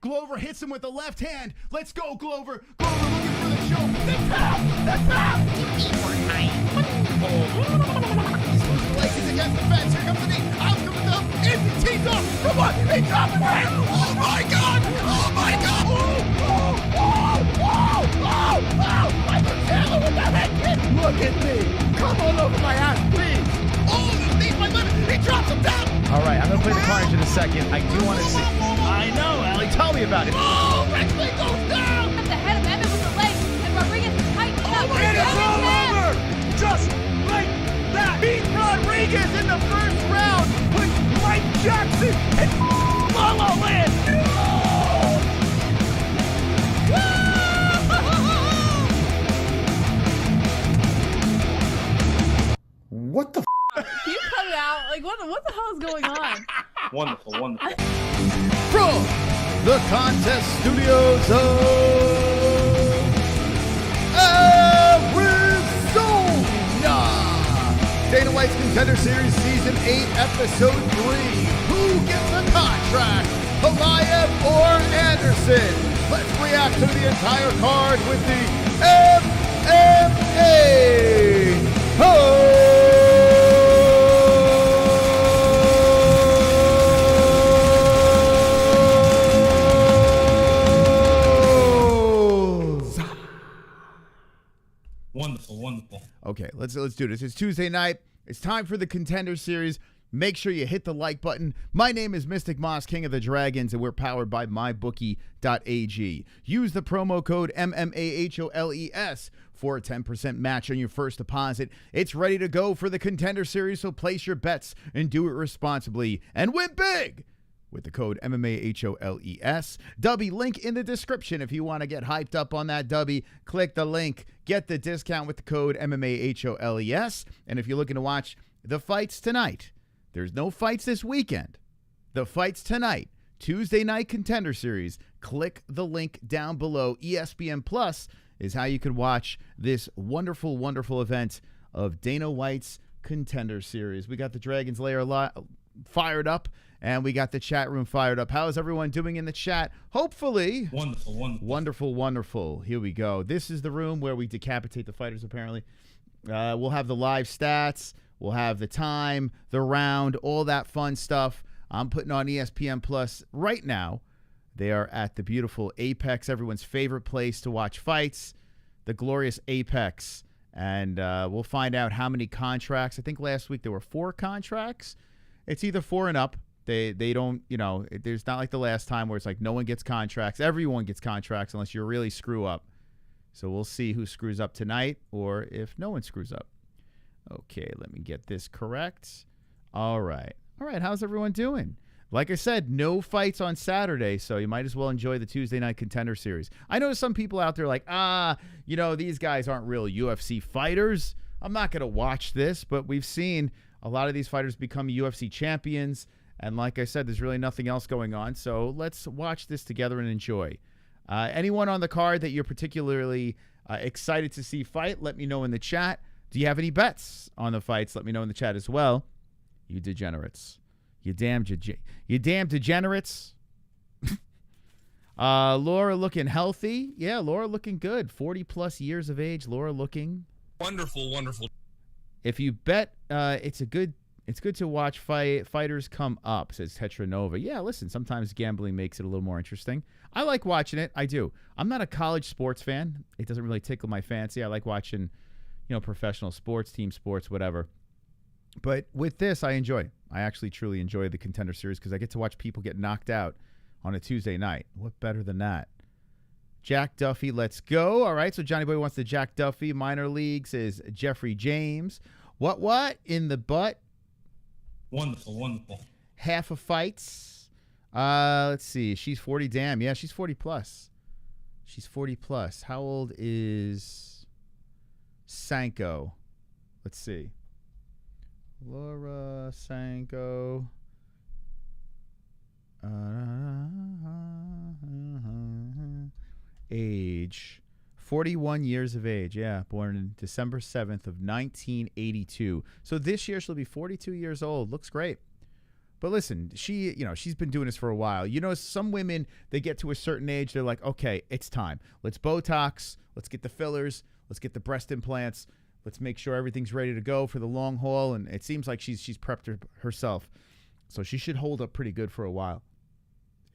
Glover hits him with the left hand. Let's go, Glover. Glover looking for the choke. The tap! The tap! He's losing the legs. He's against the fence. Here comes the knee. Out comes the thumb. It's the teeth off. Come on. He dropped it. Oh, my God. Oh, my God. Michael Taylor with that head kick. Look at me. Come on over my ass, please. Oh, underneath my limit. He drops him down. All right, I'm going to play the carnage in a second. I do want to see. I know, Allie. Tell me about it. Oh, Rexley goes down. At the head of Evan with the leg, and Rodriguez is tightening up. And it's all over. Just like that. Beat Rodriguez in the first round. Put Mike Jackson and La La Land. What the Can you cut it out? Like, what the hell is going on? Wonderful, wonderful. From the contest studios of Arizona, Dana White's Contender Series Season 8, Episode 3. Who gets the contract? Pulyaev or Anderson? Let's react to the entire card with the MMA-Holes. Wonderful, wonderful. Okay, let's do this. It's Tuesday night. It's time for the Contender Series. Make sure you hit the like button. My name is Mystic Moss, King of the Dragons, and we're powered by MyBookie.ag. Use the promo code MMAHOLES for a 10% match on your first deposit. It's ready to go for the Contender Series, so place your bets and do it responsibly and win big with the code MMAHOLES. Dubby, link in the description. If you want to get hyped up on that Dubby, click the link. Get the discount with the code MMAHOLES. And if you're looking to watch the fights tonight, there's no fights this weekend. The fights tonight, Tuesday Night Contender Series. Click the link down below. ESPN Plus is how you can watch this wonderful, wonderful event of Dana White's Contender Series. We got the Dragon's Lair fired up, and we got the chat room fired up. How is everyone doing in the chat? Hopefully. Wonderful, wonderful. Wonderful, wonderful. Here we go. This is the room where we decapitate the fighters, apparently. We'll have the live stats. We'll have the time, the round, all that fun stuff. I'm putting on ESPN Plus right now. They are at the beautiful Apex, everyone's favorite place to watch fights, the glorious Apex. And we'll find out how many contracts. I think last week there were 4 contracts. It's either 4 and up. They don't, there's not like the last time where it's like no one gets contracts. Everyone gets contracts unless you really screw up. So we'll see who screws up tonight or if no one screws up. Okay, let me get this correct. All right. How's everyone doing? Like I said, no fights on Saturday, so you might as well enjoy the Tuesday Night Contender Series. I know some people out there like, these guys aren't real UFC fighters. I'm not going to watch this, but we've seen a lot of these fighters become UFC champions, and like I said, there's really nothing else going on, so let's watch this together and enjoy. Anyone on the card that you're particularly excited to see fight, let me know in the chat. Do you have any bets on the fights? Let me know in the chat as well. You degenerates. You damn degenerates. Laura looking healthy. Yeah, Laura looking good. 40-plus years of age. Laura looking Wonderful, wonderful. If you bet, it's good to watch fighters come up, says Tetranova. Yeah, listen, sometimes gambling makes it a little more interesting. I like watching it. I do. I'm not a college sports fan. It doesn't really tickle my fancy. I like watching, professional sports, team sports, whatever. But with this, I enjoy. I actually truly enjoy the Contender Series because I get to watch people get knocked out on a Tuesday night. What better than that? Jack Duffy, let's go. All right, so Johnny Boy wants the Jack Duffy. Minor leagues is Jeffrey James. What? In the butt? Wonderful, wonderful. Half of fights. Let's see. She's 40. Damn. Yeah, she's 40 plus. She's 40 plus. How old is Sanko? Let's see. Laura Sanko. Age. 41 years of age. Yeah, born in December 7th of 1982. So this year she'll be 42 years old. Looks great. But listen, she's been doing this for a while. Some women, they get to a certain age, they're like, okay, it's time. Let's Botox. Let's get the fillers. Let's get the breast implants. Let's make sure everything's ready to go for the long haul. And it seems like she's prepped herself. So she should hold up pretty good for a while.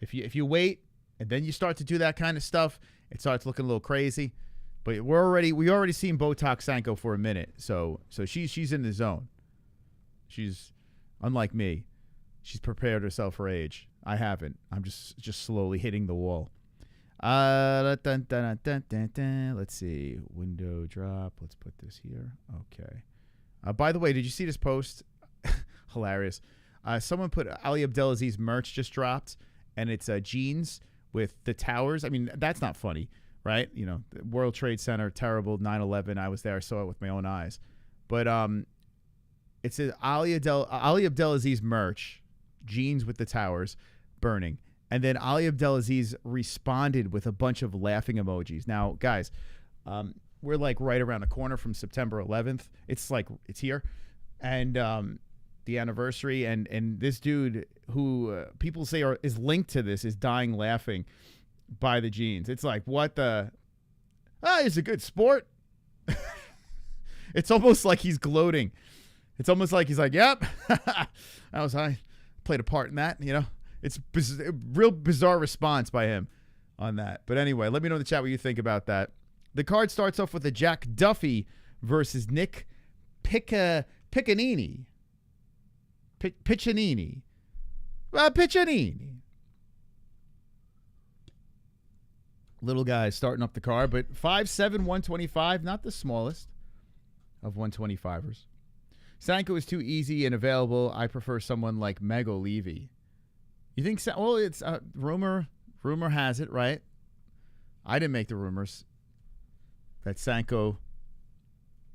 If you wait and then you start to do that kind of stuff, it starts looking a little crazy. But we already seen Botox Sanko for a minute. So she's in the zone. She's unlike me. She's prepared herself for age. I haven't. I'm just slowly hitting the wall. Let's see. Window drop. Let's put this here. Okay. By the way, did you see this post? Hilarious. Someone put Ali Abdelaziz's merch just dropped, and it's jeans with the towers. I mean, that's not funny, right? The World Trade Center, terrible, 9/11. I was there. I saw it with my own eyes. But it says Ali Abdelaziz merch, jeans with the towers, burning. And then Ali Abdelaziz responded with a bunch of laughing emojis. Now, guys, we're like right around the corner from September 11th. It's here. And the anniversary. And this dude who people say is linked to this is dying laughing by the jeans. It's like, what the? It's a good sport. It's almost like he's gloating. It's almost like he's like, yep, I played a part in that, It's a real bizarre response by him on that. But anyway, let me know in the chat what you think about that. The card starts off with a Jack Duffy versus Nick Piccininni. Piccininni. Piccininni. Little guy starting up the card, but 5'7", 125, not the smallest of 125ers. Sanko is too easy and available. I prefer someone like Mego Levy. You think so? Well, it's rumor. Rumor has it, right? I didn't make the rumors that Sanko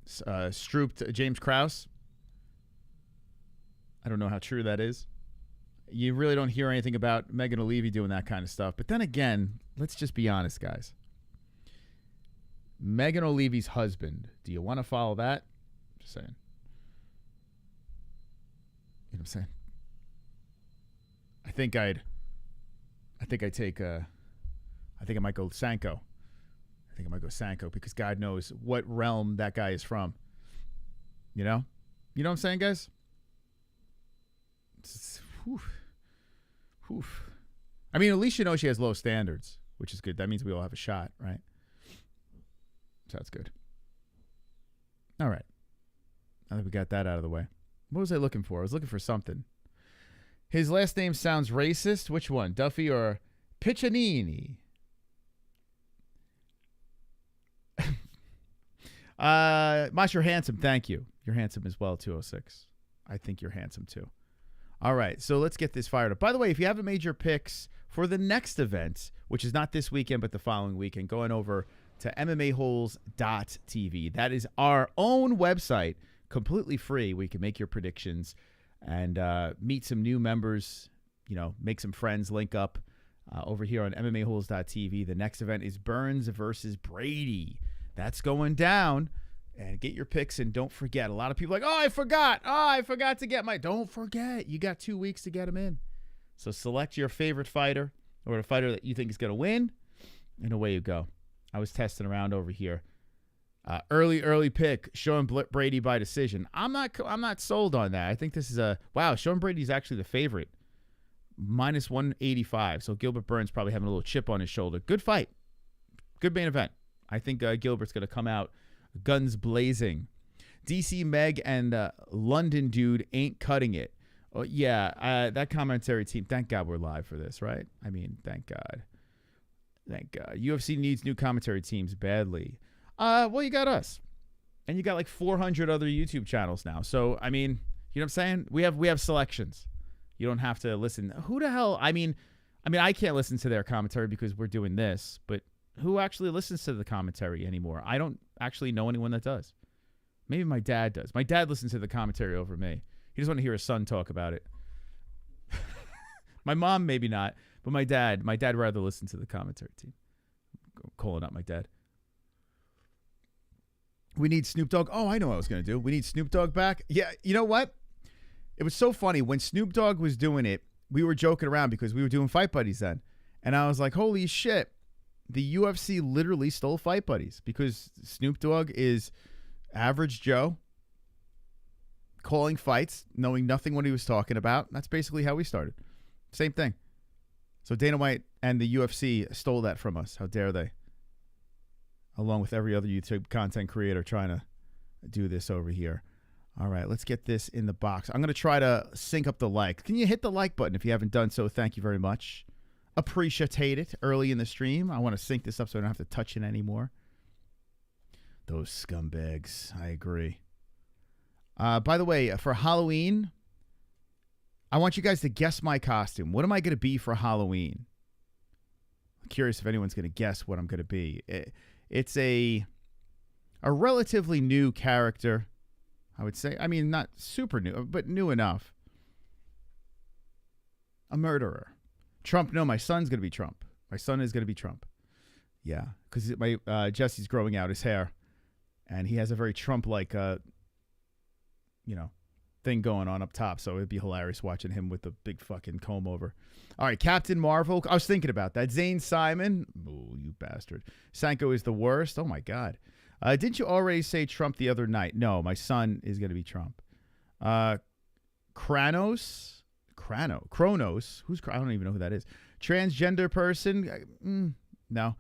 strooped James Krause. I don't know how true that is. You really don't hear anything about Megan O'Leary doing that kind of stuff. But then again, let's just be honest, guys. Megan O'Leary's husband. Do you want to follow that? Just saying. You know what I'm saying? I think I might go Sanko. I think I might go Sanko because God knows what realm that guy is from. You know what I'm saying, guys? I mean, at least she has low standards, which is good. That means we all have a shot, right? So that's good. All right. Now that we got that out of the way. What was I looking for? I was looking for something. His last name sounds racist. Which one? Duffy or Piccininni? Mosh, you're handsome. Thank you. You're handsome as well, 206. I think you're handsome too. All right, so let's get this fired up. By the way, if you haven't made your picks for the next event, which is not this weekend but the following weekend, going over to MMA-Holes.tv. That is our own website, completely free. We can make your predictions and meet some new members, make some friends, link up over here on MMA-Holes.tv. The next event is Burns versus Brady. That's going down. And get your picks, and don't forget. A lot of people are like, I forgot to get my. Don't forget. You got 2 weeks to get them in. So select your favorite fighter or a fighter that you think is going to win, and away you go. I was testing around over here. Early pick, Sean Brady by decision. I'm not sold on that. I think this is Sean Brady's actually the favorite, minus 185. So Gilbert Burns probably having a little chip on his shoulder. Good fight, good main event. I think Gilbert's going to come out guns blazing. DC Meg and London dude ain't cutting it. Oh yeah, that commentary team. Thank God we're live for this, right? I mean, thank God. Thank God. UFC needs new commentary teams badly. Well, you got us, and you got like 400 other YouTube channels now. So I mean, you know what I'm saying? We have selections. You don't have to listen. Who the hell? I mean, I can't listen to their commentary because we're doing this, but who actually listens to the commentary anymore? I don't actually know anyone that does. Maybe my dad does. My dad listens to the commentary over me. He just want to hear his son talk about it. My mom, maybe not, but my dad rather listen to the commentary team. I'm calling out my dad. We need Snoop Dogg. Oh, I know what I was going to do. We need Snoop Dogg back. Yeah, you know what? it was so funny when Snoop Dogg was doing it. We were joking around because we were doing Fight Buddies then, and I was like, "Holy shit!" The UFC literally stole Fight Buddies because Snoop Dogg is average Joe calling fights, knowing nothing what he was talking about. That's basically how we started. Same thing. So Dana White and the UFC stole that from us. How dare they? Along with every other YouTube content creator trying to do this over here. All right, let's get this in the box. I'm going to try to sync up the like. Can you hit the like button if you haven't done so? Thank you very much. Appreciate it early in the stream. I want to sync this up so I don't have to touch it anymore. Those scumbags. I agree. By the way, for Halloween, I want you guys to guess my costume. What am I going to be for Halloween? I'm curious if anyone's going to guess what I'm going to be. It's a relatively new character, I would say. I mean, not super new, but new enough. A murderer. Trump. No, my son's going to be Trump. My son is going to be Trump. Yeah, because Jesse's growing out his hair, and he has a very Trump-like, thing going on up top. So it'd be hilarious watching him with the big fucking comb over. All right, Captain Marvel. I was thinking about that. Zane Simon. Oh, you bastard. Sanko is the worst. Oh, my God. Didn't you already say Trump the other night? No, my son is going to be Trump. Kronos. Who's? I don't even know who that is. Transgender person. No.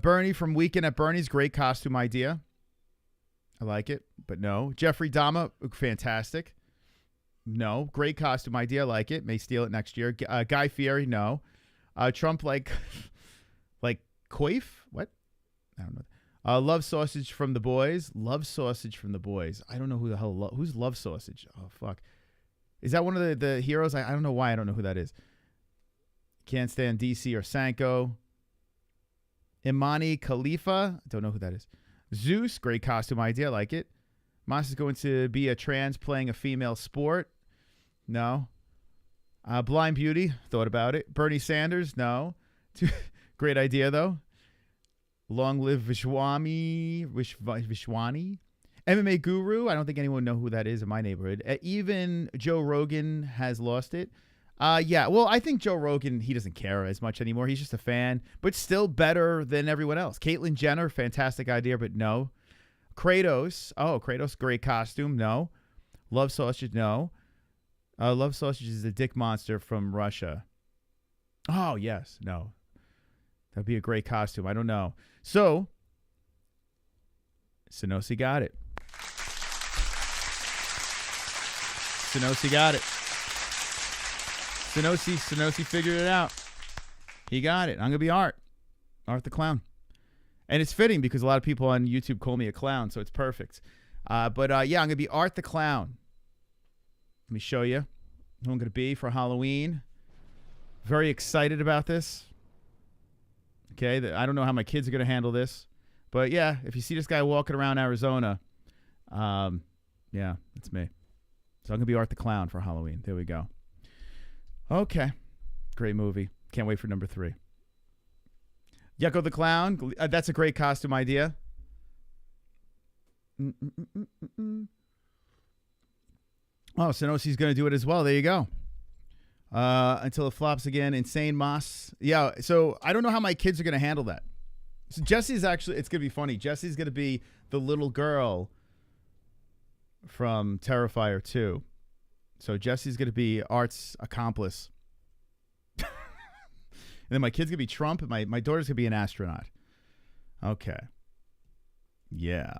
Bernie from Weekend at Bernie's. Great costume idea. I like it, but no. Jeffrey Dahmer. Fantastic. No. Great costume idea. I like it. May steal it next year. Guy Fieri. No. Trump like Coif? What? I don't know. Love Sausage from the Boys. Love Sausage from the Boys. I don't know who the hell. Who's Love Sausage? Oh, fuck. Is that one of the heroes? I don't know why I don't know who that is. Can't stand DC or Sanko. Imani Khalifa. Don't know who that is. Zeus. Great costume idea. I like it. Moss is going to be a trans playing a female sport. No. Blind Beauty. Thought about it. Bernie Sanders. No. Great idea, though. Long live Vishwani. MMA Guru. I don't think anyone know who that is in my neighborhood. Even Joe Rogan has lost it. Yeah, well, I think Joe Rogan, he doesn't care as much anymore. He's just a fan, but still better than everyone else. Caitlyn Jenner, fantastic idea, but no. Kratos. Oh, Kratos, great costume. No. Love Sausage. No. Love Sausage is a dick monster from Russia. Oh, yes. No. That'd be a great costume. I don't know. So, Sonosi got it. Sonosi got it. Sonosi figured it out. He got it. I'm going to be Art the Clown. And it's fitting because a lot of people on YouTube call me a clown, so it's perfect. Yeah, I'm going to be Art the Clown. Let me show you who I'm going to be for Halloween. Very excited about this. Okay, I don't know how my kids are going to handle this. But, yeah, if you see this guy walking around Arizona, yeah, that's me. So I'm going to be Art the Clown for Halloween. There we go. Okay. Great movie. Can't wait for number 3. Yucko the Clown. That's a great costume idea. Oh, Sonosi's going to do it as well. There you go. Until it flops again. Insane Moss. Yeah, so I don't know how my kids are going to handle that. So Jesse's actually, it's going to be funny. Jesse's going to be the little girl from Terrifier 2. So Jesse's going to be Art's accomplice. And then my kid's going to be Trump, and my daughter's going to be an astronaut. Okay. Yeah.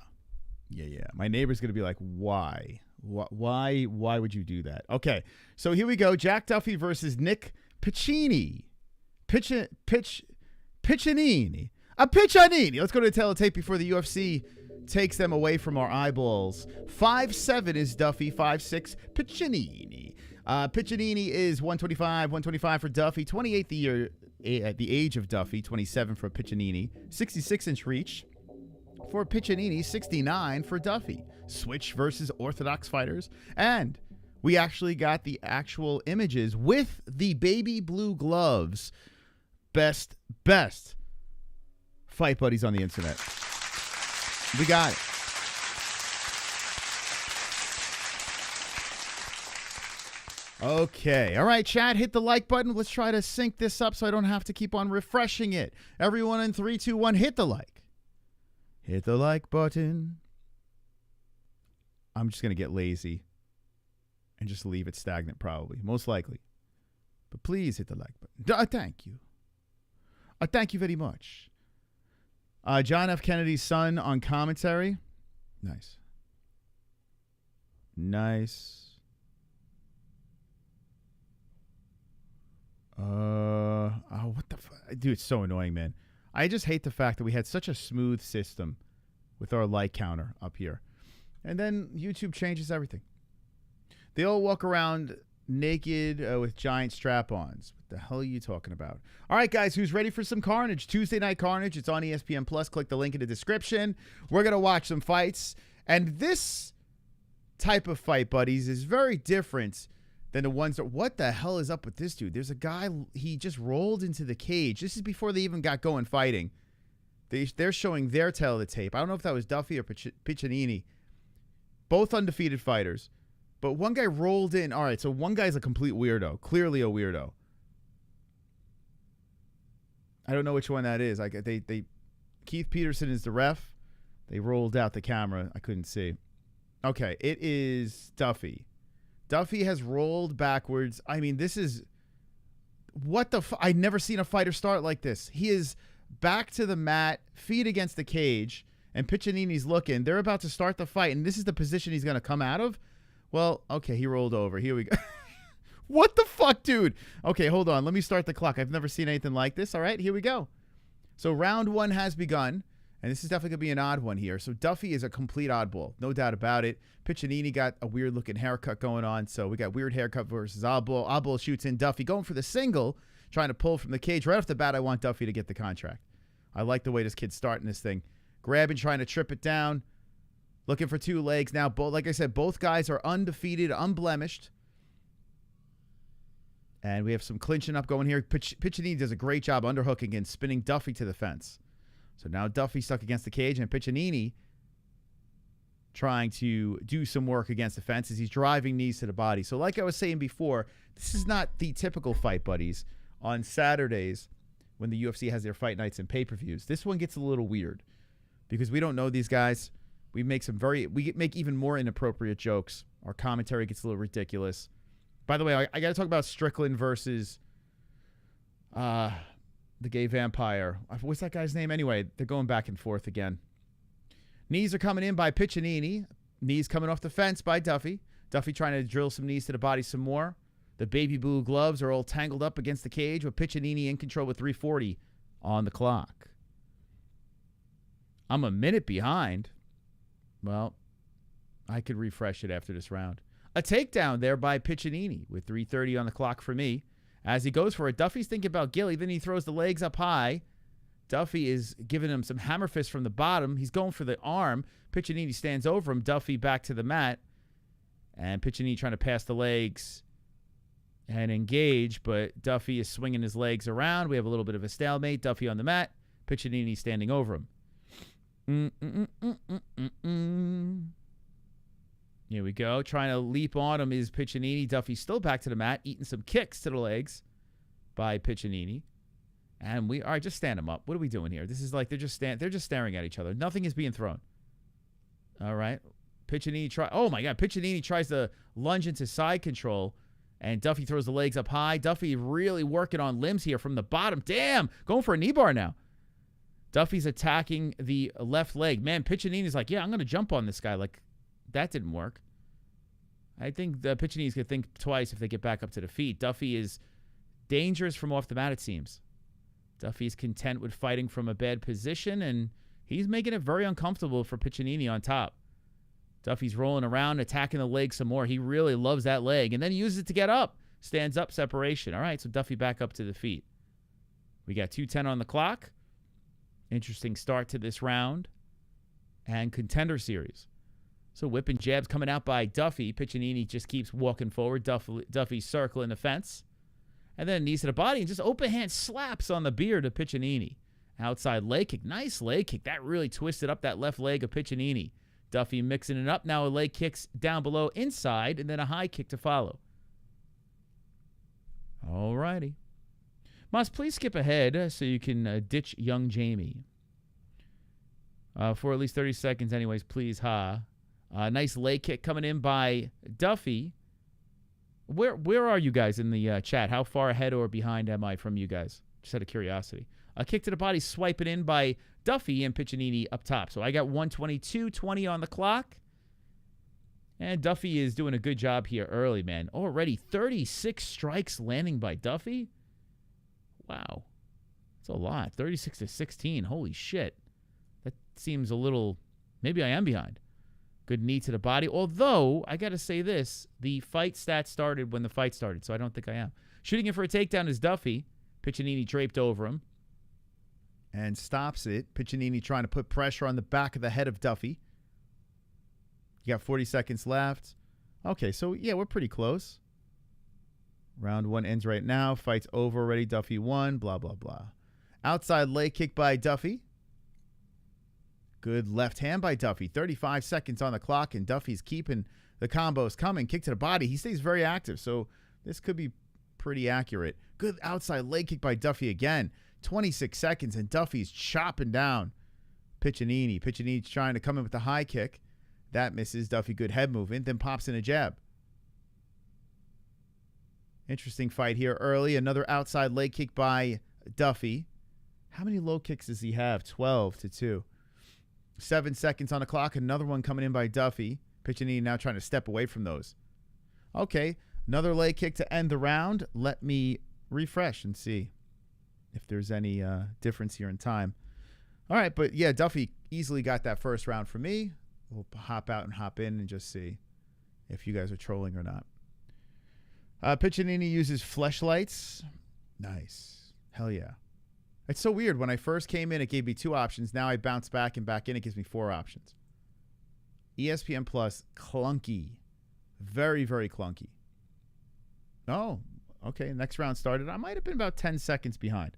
My neighbor's going to be like, why? Why would you do that? Okay. So here we go. Jack Duffy versus Nick Piccininni. Piccininni. Piccininni. Let's go to the teletape before the UFC takes them away from our eyeballs. 5'7" is Duffy. 5'6" Piccininni. Piccininni is 125 for Duffy. 28 the year at the age of Duffy. 27 for Piccininni. 66-inch reach for Piccininni. 69 for Duffy. Switch versus Orthodox fighters. And we actually got the actual images with the baby blue gloves. Best fight buddies on the internet. We got it. Okay. All right, chat, hit the like button. Let's try to sync this up so I don't have to keep on refreshing it. Everyone in 3, 2, 1, hit the like. Hit the like button. I'm just going to get lazy and just leave it stagnant probably, most likely. But please hit the like button. Thank you. Thank you very much. John F. Kennedy's son on commentary. Nice. Nice. What the dude, it's so annoying, man. I just hate the fact that we had such a smooth system with our like counter up here. And then YouTube changes everything. They all walk around naked with giant strap-ons. What the hell are you talking about? All right, guys, who's ready for some carnage? Tuesday Night Carnage. It's on ESPN Plus. Click the link in the description. We're going to watch some fights. And this type of fight, buddies, is very different than the ones that, what the hell is up with this dude? There's a guy, he just rolled into the cage. This is before they even got going fighting. They're showing their tail of the tape. I don't know if that was Duffy or Piccininni. Both undefeated fighters. But one guy rolled in. All right, so one guy's a complete weirdo. Clearly a weirdo. I don't know which one that is. Keith Peterson is the ref. They rolled out the camera. I couldn't see. Okay, it is Duffy. Duffy has rolled backwards. I mean, this is... What the... I've never seen a fighter start like this. He is back to the mat, feet against the cage, and Piccininni's looking. They're about to start the fight, and this is the position he's going to come out of? Well, okay, he rolled over. Here we go. What the fuck, dude? Okay, hold on. Let me start the clock. I've never seen anything like this. All right, here we go. So round one has begun, and this is definitely going to be an odd one here. So Duffy is a complete oddball, no doubt about it. Piccininni got a weird-looking haircut going on, so we got weird haircut versus oddball. Oddball shoots in. Duffy going for the single, trying to pull from the cage. Right off the bat, I want Duffy to get the contract. I like the way this kid's starting this thing. Grabbing, trying to trip it down. Looking for two legs. Now, like I said, both guys are undefeated, unblemished. And we have some clinching up going here. Piccininni does a great job underhooking and spinning Duffy to the fence. So now Duffy stuck against the cage, and Piccininni trying to do some work against the fence as he's driving knees to the body. So like I was saying before, this is not the typical fight, buddies. On Saturdays, when the UFC has their fight nights and pay-per-views, this one gets a little weird because we don't know these guys. We make even more inappropriate jokes. Our commentary gets a little ridiculous. By the way, I got to talk about Strickland versus the gay vampire. What's that guy's name? Anyway, they're going back and forth again. Knees are coming in by Piccininni. Knees coming off the fence by Duffy. Duffy trying to drill some knees to the body some more. The baby blue gloves are all tangled up against the cage with Piccininni in control with 3:40 on the clock. I'm a minute behind. Well, I could refresh it after this round. A takedown there by Piccininni with 3:30 on the clock for me. As he goes for it, Duffy's thinking about Gilly. Then he throws the legs up high. Duffy is giving him some hammer fist from the bottom. He's going for the arm. Piccininni stands over him. Duffy back to the mat. And Piccininni trying to pass the legs and engage, but Duffy is swinging his legs around. We have a little bit of a stalemate. Duffy on the mat. Piccininni standing over him. Here we go. Trying to leap on him is Piccininni. Duffy still back to the mat, eating some kicks to the legs by Piccininni. And all right, just stand him up. What are we doing here? This is like they're just staring at each other. Nothing is being thrown. All right. Piccininni tries to lunge into side control, and Duffy throws the legs up high. Duffy really working on limbs here from the bottom. Damn, going for a knee bar now. Duffy's attacking the left leg. Man, Piccininni's like, yeah, I'm going to jump on this guy. Like, that didn't work. I think the Piccininni's going to think twice if they get back up to the feet. Duffy is dangerous from off the mat, it seems. Duffy's content with fighting from a bad position, and he's making it very uncomfortable for Piccininni on top. Duffy's rolling around, attacking the leg some more. He really loves that leg, and then he uses it to get up. Stands up, separation. All right, so Duffy back up to the feet. We got 2:10 on the clock. Interesting start to this round. And Contender Series. So whipping jabs coming out by Duffy. Piccininni just keeps walking forward. Duffy circling the fence. And then knees to the body and just open hand slaps on the beard of Piccininni. Outside leg kick. Nice leg kick. That really twisted up that left leg of Piccininni. Duffy mixing it up. Now a leg kicks down below inside and then a high kick to follow. All righty. Moss, please skip ahead so you can ditch young Jamie. For at least 30 seconds anyways, please, nice leg kick coming in by Duffy. Where are you guys in the chat? How far ahead or behind am I from you guys? Just out of curiosity. A kick to the body, swiping in by Duffy and Piccininni up top. So I got 122.20 on the clock. And Duffy is doing a good job here early, man. Already 36 strikes landing by Duffy. Wow. That's a lot. 36-16. Holy shit. That seems a little... Maybe I am behind. Good knee to the body. Although, I got to say this. The fight stat started when the fight started, so I don't think I am. Shooting in for a takedown is Duffy. Piccininni draped over him. And stops it. Piccininni trying to put pressure on the back of the head of Duffy. You got 40 seconds left. Okay, so, yeah, we're pretty close. Round one ends right now. Fight's over already. Duffy won. Blah, blah, blah. Outside leg kick by Duffy. Good left hand by Duffy. 35 seconds on the clock, and Duffy's keeping the combos coming. Kick to the body. He stays very active, so this could be pretty accurate. Good outside leg kick by Duffy again. 26 seconds, and Duffy's chopping down Piccininni. Piccinini's trying to come in with the high kick. That misses. Duffy, good head movement, then pops in a jab. Interesting fight here early. Another outside leg kick by Duffy. How many low kicks does he have? 12-2. 7 seconds on the clock. Another one coming in by Duffy. Piccininni now trying to step away from those. Okay, another leg kick to end the round. Let me refresh and see if there's any difference here in time. All right, but yeah, Duffy easily got that first round for me. We'll hop out and hop in and just see if you guys are trolling or not. Piccininni uses fleshlights. Nice. Hell yeah. It's so weird. When I first came in, it gave me 2 options. Now I bounce back and back in. It gives me 4 options. ESPN Plus, clunky. Very, very clunky. Oh, okay. Next round started. I might have been about 10 seconds behind.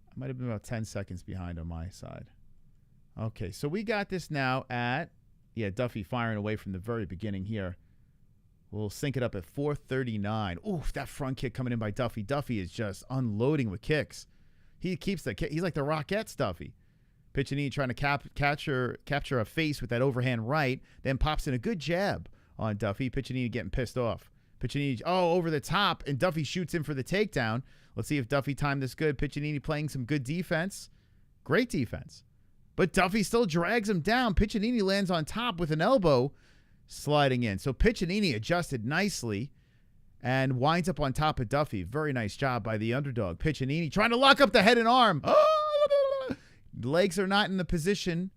I might have been about 10 seconds behind on my side. Okay, so we got this now at, Duffy firing away from the very beginning here. We'll sync it up at 4:39. Oof, that front kick coming in by Duffy. Duffy is just unloading with kicks. He keeps the kick. He's like the Rockettes, Duffy. Piccininni trying to capture a face with that overhand right, then pops in a good jab on Duffy. Piccininni getting pissed off. Piccininni, over the top, and Duffy shoots in for the takedown. Let's see if Duffy timed this good. Piccininni playing some good defense. Great defense. But Duffy still drags him down. Piccininni lands on top with an elbow sliding in. So Piccininni adjusted nicely and winds up on top of Duffy. Very nice job by the underdog. Piccininni trying to lock up the head and arm. Legs are not in the position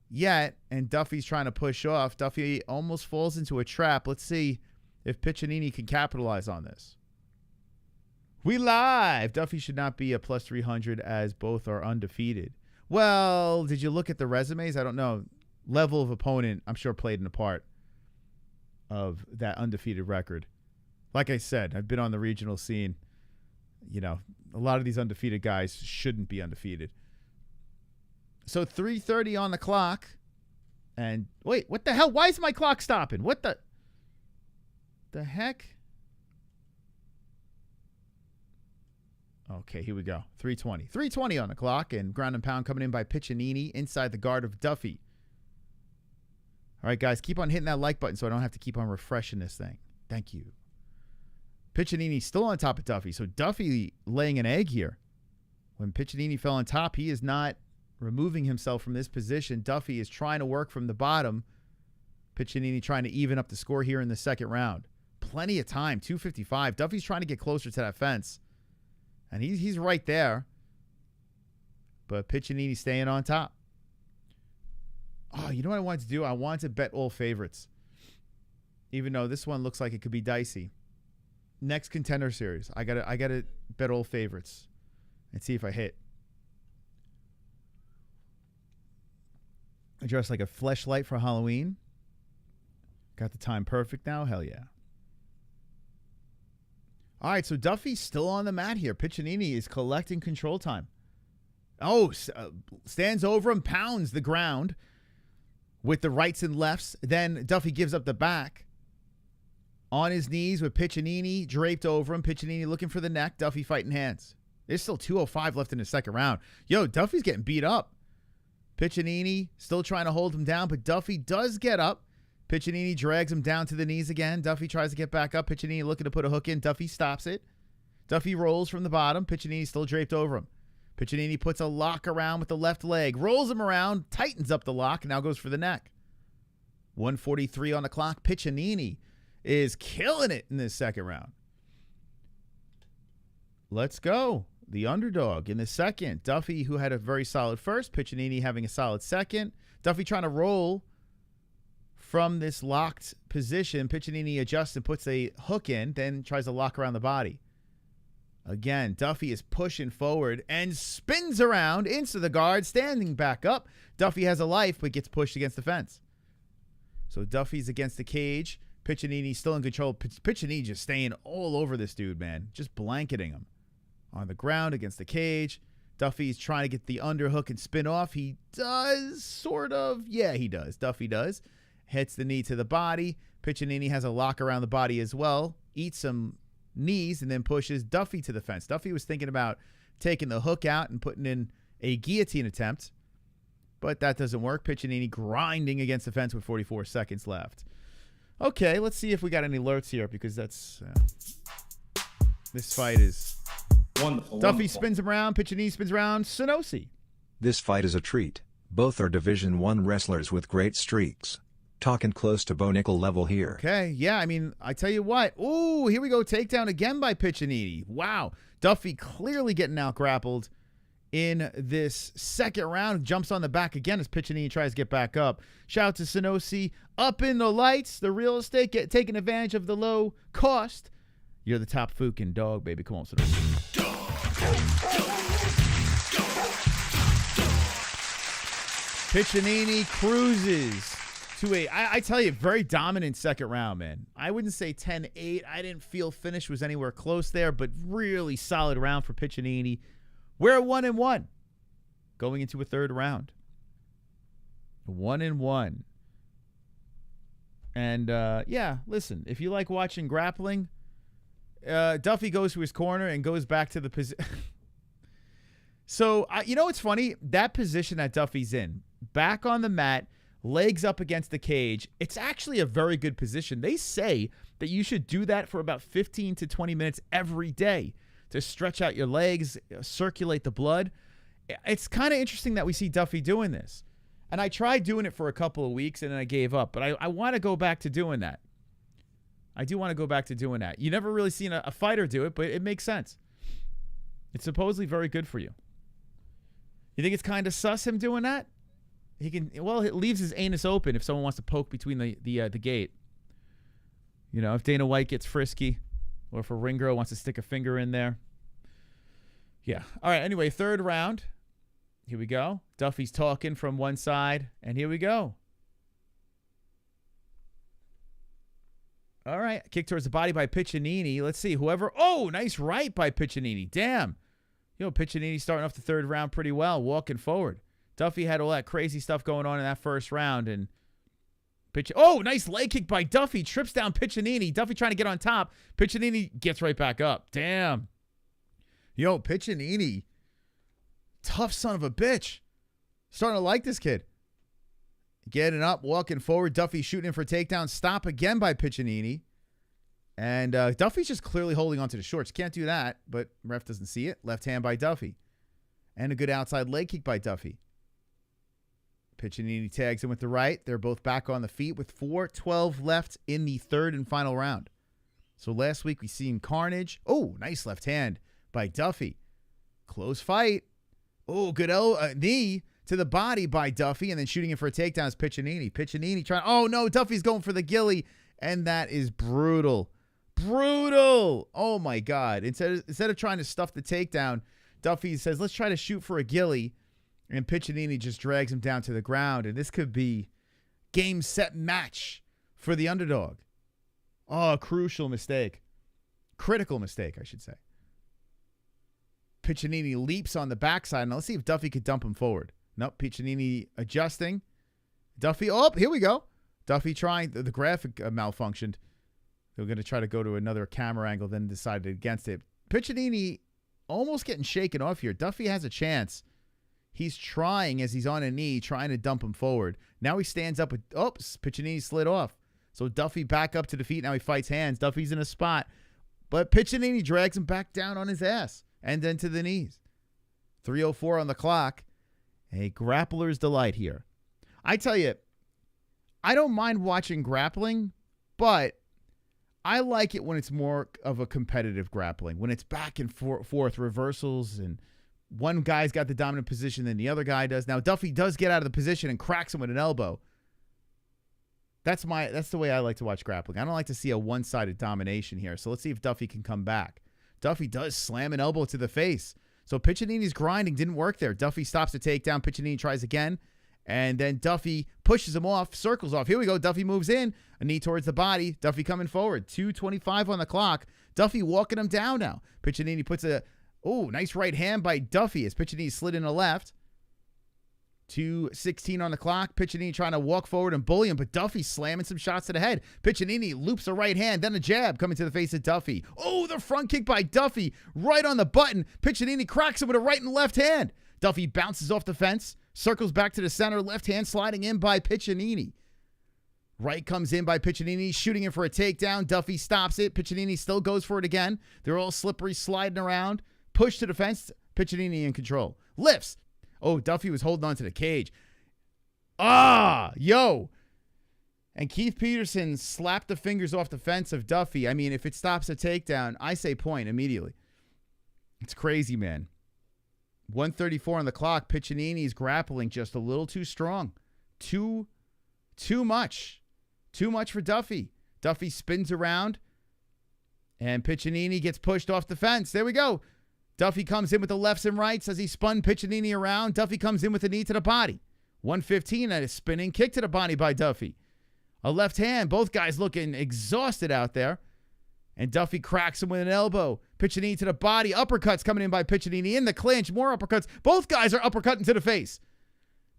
yet, and Duffy's trying to push off. Duffy almost falls into a trap. Let's see if Piccininni can capitalize on this. We live. Duffy should not be a plus 300 as both are undefeated. Well, did you look at the resumes? I don't know. Level of opponent, I'm sure, played in a part of that undefeated record. Like I said, I've been on the regional scene. You know, a lot of these undefeated guys shouldn't be undefeated. So 3:30 on the clock. And wait, what the hell? Why is my clock stopping? What the heck? Okay, here we go. 3:20. 3:20 on the clock, and ground and pound coming in by Piccininni inside the guard of Duffy. All right, guys, keep on hitting that like button so I don't have to keep on refreshing this thing. Thank you. Piccininni still on top of Duffy, so Duffy laying an egg here. When Piccininni fell on top, he is not removing himself from this position. Duffy is trying to work from the bottom. Piccininni trying to even up the score here in the second round. Plenty of time, 2:55. Duffy's trying to get closer to that fence. And he's right there. But Piccininni staying on top. Oh, you know what I wanted to do? I wanted to bet all favorites. Even though this one looks like it could be dicey. Next Contender Series. I gotta bet all favorites. And see if I hit. I dressed like a fleshlight for Halloween. Got the time perfect now. Hell yeah. All right, so Duffy's still on the mat here. Piccininni is collecting control time. Stands over him, pounds the ground with the rights and lefts. Then Duffy gives up the back. On his knees with Piccininni draped over him. Piccininni looking for the neck. Duffy fighting hands. There's still 2:05 left in the second round. Yo, Duffy's getting beat up. Piccininni still trying to hold him down, but Duffy does get up. Piccininni drags him down to the knees again. Duffy tries to get back up. Piccininni looking to put a hook in. Duffy stops it. Duffy rolls from the bottom. Piccininni still draped over him. Piccininni puts a lock around with the left leg. Rolls him around. Tightens up the lock. And now goes for the neck. 1:43 on the clock. Piccininni is killing it in this second round. Let's go. The underdog in the second. Duffy, who had a very solid first. Piccininni having a solid second. Duffy trying to roll from this locked position. Piccininni adjusts and puts a hook in, then tries to lock around the body. Again, Duffy is pushing forward and spins around into the guard, standing back up. Duffy has a life, but gets pushed against the fence. So Duffy's against the cage. Piccininni still in control. Piccininni just staying all over this dude, man. Just blanketing him. On the ground against the cage. Duffy's trying to get the underhook and spin off. He does, sort of. Yeah, he does. Duffy does. Hits the knee to the body. Piccininni has a lock around the body as well. Eats some knees and then pushes Duffy to the fence. Duffy was thinking about taking the hook out and putting in a guillotine attempt, but that doesn't work. Piccininni grinding against the fence with 44 seconds left. Okay, let's see if we got any alerts here, because that's this fight is Wonderful. Duffy wonderful. spins him around. Piccininni spins around. Sonosi. This fight is a treat. Both are Division I wrestlers with great streaks. Talking close to Bo Nickel level here. Okay, yeah, I mean, I tell you what. Ooh, here we go. Takedown again by Piccininni. Wow. Duffy clearly getting out grappled in this second round. Jumps on the back again as Piccininni tries to get back up. Shout out to Sonosi. Up in the lights. The real estate taking advantage of the low cost. You're the top Fukin dog, baby. Come on, Sonosi. Piccininni cruises to I tell you, very dominant second round, man. I wouldn't say 10-8. I didn't feel finish was anywhere close there, but really solid round for Piccininni. We're 1-1 going into a third round. 1-1. And, yeah, listen, if you like watching grappling, Duffy goes to his corner and goes back to the position. So, you know what's funny? That position that Duffy's in, back on the mat, legs up against the cage, it's actually a very good position. They say that you should do that for about 15 to 20 minutes every day to stretch out your legs, circulate the blood. It's kind of interesting that we see Duffy doing this. And I tried doing it for a couple of weeks and then I gave up. But I want to go back to doing that. I do want to go back to doing that. You never really seen a fighter do it, but it makes sense. It's supposedly very good for you. You think it's kind of sus him doing that? He can, well, it leaves his anus open if someone wants to poke between the gate. You know, if Dana White gets frisky, or if a ring girl wants to stick a finger in there. Yeah. All right. Anyway, third round. Here we go. Duffy's talking from one side, and here we go. All right. Kick towards the body by Piccininni. Let's see. Whoever. Oh, nice right by Piccininni. Damn. You know, Piccininni starting off the third round pretty well, walking forward. Duffy had all that crazy stuff going on in that first round, and oh, nice leg kick by Duffy. Trips down Piccininni. Duffy trying to get on top. Piccininni gets right back up. Damn. Yo, Piccininni. Tough son of a bitch. Starting to like this kid. Getting up, walking forward. Duffy shooting in for a takedown. Stop again by Piccininni. And Duffy's just clearly holding onto the shorts. Can't do that, but ref doesn't see it. Left hand by Duffy. And a good outside leg kick by Duffy. Piccininni tags him with the right. They're both back on the feet with 4:12 left in the third and final round. So last week we seen carnage. Oh, nice left hand by Duffy. Close fight. Oh, good knee to the body by Duffy, and then shooting in for a takedown is Piccininni. Piccininni trying. Oh no, Duffy's going for the ghillie, and that is brutal. Brutal. Oh my God. Instead of trying to stuff the takedown, Duffy says, let's try to shoot for a ghillie. And Piccininni just drags him down to the ground. And this could be game, set, match for the underdog. Oh, a crucial mistake. Critical mistake, I should say. Piccininni leaps on the backside. Now let's see if Duffy could dump him forward. Nope, Piccininni adjusting. Duffy, oh, here we go. Duffy trying, the graphic malfunctioned. They were going to try to go to another camera angle, then decided against it. Piccininni almost getting shaken off here. Duffy has a chance. He's trying, as he's on a knee, trying to dump him forward. Now he stands up with, oops, Piccininni slid off. So Duffy back up to the feet. Now he fights hands. Duffy's in a spot. But Piccininni drags him back down on his ass and then to the knees. 3:04 on the clock. A grappler's delight here. I tell you, I don't mind watching grappling, but I like it when it's more of a competitive grappling, when it's back and forth reversals and one guy's got the dominant position than the other guy does. Now, Duffy does get out of the position and cracks him with an elbow. That's the way I like to watch grappling. I don't like to see a one-sided domination here. So let's see if Duffy can come back. Duffy does slam an elbow to the face. So Piccininni's grinding didn't work there. Duffy stops the takedown. Piccininni tries again. And then Duffy pushes him off, circles off. Here we go. Duffy moves in. A knee towards the body. Duffy coming forward. 2:25 on the clock. Duffy walking him down now. Piccininni puts a, nice right hand by Duffy as Piccininni slid in the left. 2:16 on the clock. Piccininni trying to walk forward and bully him, but Duffy slamming some shots to the head. Piccininni loops a right hand, then a jab coming to the face of Duffy. Oh, the front kick by Duffy right on the button. Piccininni cracks him with a right and left hand. Duffy bounces off the fence, circles back to the center, left hand sliding in by Piccininni. Right comes in by Piccininni, shooting him for a takedown. Duffy stops it. Piccininni still goes for it again. They're all slippery, sliding around. Push to the fence. Piccininni in control. Lifts. Oh, Duffy was holding on to the cage. Yo. And Keith Peterson slapped the fingers off the fence of Duffy. I mean, if it stops a takedown, I say point immediately. It's crazy, man. 1:34 on the clock. Piccininni's grappling just a little too strong. Too much. Too much for Duffy. Duffy spins around. And Piccininni gets pushed off the fence. There we go. Duffy comes in with the lefts and rights as he spun Piccininni around. Duffy comes in with a knee to the body. 1:15 at a spinning kick to the body by Duffy. A left hand. Both guys looking exhausted out there. And Duffy cracks him with an elbow. Piccininni to the body. Uppercuts coming in by Piccininni. In the clinch. More uppercuts. Both guys are uppercutting to the face.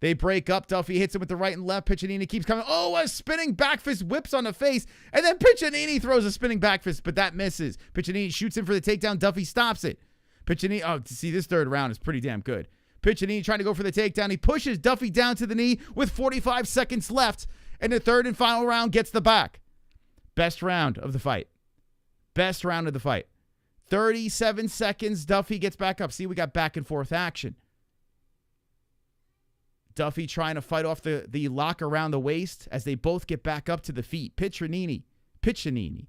They break up. Duffy hits him with the right and left. Piccininni keeps coming. Oh, a spinning back fist whips on the face. And then Piccininni throws a spinning back fist, but that misses. Piccininni shoots in for the takedown. Duffy stops it. Piccininni, see, this third round is pretty damn good. Piccininni trying to go for the takedown. He pushes Duffy down to the knee with 45 seconds left. And the third and final round gets the back. Best round of the fight. Best round of the fight. 37 seconds. Duffy gets back up. See, we got back and forth action. Duffy trying to fight off the lock around the waist as they both get back up to the feet. Piccininni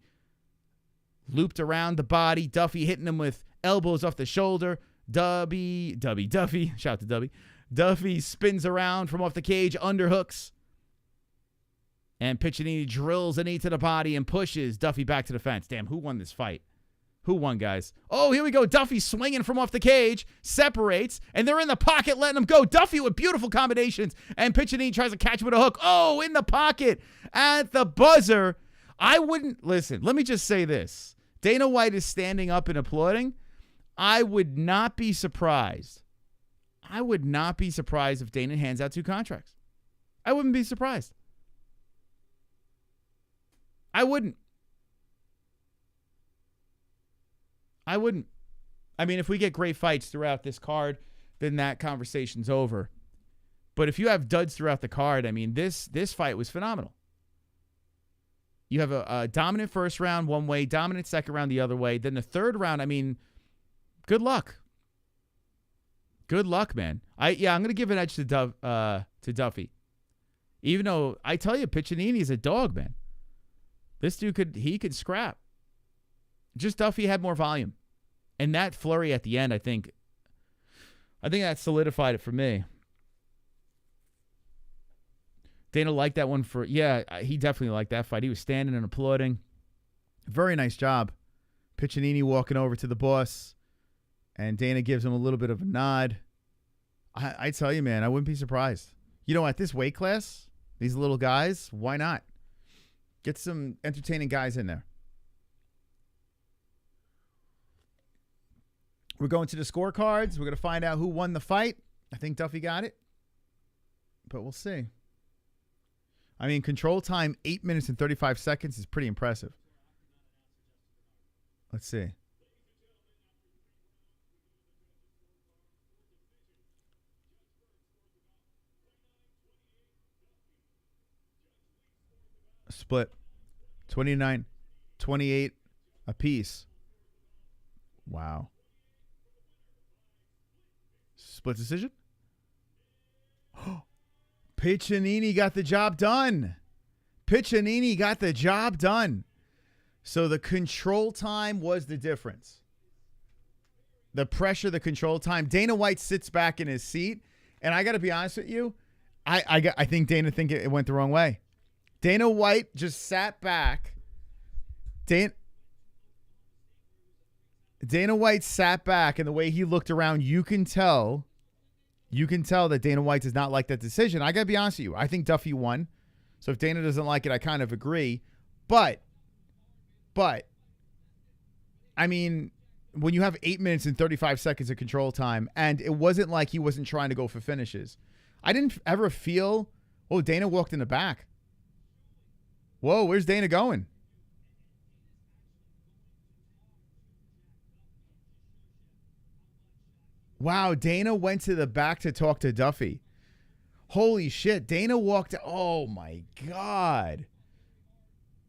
looped around the body. Duffy hitting him with elbows off the shoulder. Duffy. Shout out to Duffy. Duffy spins around from off the cage, underhooks. And Piccininni drills a knee to the body and pushes Duffy back to the fence. Damn, who won this fight? Who won, guys? Oh, here we go. Duffy swinging from off the cage, separates, and they're in the pocket letting him go. Duffy with beautiful combinations, and Piccininni tries to catch him with a hook. Oh, in the pocket at the buzzer. I wouldn't, listen, let me just say this. Dana White is standing up and applauding. I would not be surprised. If Dana hands out 2 contracts. I wouldn't be surprised. I wouldn't. I mean, if we get great fights throughout this card, then that conversation's over. But if you have duds throughout the card, I mean, this fight was phenomenal. You have a dominant first round one way, dominant second round the other way. Then the third round, I mean, good luck. Good luck, man. I'm going to give an edge to Duffy. Even though, I tell you, Piccininni is a dog, man. This dude could scrap. Just Duffy had more volume. And that flurry at the end, I think that solidified it for me. Dana liked that one he definitely liked that fight. He was standing and applauding. Very nice job. Piccininni walking over to the boss. And Dana gives him a little bit of a nod. I tell you, man, I wouldn't be surprised. You know, at this weight class, these little guys, why not? Get some entertaining guys in there. We're going to the scorecards. We're going to find out who won the fight. I think Duffy got it, but we'll see. I mean, control time, 8 minutes and 35 seconds is pretty impressive. Let's see. Split. 29-28 apiece. Wow. Split decision? Piccininni got the job done. Piccininni got the job done. So the control time was the difference. The pressure, the control time. Dana White sits back in his seat, and I got to be honest with you, I think Dana think it went the wrong way. Dana White just sat back. Dana White sat back, and the way he looked around, you can tell that Dana White does not like that decision. I got to be honest with you. I think Duffy won. So if Dana doesn't like it, I kind of agree. But, I mean, when you have 8 minutes and 35 seconds of control time, and it wasn't like he wasn't trying to go for finishes. I didn't ever feel, oh, Dana walked in the back. Whoa, where's Dana going? Wow, Dana went to the back to talk to Duffy. Holy shit, Dana walked. Oh, my God.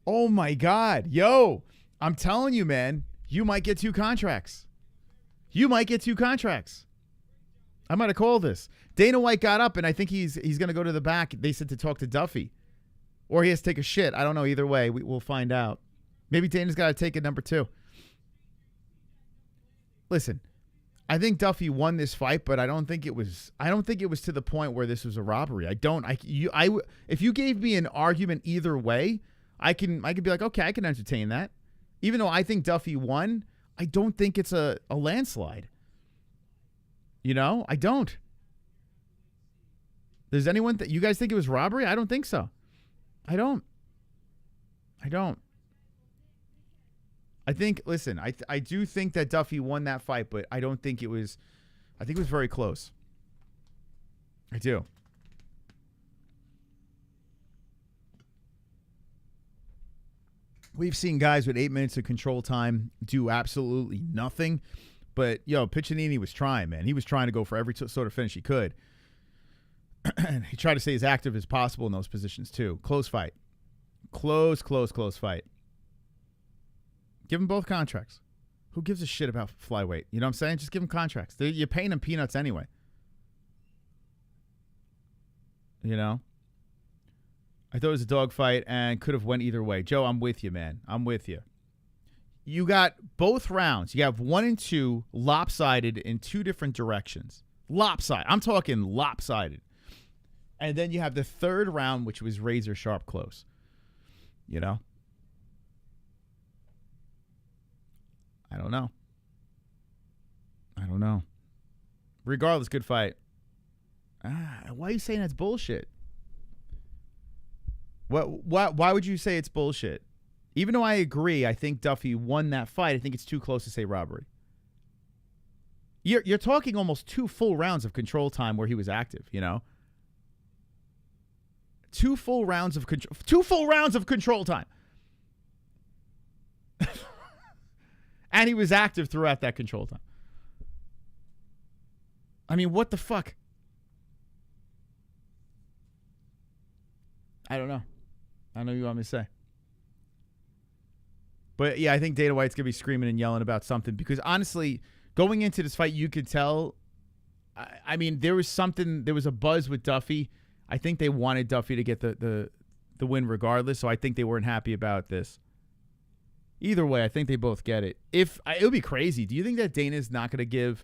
Oh, my God. Yo, I'm telling you, man, you might get 2 contracts. You might get 2 contracts. I might have called this. Dana White got up, and I think he's going to go to the back. They said to talk to Duffy. Or he has to take a shit. I don't know. Either way, we'll find out. Maybe Dana's got to take it number 2. Listen, I think Duffy won this fight, but I don't think it was to the point where this was a robbery. If you gave me an argument either way, I could be like, okay, I can entertain that. Even though I think Duffy won, I don't think it's a landslide. You know, I don't. Does anyone you guys think it was robbery? I don't think so. I don't. I think, listen, I do think that Duffy won that fight, but I don't think it was, I think it was very close. I do. We've seen guys with 8 minutes of control time do absolutely nothing, but, Piccininni was trying, man. He was trying to go for every sort of finish he could. He tried to stay as active as possible in those positions, too. Close fight. Close fight. Give them both contracts. Who gives a shit about flyweight? You know what I'm saying? Just give them contracts. You're paying them peanuts anyway. You know? I thought it was a dogfight and could have went either way. Joe, I'm with you, man. I'm with you. You got both rounds. You have 1 and 2 lopsided in 2 different directions. Lopsided. I'm talking lopsided. And then you have the 3rd round, which was razor sharp close. You know? I don't know. Regardless, good fight. Why are you saying that's bullshit? Why would you say it's bullshit? Even though I agree, I think Duffy won that fight, I think it's too close to say robbery. You're talking almost 2 full rounds of control time where he was active, you know? 2 full rounds of control time. And he was active throughout that control time. I mean, what the fuck? I don't know. I don't know what you want me to say. But, yeah, I think Dana White's going to be screaming and yelling about something because, honestly, going into this fight, you could tell, I mean, there was a buzz with Duffy. I think they wanted Duffy to get the win regardless, so I think they weren't happy about this. Either way, I think they both get it. It would be crazy. Do you think that Dana's not going to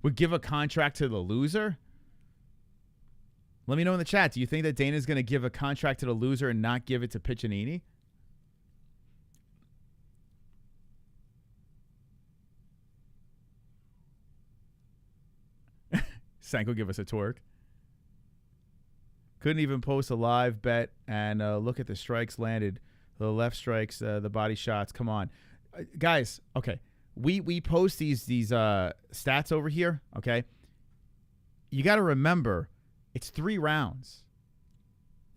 would give a contract to the loser? Let me know in the chat. Do you think that Dana's going to give a contract to the loser and not give it to Piccininni? Sanko give us a twerk. Couldn't even post a live bet and look at the strikes landed. The left strikes, the body shots. Come on. Guys, okay. We post these stats over here, okay? You got to remember, it's 3 rounds.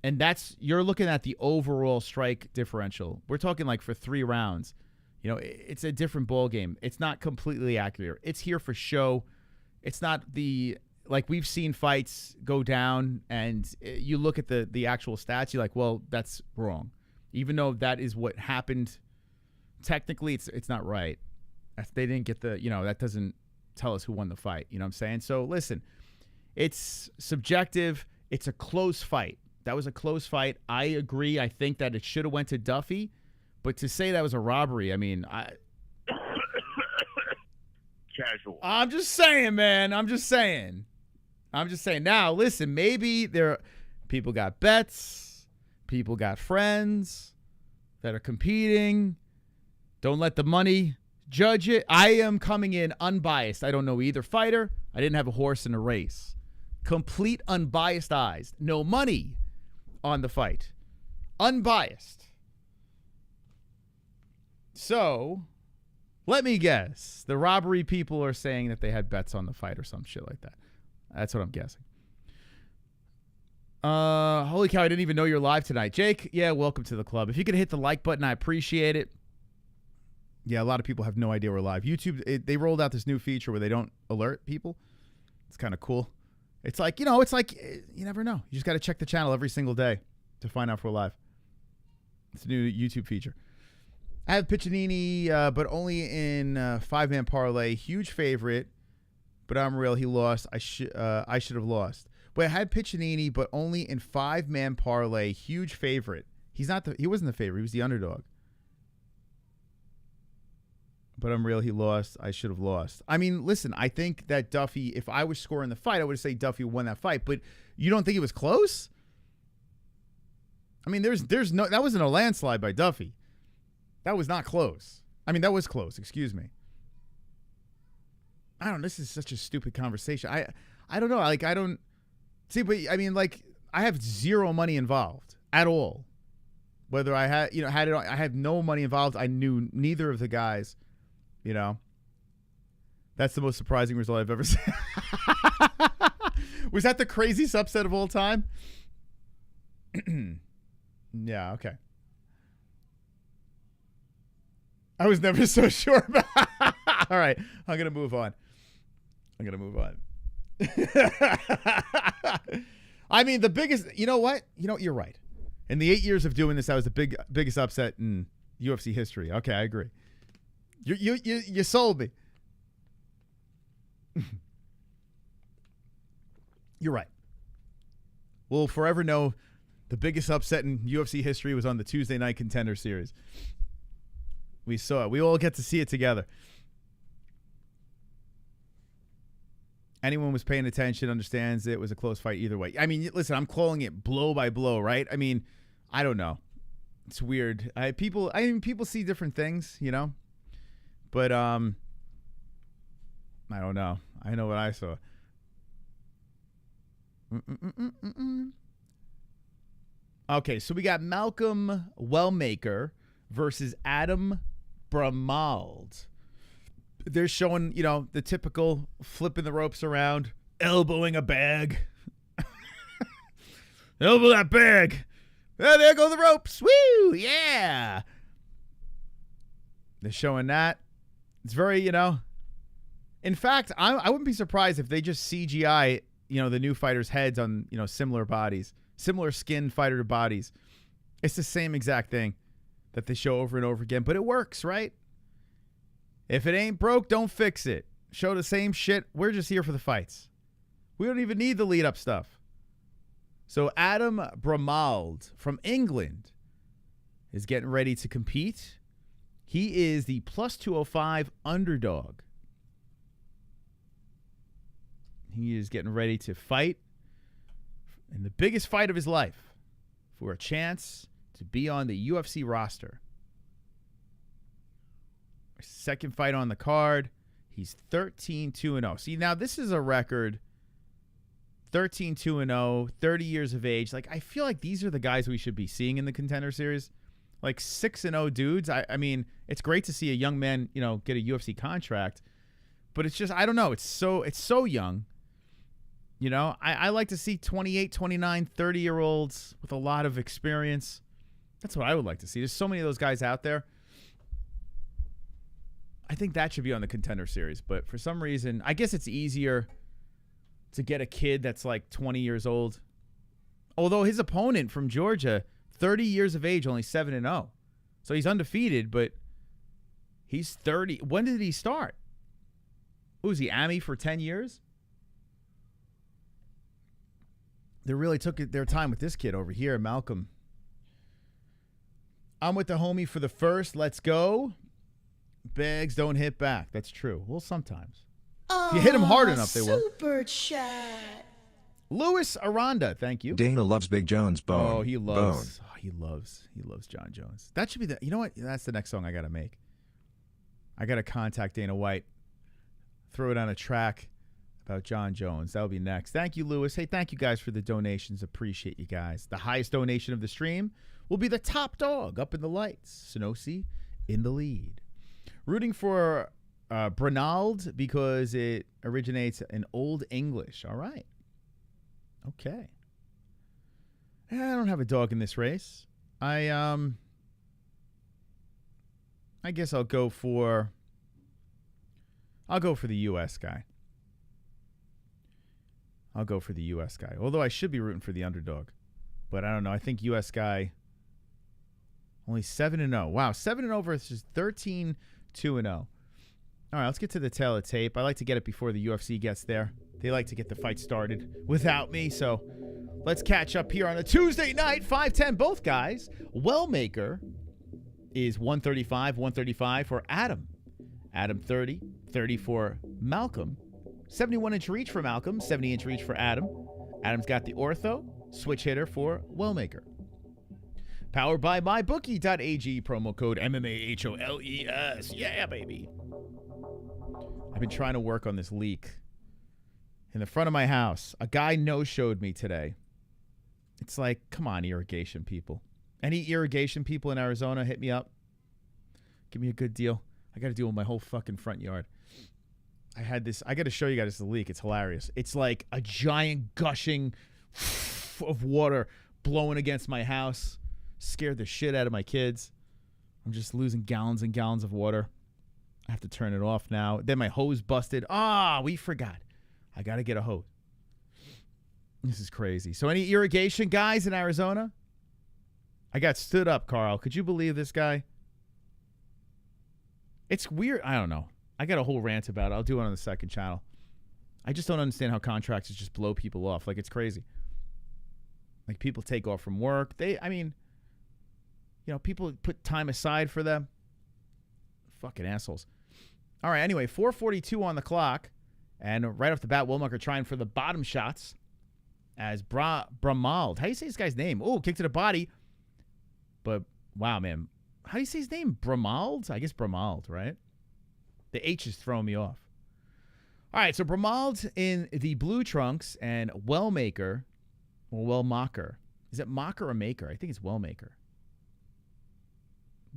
And you're looking at the overall strike differential. We're talking like for 3 rounds. You know, it's a different ball game. It's not completely accurate. It's here for show. It's not like we've seen fights go down, and you look at the actual stats, you're like, well, that's wrong. Even though that is what happened, technically it's not right. They didn't get that doesn't tell us who won the fight. You know what I'm saying? So listen, it's subjective. It's a close fight. That was a close fight. I agree. I think that it should have went to Duffy. But to say that was a robbery, I mean, Casual. I'm just saying, man. I'm just saying. Now, listen, maybe people got bets, people got friends that are competing. Don't let the money judge it. I am coming in unbiased. I don't know either fighter. I didn't have a horse in a race. Complete unbiased eyes. No money on the fight. Unbiased. So, let me guess. The robbery people are saying that they had bets on the fight or some shit like that. That's what I'm guessing. Holy cow, I didn't even know you're live tonight. Jake, yeah, welcome to the club. If you could hit the like button, I appreciate it. Yeah, a lot of people have no idea we're live. YouTube, they rolled out this new feature where they don't alert people. It's kind of cool. It's like, you never know. You just got to check the channel every single day to find out if we're live. It's a new YouTube feature. I have Piccininni, but only in 5-man parlay. Huge favorite, but I'm real. He lost. I should have lost. But I had Piccininni, but only in 5-man parlay. Huge favorite. He wasn't the favorite. He was the underdog. But I'm real. He lost. I should have lost. I mean, listen. I think that Duffy. If I was scoring the fight, I would say Duffy won that fight. But you don't think it was close? I mean, there's no. That wasn't a landslide by Duffy. That was not close. I mean, that was close. Excuse me. I don't know. This is such a stupid conversation. I don't know. Like, I don't see, but I mean, like, I have zero money involved at all. Whether I had it, I had no money involved. I knew neither of the guys. You know, that's the most surprising result I've ever seen. Was that the craziest upset of all time? Yeah. Okay. I was never so sure about. All right, I'm gonna move on. I mean, the biggest. You know what? You're right. In the 8 years of doing this, that was the biggest upset in UFC history. Okay, I agree. You sold me. You're right. We'll forever know the biggest upset in UFC history was on the Tuesday Night Contender Series. We saw it. We all get to see it together. Anyone was paying attention understands it was a close fight either way. I mean, listen, I'm calling it blow by blow, right? I mean, I don't know. It's weird. People see different things, But I don't know. I know what I saw. Okay, so we got Malcolm Wellmaker versus Adam Bramhald. They're showing, the typical flipping the ropes around, elbowing a bag. Elbow that bag. Oh, there go the ropes. Woo! Yeah. They're showing that. It's very, In fact, I wouldn't be surprised if they just CGI, the new fighters' heads on, similar bodies, similar skin fighter bodies. It's the same exact thing that they show over and over again, but it works, right? If it ain't broke, don't fix it. Show the same shit. We're just here for the fights. We don't even need the lead-up stuff. So Adam Bramhald from England is getting ready to compete. He is the plus 205 underdog. He is getting ready to fight in the biggest fight of his life for a chance to be on the UFC roster. Second fight on the card. He's 13-2-0. See, now this is a record. 13-2-0, 30 years of age. Like, I feel like these are the guys we should be seeing in the Contender Series. Like 6-0 dudes. I mean, it's great to see a young man, get a UFC contract, but it's just, I don't know. It's so young. I like to see 28, 29, 30-year-olds with a lot of experience. That's what I would like to see. There's so many of those guys out there. I think that should be on the Contender Series. But for some reason, I guess it's easier to get a kid that's like 20 years old. Although his opponent from Georgia, 30 years of age, only 7-0. So he's undefeated, but he's 30. When did he start? Who was he, AMI for 10 years? They really took their time with this kid over here, Malcolm. I'm with the homie for the first. Let's go. Bags don't hit back. That's true. Well, sometimes. If you hit them hard enough, they will. Super chat. Louis Aranda, thank you. Dana loves Big Jones Bone. Oh, he loves. Oh, he loves John Jones. That should be the. You know what? That's the next song I gotta make. I gotta contact Dana White. Throw it on a track about John Jones. That'll be next. Thank you, Louis. Hey, thank you guys for the donations. Appreciate you guys. The highest donation of the stream will be the top dog up in the lights. Sonosi in the lead. Rooting for Bramhald because it originates in Old English. All right. Okay. I don't have a dog in this race. I guess I'll go for the US guy. Although I should be rooting for the underdog. But I don't know. I think US guy only 7-0. Wow, 7-0 versus 13-2-0. All right, let's get to the tail of tape. I like to get it before the UFC gets there. They like to get the fight started without me, so let's catch up here on a Tuesday night, 5'10", both guys. Wellmaker is 135 for Adam. Adam 30 for Malcolm. 71-inch reach for Malcolm, 70-inch reach for Adam. Adam's got the ortho, switch hitter for Wellmaker. Powered by MyBookie.ag, promo code MMA-HOLES. Yeah, baby. I've been trying to work on this leak in the front of my house. A guy no-showed me today. It's like, come on, irrigation people. Any irrigation people in Arizona, hit me up. Give me a good deal. I got to deal with my whole fucking front yard. I got to show you guys the leak. It's hilarious. It's like a giant gushing of water blowing against my house. Scared the shit out of my kids. I'm just losing gallons and gallons of water. I have to turn it off now. Then my hose busted. We forgot. I got to get a hose. This is crazy. So any irrigation guys in Arizona? I got stood up, Carl. Could you believe this guy? It's weird. I don't know. I got a whole rant about it. I'll do it on the second channel. I just don't understand how contractors just blow people off. Like, it's crazy. Like, people take off from work. People put time aside for them. Fucking assholes. All right, anyway, 4:42 on the clock. And right off the bat, Wellmaker trying for the bottom shots as Bramhald. How do you say this guy's name? Oh, kick to the body. But, wow, man. How do you say his name? Bramhald? I guess Bramhald, right? The H is throwing me off. All right, so Bramhald in the blue trunks and Wellmaker, or Wellmaker. Is it Mocker or Maker? I think it's Wellmaker.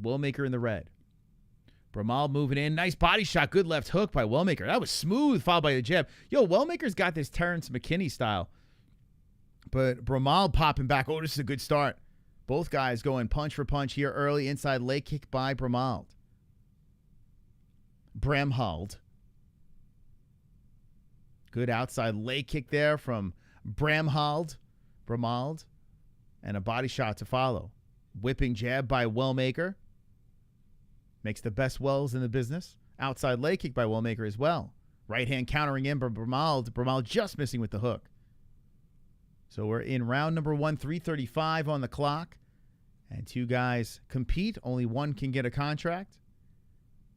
Wellmaker in the red. Bramhald moving in. Nice body shot. Good left hook by Wellmaker. That was smooth, followed by the jab. Yo, Wellmaker's got this Terrence McKinney style. But Bramhald popping back. Oh, this is a good start. Both guys going punch for punch here early. Inside leg kick by Bramhald. Good outside leg kick there from Bramhald. And a body shot to follow. Whipping jab by Wellmaker. Makes the best wells in the business. Outside leg kick by Wellmaker as well. Right hand countering in by Bramhald. Bramhald just missing with the hook. So we're in round number 1, 3:35 on the clock. And two guys compete. Only one can get a contract.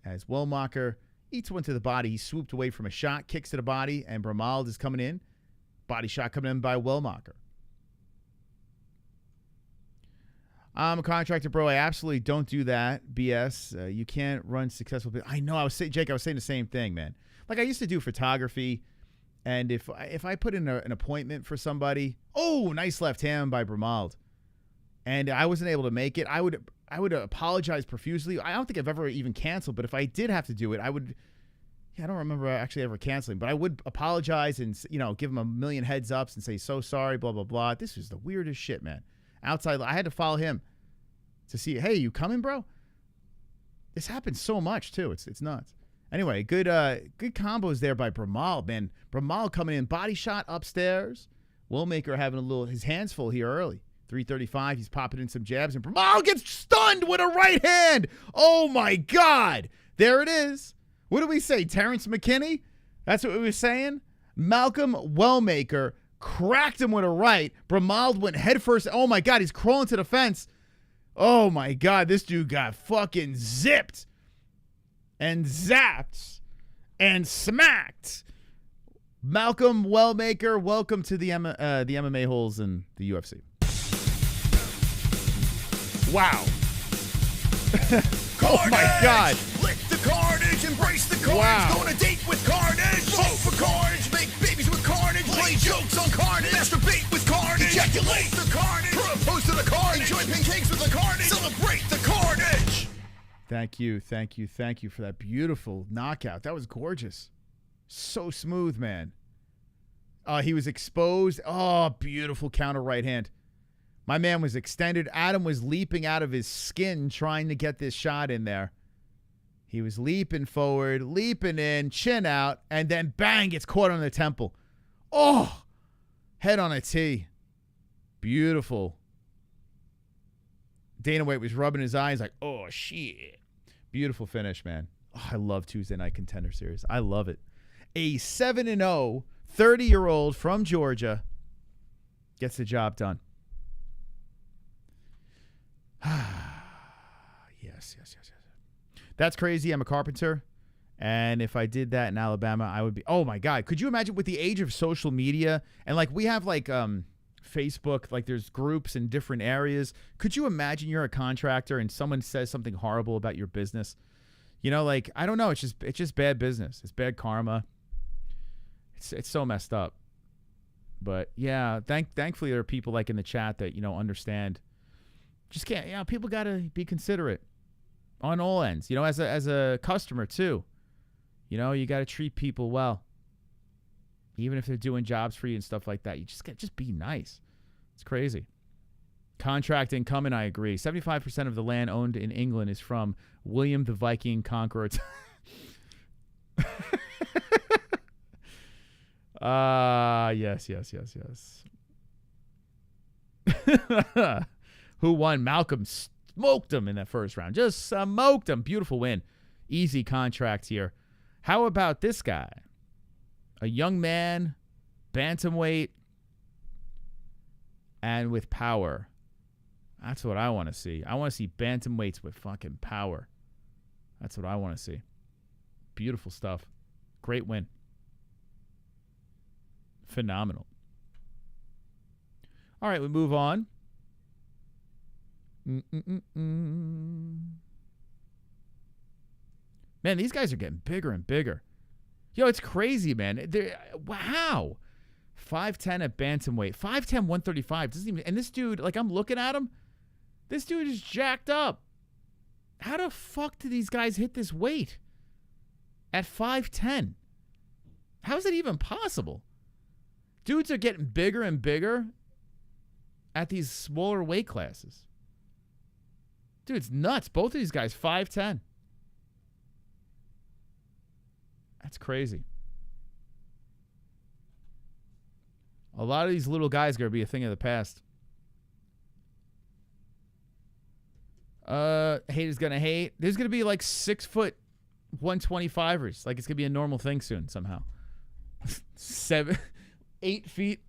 As Wellmaker eats one to the body. He swooped away from a shot. Kicks to the body. And Bramhald is coming in. Body shot coming in by Wellmaker. I'm a contractor, bro. I absolutely don't do that. BS. You can't run successful. I know. Jake, I was saying the same thing, man. Like, I used to do photography, and if I put in an appointment for somebody, nice left hand by Bramhald, and I wasn't able to make it, I would apologize profusely. I don't think I've ever even canceled, but if I did have to do it, I would. Yeah, I don't remember actually ever canceling, but I would apologize and give them a million heads ups and say so sorry, blah blah blah. This was the weirdest shit, man. Outside, I had to follow him to see, hey, you coming, bro? This happens so much, too. It's nuts. Anyway, good combos there by Bramhald, man. Bramhald coming in, body shot upstairs. Wellmaker having his hands full here early. 335, he's popping in some jabs, and Bramhald gets stunned with a right hand. Oh, my God. There it is. What did we say, Terrence McKinney? That's what we were saying? Malcolm Wellmaker cracked him with a right. Bramhald went headfirst. Oh, my God, he's crawling to the fence. Oh, my God, this dude got fucking zipped and zapped and smacked. Malcolm Wellmaker, welcome to the MMA-Holes in the UFC. Wow. Oh, my God. Lick the carnage, embrace the carnage. Wow. Go on a date with carnage. Vote for carnage, make babies with carnage. Play jokes on carnage. Masturbate with carnage. Ejaculate the carnage. Propose to the carnage. Enjoy pancakes with the carnage. Celebrate the carnage. Thank you for that beautiful knockout. That was gorgeous. So smooth, man. He was exposed. Oh, beautiful counter right hand. My man was extended. Adam was leaping out of his skin trying to get this shot in there. He was leaping forward, leaping in, chin out, and then bang, gets caught on the temple. Oh, head on a tee. Beautiful. Dana White was rubbing his eyes like, oh, shit. Beautiful finish, man. Oh, I love Tuesday Night Contender Series. I love it. A 7-0, 30-year-old from Georgia gets the job done. Yes. That's crazy. I'm a carpenter. And if I did that in Alabama, I would be, oh my God. Could you imagine with the age of social media and like we have like Facebook, like there's groups in different areas. Could you imagine you're a contractor and someone says something horrible about your business? You know, like, I don't know. It's just bad business. It's bad karma. It's so messed up. But yeah, thankfully there are people like in the chat that, understand. Just can't, people got to be considerate on all ends, as a customer too. You got to treat people well. Even if they're doing jobs for you and stuff like that, you just be nice. It's crazy. Contracting coming, I agree. 75% of the land owned in England is from William the Viking Conqueror. Yes. Who won? Malcolm smoked him in that first round. Just smoked him. Beautiful win. Easy contract here. How about this guy? A young man, bantamweight, and with power. That's what I want to see. I want to see bantamweights with fucking power. That's what I want to see. Beautiful stuff. Great win. Phenomenal. All right, we move on. Man, these guys are getting bigger and bigger. Yo, it's crazy, man. Wow. 5'10 at bantamweight. 5'10", 135. Doesn't even, and this dude, like, I'm looking at him. This dude is jacked up. How the fuck do these guys hit this weight at 5'10"? How is it even possible? Dudes are getting bigger and bigger at these smaller weight classes. Dude, it's nuts. Both of these guys, 5'10". That's crazy. A lot of these little guys are going to be a thing of the past. Haters going to hate. There's going to be like 6 foot 125ers. Like it's going to be a normal thing soon somehow. 8 feet.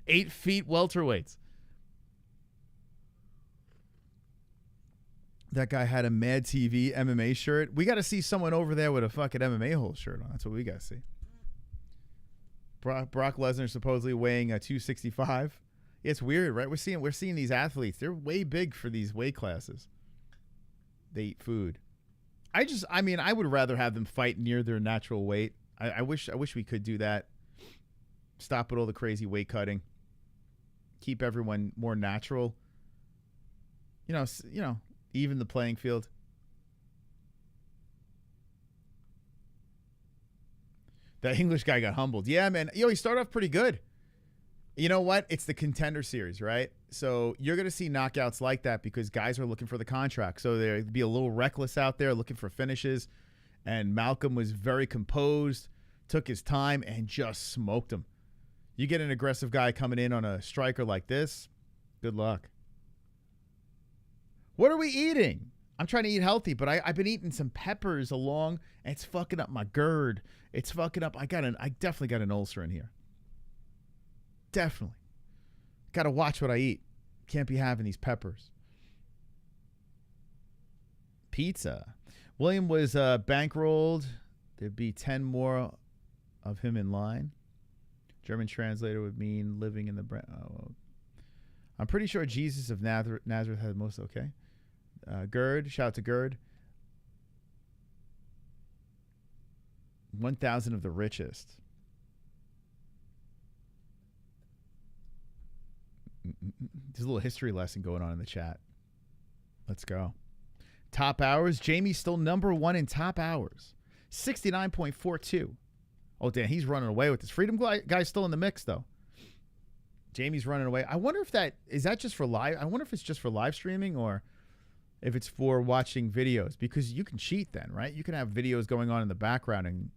8 feet welterweights. That guy had a Mad TV MMA shirt. We got to see someone over there with a fucking MMA-Holes shirt on. That's what we got to see. Brock Lesnar supposedly weighing 265. It's weird, right? We're seeing these athletes. They're way big for these weight classes. They eat food. I would rather have them fight near their natural weight. I wish we could do that. Stop with all the crazy weight cutting. Keep everyone more natural. Even the playing field. That English guy got humbled. Yeah, man. He started off pretty good. You know what? It's the Contender Series, right? So you're going to see knockouts like that because guys are looking for the contract. So they'll be a little reckless out there looking for finishes. And Malcolm was very composed, took his time, and just smoked him. You get an aggressive guy coming in on a striker like this, good luck. What are we eating? I'm trying to eat healthy, but I've been eating some peppers along, and it's fucking up my GERD. It's fucking up. I definitely got an ulcer in here. Definitely. Got to watch what I eat. Can't be having these peppers. Pizza. William was bankrolled. There'd be 10 more of him in line. German translator would mean living in the... I'm pretty sure Jesus of Nazareth had most... Okay. Gerd. Shout out to Gerd. 1,000 of the richest. There's a little history lesson going on in the chat. Let's go. Top hours. Jamie's still number 1 in top hours. 69.42. Oh, damn. He's running away with this. Freedom guy's still in the mix, though. Jamie's running away. I wonder if is that just for live? I wonder if it's just for live streaming or if it's for watching videos. Because you can cheat then, right? You can have videos going on in the background, and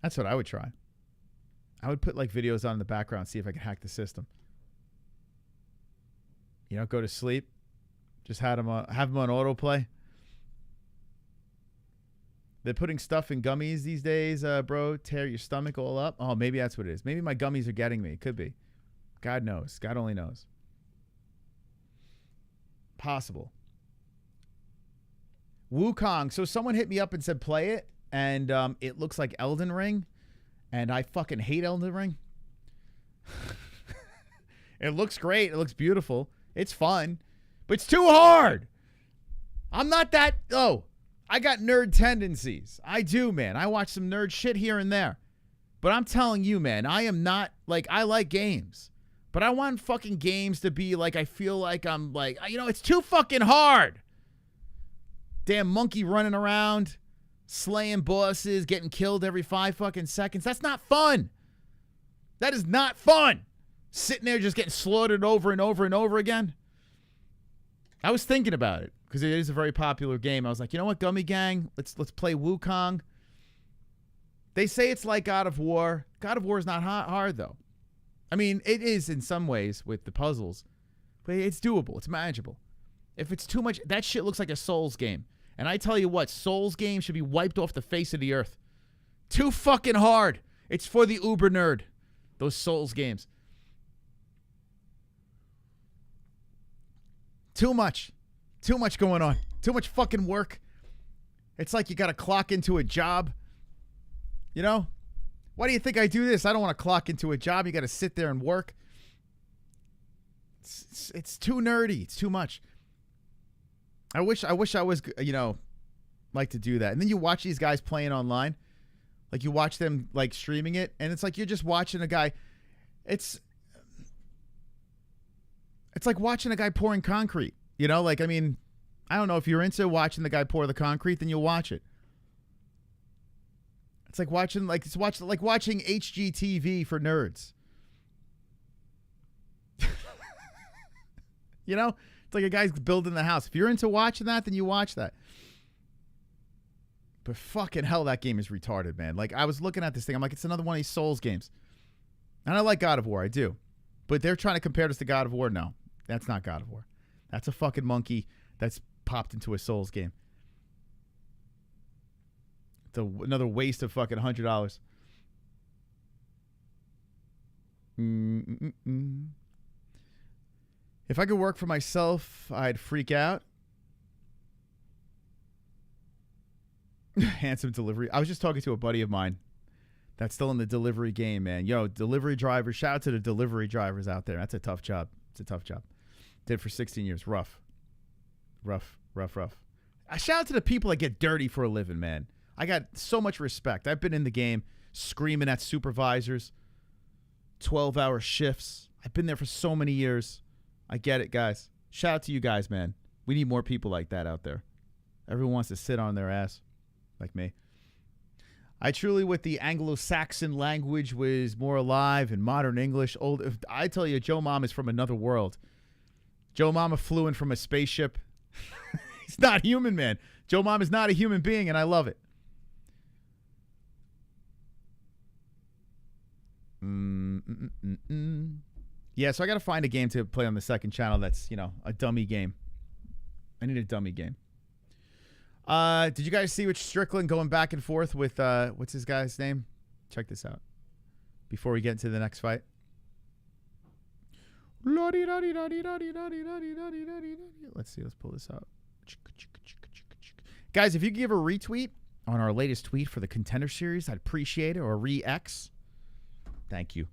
that's what I would try. I would put like videos on in the background, see if I can hack the system. You know, go to sleep. Just have them on autoplay. They're putting stuff in gummies these days, bro. Tear your stomach all up. Oh, maybe that's what it is. Maybe my gummies are getting me. It could be. God knows. God only knows. Possible. Wukong. So someone hit me up and said play it, and it looks like Elden Ring, and I fucking hate Elden Ring. It looks great. It looks beautiful. It's fun, but it's too hard. I'm not that... Oh, I got nerd tendencies. I do, man. I watch some nerd shit here and there. But I'm telling you, man, I am not... Like, I like games. But I want fucking games to be like, I feel like I'm like... You know, it's too fucking hard. Damn monkey running around, slaying bosses, getting killed every 5 fucking seconds. That's not fun. That is not fun. Sitting there just getting slaughtered over and over and over again. I was thinking about it because it is a very popular game. I was like, you know what, Gummy Gang? Let's play Wukong. They say it's like God of War. God of War is not hard, though. I mean, it is in some ways with the puzzles, but it's doable. It's manageable. If it's too much, that shit looks like a Souls game. And I tell you what, Souls games should be wiped off the face of the earth. Too fucking hard. It's for the uber nerd. Those Souls games. Too much. Too much going on. Too much fucking work. It's like you got to clock into a job. You know? Why do you think I do this? I don't want to clock into a job. You got to sit there and work. It's too nerdy. It's too much. I wish I was, you know, like to do that. And then you watch these guys playing online. Like you watch them like streaming it. And it's like you're just watching a guy. It's like watching a guy pouring concrete. You know, like, I mean, I don't know if you're into watching the guy pour the concrete, then you'll watch it. It's like watching, like, watching HGTV for nerds. You know? It's like a guy's building the house. If you're into watching that, then you watch that. But fucking hell, that game is retarded, man. Like, I was looking at this thing. I'm like, it's another one of these Souls games. And I like God of War. I do. But they're trying to compare this to God of War. No, that's not God of War. That's a fucking monkey that's popped into a Souls game. It's another waste of fucking $100. If I could work for myself, I'd freak out. Handsome delivery. I was just talking to a buddy of mine that's still in the delivery game, man. Yo, delivery drivers. Shout out to the delivery drivers out there. That's a tough job. It's a tough job. Did it for 16 years. Rough. I shout out to the people that get dirty for a living, man. I got so much respect. I've been in the game screaming at supervisors. 12-hour shifts. I've been there for so many years. I get it, guys. Shout out to you guys, man. We need more people like that out there. Everyone wants to sit on their ass like me. I truly, with the Anglo-Saxon language, was more alive in modern English. I tell you, Joe Mom is from another world. Joe Mama flew in from a spaceship. He's not human, man. Joe Mom is not a human being, and I love it. Yeah, so I got to find a game to play on the second channel that's, a dummy game. I need a dummy game. Did you guys see Rich Strickland going back and forth with, what's his guy's name? Check this out before we get into the next fight. Let's see. Let's pull this out. Guys, if you could give a retweet on our latest tweet for the Contender Series, I'd appreciate it. Or a re-X. Thank you.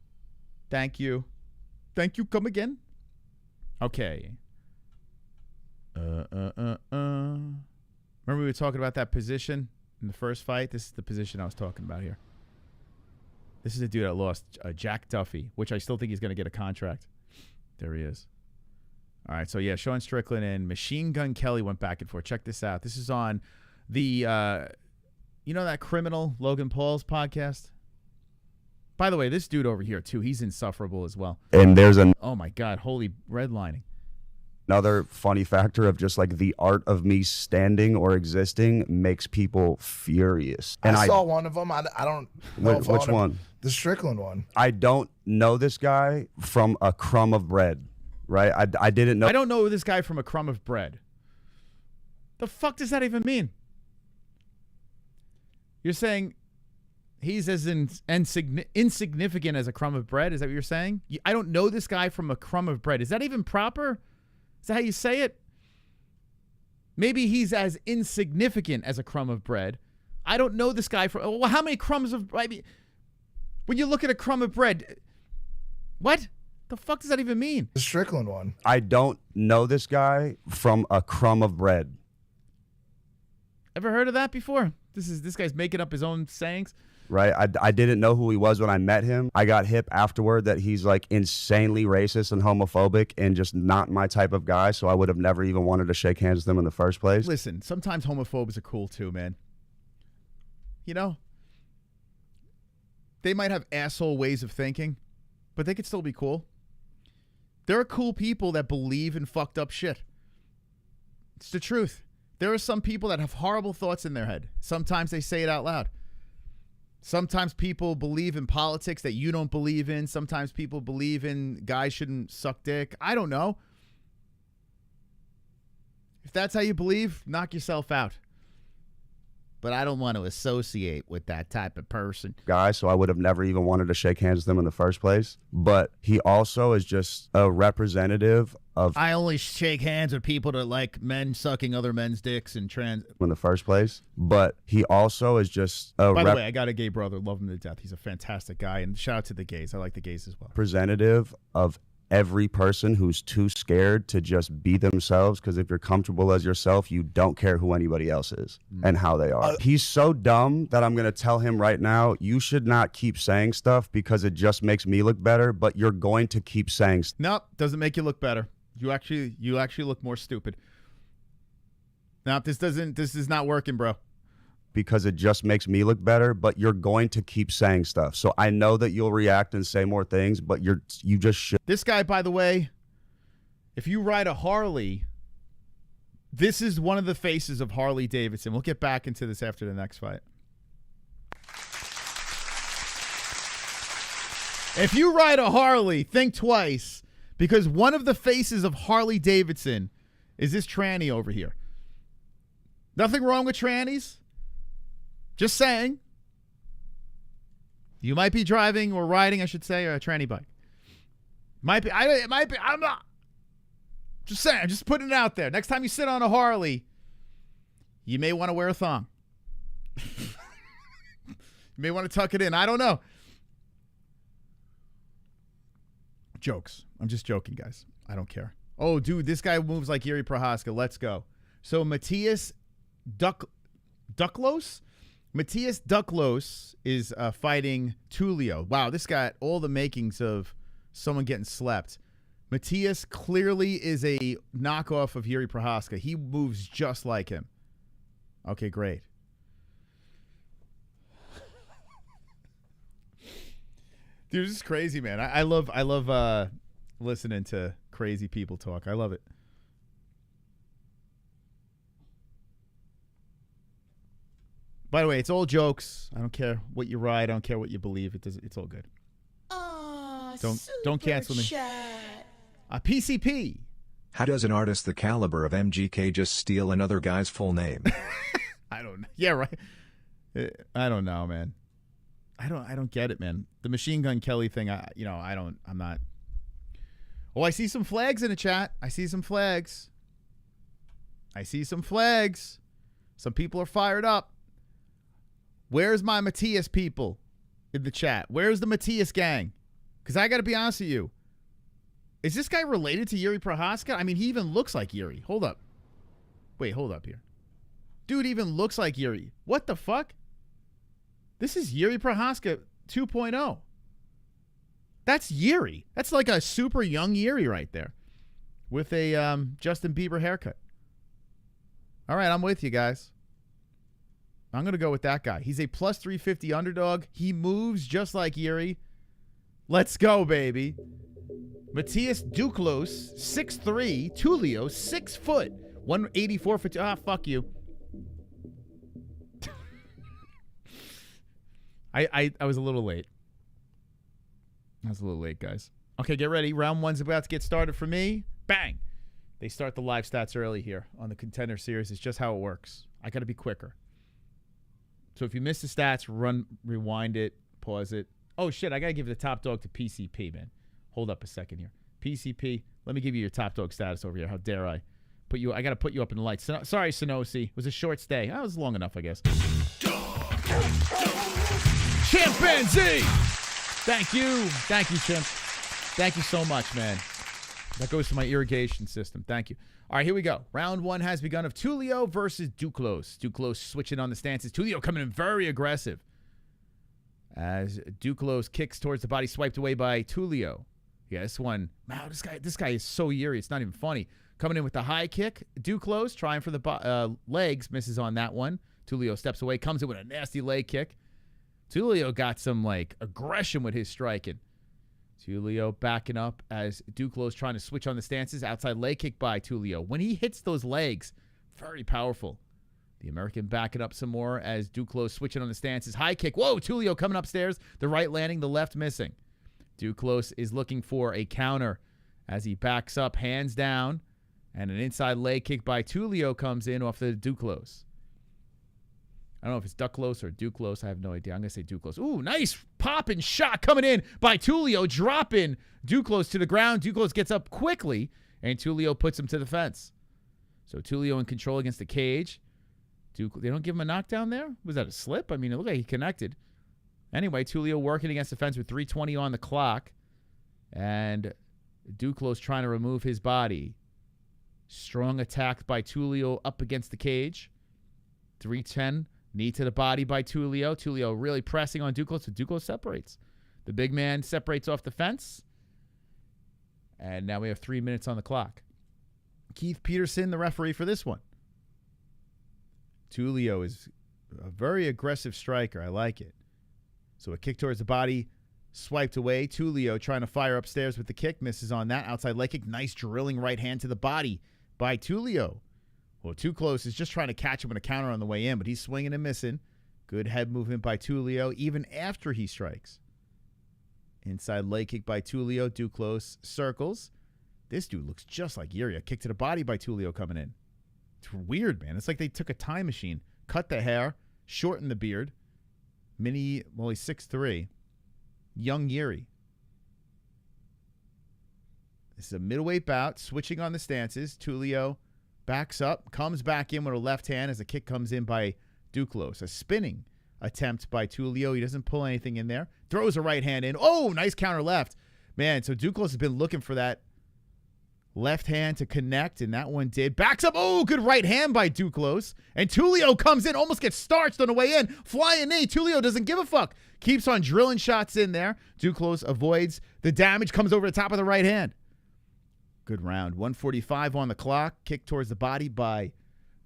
Thank you. Thank you. Come again. Okay. Remember we were talking about that position in the first fight? This is the position I was talking about here. This is a dude that lost Jack Duffy, which I still think he's going to get a contract. There he is. All right, so yeah, Sean Strickland and Machine Gun Kelly went back and forth. Check this out. This is on the, that criminal Logan Paul's podcast? By the way, this dude over here, too, he's insufferable as well. And there's Oh, my God, holy redlining. another funny factor of just like the art of me standing or existing makes people furious. And I saw one of them. I don't know if I which one? The Strickland one. I don't know this guy from a crumb of bread, right? I didn't know. I don't know this guy from a crumb of bread. The fuck does that even mean? You're saying he's as insignificant as a crumb of bread? Is that what you're saying? I don't know this guy from a crumb of bread. Is that even proper? Is that how you say it? Maybe he's as insignificant as a crumb of bread. I don't know this guy from... Well, how many crumbs of... I mean, when you look at a crumb of bread... What? The fuck does that even mean? The Strickland one. I don't know this guy from a crumb of bread. Ever heard of that before? This guy's making up his own sayings. Right? I didn't know who he was when I met him. I got hip afterward that he's like insanely racist and homophobic and just not my type of guy, so I would have never even wanted to shake hands with him in the first place. Listen, sometimes homophobes are cool too, man. You know? They might have asshole ways of thinking, but they could still be cool. There are cool people that believe in fucked up shit. It's the truth. There are some people that have horrible thoughts in their head. Sometimes they say it out loud. Sometimes people believe in politics that you don't believe in. Sometimes people believe in guys shouldn't suck dick. I don't know. If that's how you believe, knock yourself out. But I don't want to associate with that type of person. Guy, so I would have never even wanted to shake hands with him in the first place. But he also is just a representative of... I only shake hands with people that like men sucking other men's dicks and trans... in the first place. But he also is just a... By the way, I got a gay brother. Love him to death. He's a fantastic guy. And shout out to the gays. I like the gays as well. Representative of every person who's too scared to just be themselves, because if you're comfortable as yourself, you don't care who anybody else is and how they are. He's so dumb that I'm going to tell him right now, you should not keep saying stuff because it just makes me look better, but you're going to keep saying stuff. Nope, doesn't make you look better. You actually look more stupid. Nope, this is not working, bro. Because it just makes me look better, but you're going to keep saying stuff. So I know that you'll react and say more things, but you just should. This guy, by the way, if you ride a Harley, this is one of the faces of Harley Davidson. We'll get back into this after the next fight. If you ride a Harley, think twice, because one of the faces of Harley Davidson is this tranny over here. Nothing wrong with trannies. Just saying. You might be driving or riding, I should say, a tranny bike. It might be. I'm not. Just saying. I'm just putting it out there. Next time you sit on a Harley, you may want to wear a thong. You may want to tuck it in. I don't know. Jokes. I'm just joking, guys. I don't care. Oh, dude, this guy moves like Yuri Prohaska. Let's go. So Matthieu Duclos? Matthieu Duclos is fighting Tulio. Wow, this got all the makings of someone getting slept. Matthieu clearly is a knockoff of Yuri Prohaska. He moves just like him. Okay, great. Dude, this is crazy, man. I love listening to crazy people talk. I love it. By the way, it's all jokes. I don't care what you ride. I don't care what you believe. It's all good. Don't cancel me. A PCP. How does an artist the caliber of MGK just steal another guy's full name? I don't know. Yeah, right. I don't know, man. I don't get it, man. The Machine Gun Kelly thing, I'm not. Oh, I see some flags in the chat. I see some flags. Some people are fired up. Where's my Matthias people in the chat? Where's the Matthias gang? Because I got to be honest with you. Is this guy related to Yuri Prohaska? I mean, he even looks like Yuri. Hold up. Wait, hold up here. Dude even looks like Yuri. What the fuck? This is Yuri Prohaska 2.0. That's Yuri. That's like a super young Yuri right there with a Justin Bieber haircut. All right, I'm with you guys. I'm going to go with that guy. He's a plus 350 underdog. He moves just like Yuri. Let's go, baby. Matthias Duclos, 6'3", Tulio, 6 foot, 184 for fuck you. I was a little late. Guys. Okay, get ready. Round one's about to get started for me. Bang! They start the live stats early here on the Contender Series. It's just how it works. I got to be quicker. So if you miss the stats, rewind it, pause it. Oh, shit, I got to give the top dog to PCP, man. Hold up a second here. PCP, let me give you your top dog status over here. How dare I? I got to put you up in the lights. Sorry, Sonosi. It was a short stay. That was long enough, I guess. Chimpanzee! Thank you. Thank you, Chimp. Thank you so much, man. That goes to my irrigation system. Thank you. All right, here we go. Round one has begun of Tulio versus Duclos. Duclos switching on the stances. Tulio coming in very aggressive as Duclos kicks towards the body, swiped away by Tulio. Yeah, this one, wow, this guy is so Yuri. It's not even funny. Coming in with the high kick. Duclos trying for the legs, misses on that one. Tulio steps away, comes in with a nasty leg kick. Tulio got some, aggression with his striking. Tulio backing up as Duclos trying to switch on the stances. Outside leg kick by Tulio. When he hits those legs, very powerful. The American backing up some more as Duclos switching on the stances. High kick. Whoa, Tulio coming upstairs. The right landing, the left missing. Duclos is looking for a counter as he backs up, hands down. And an inside leg kick by Tulio comes in off the Duclos. I don't know if it's Duclos or Duclos. I have no idea. I'm going to say Duclos. Ooh, nice popping shot coming in by Tulio, dropping Duclos to the ground. Duclos gets up quickly, and Tulio puts him to the fence. So Tulio in control against the cage. They don't give him a knockdown there? Was that a slip? I mean, it looked like he connected. Anyway, Tulio working against the fence with 3:20 on the clock. And Duclos trying to remove his body. Strong attack by Tulio up against the cage. 3:10. Knee to the body by Tulio. Tulio really pressing on Duclos, so Duclos separates. The big man separates off the fence. And now we have 3 minutes on the clock. Keith Peterson, the referee for this one. Tulio is a very aggressive striker. I like it. So a kick towards the body, swiped away. Tulio trying to fire upstairs with the kick. Misses on that. Outside leg kick. Nice drilling right hand to the body by Tulio. Well, Duclos is just trying to catch him with a counter on the way in, but he's swinging and missing. Good head movement by Tulio, even after he strikes. Inside leg kick by Tulio. Duclos circles. This dude looks just like Yuri. A kick to the body by Tulio coming in. It's weird, man. It's like they took a time machine, cut the hair, shortened the beard. He's 6'3". Young Yuri. This is a middleweight bout, switching on the stances. Tulio backs up, comes back in with a left hand as a kick comes in by Duclos. A spinning attempt by Tulio. He doesn't pull anything in there. Throws a right hand in. Oh, nice counter left. Man, so Duclos has been looking for that left hand to connect, and that one did. Backs up. Oh, good right hand by Duclos. And Tulio comes in, almost gets starched on the way in. Flying knee. Tulio doesn't give a fuck. Keeps on drilling shots in there. Duclos avoids the damage, comes over the top of the right hand. Good round. 1:45 on the clock. Kick towards the body by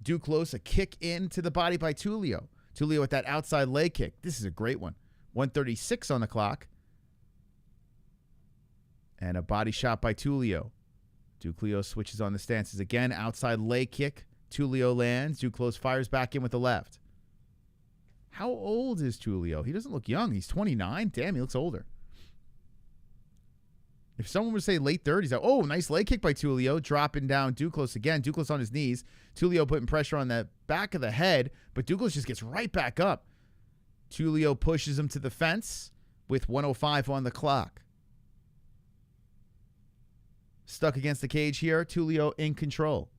Duclos. A kick into the body by Tulio. Tulio with that outside leg kick. This is a great one. 1:36 on the clock. And a body shot by Tulio. Duclos switches on the stances again. Outside leg kick. Tulio lands. Duclos fires back in with the left. How old is Tulio? He doesn't look young. He's 29. Damn, he looks older. If someone would say late 30s, oh, nice leg kick by Tulio, dropping down Duclos again. Duclos on his knees. Tulio putting pressure on the back of the head, but Duclos just gets right back up. Tulio pushes him to the fence with 1:05 on the clock. Stuck against the cage here. Tulio in control.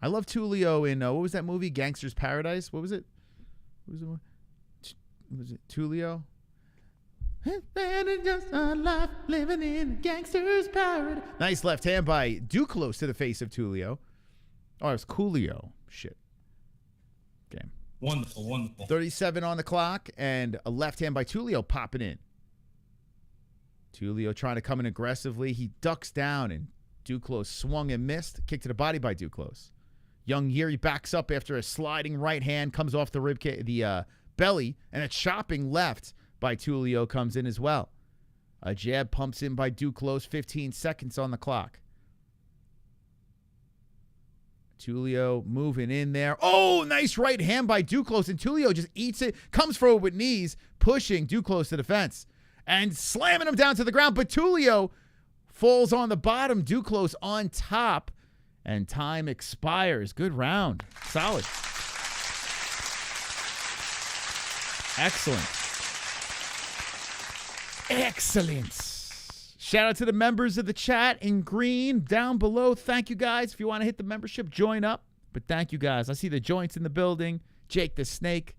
I love Tulio in, what was that movie? Gangster's Paradise? What was it? Was it Tulio? It's better just a life living in a gangster's paradise. Nice left hand by Duclos to the face of Tulio. Oh, it was Coolio. Shit. Game. Wonderful, wonderful. 37 on the clock, and a left hand by Tulio popping in. Tulio trying to come in aggressively. He ducks down, and Duclos swung and missed. Kick to the body by Duclos. Young Yeri backs up after a sliding right hand, comes off the the belly, and a chopping left by Tulio comes in as well. A jab pumps in by Duclos, 15 seconds on the clock. Tulio moving in there. Oh, nice right hand by Duclos, and Tulio just eats it, comes forward with knees, pushing Duclos to the fence, and slamming him down to the ground. But Tulio falls on the bottom, Duclos on top, and time expires. Good round. Solid. Excellent. Excellent. Shout out to the members of the chat in green down below. Thank you guys. If you want to hit the membership, join up. But thank you guys. I see the joints in the building. Jake the Snake.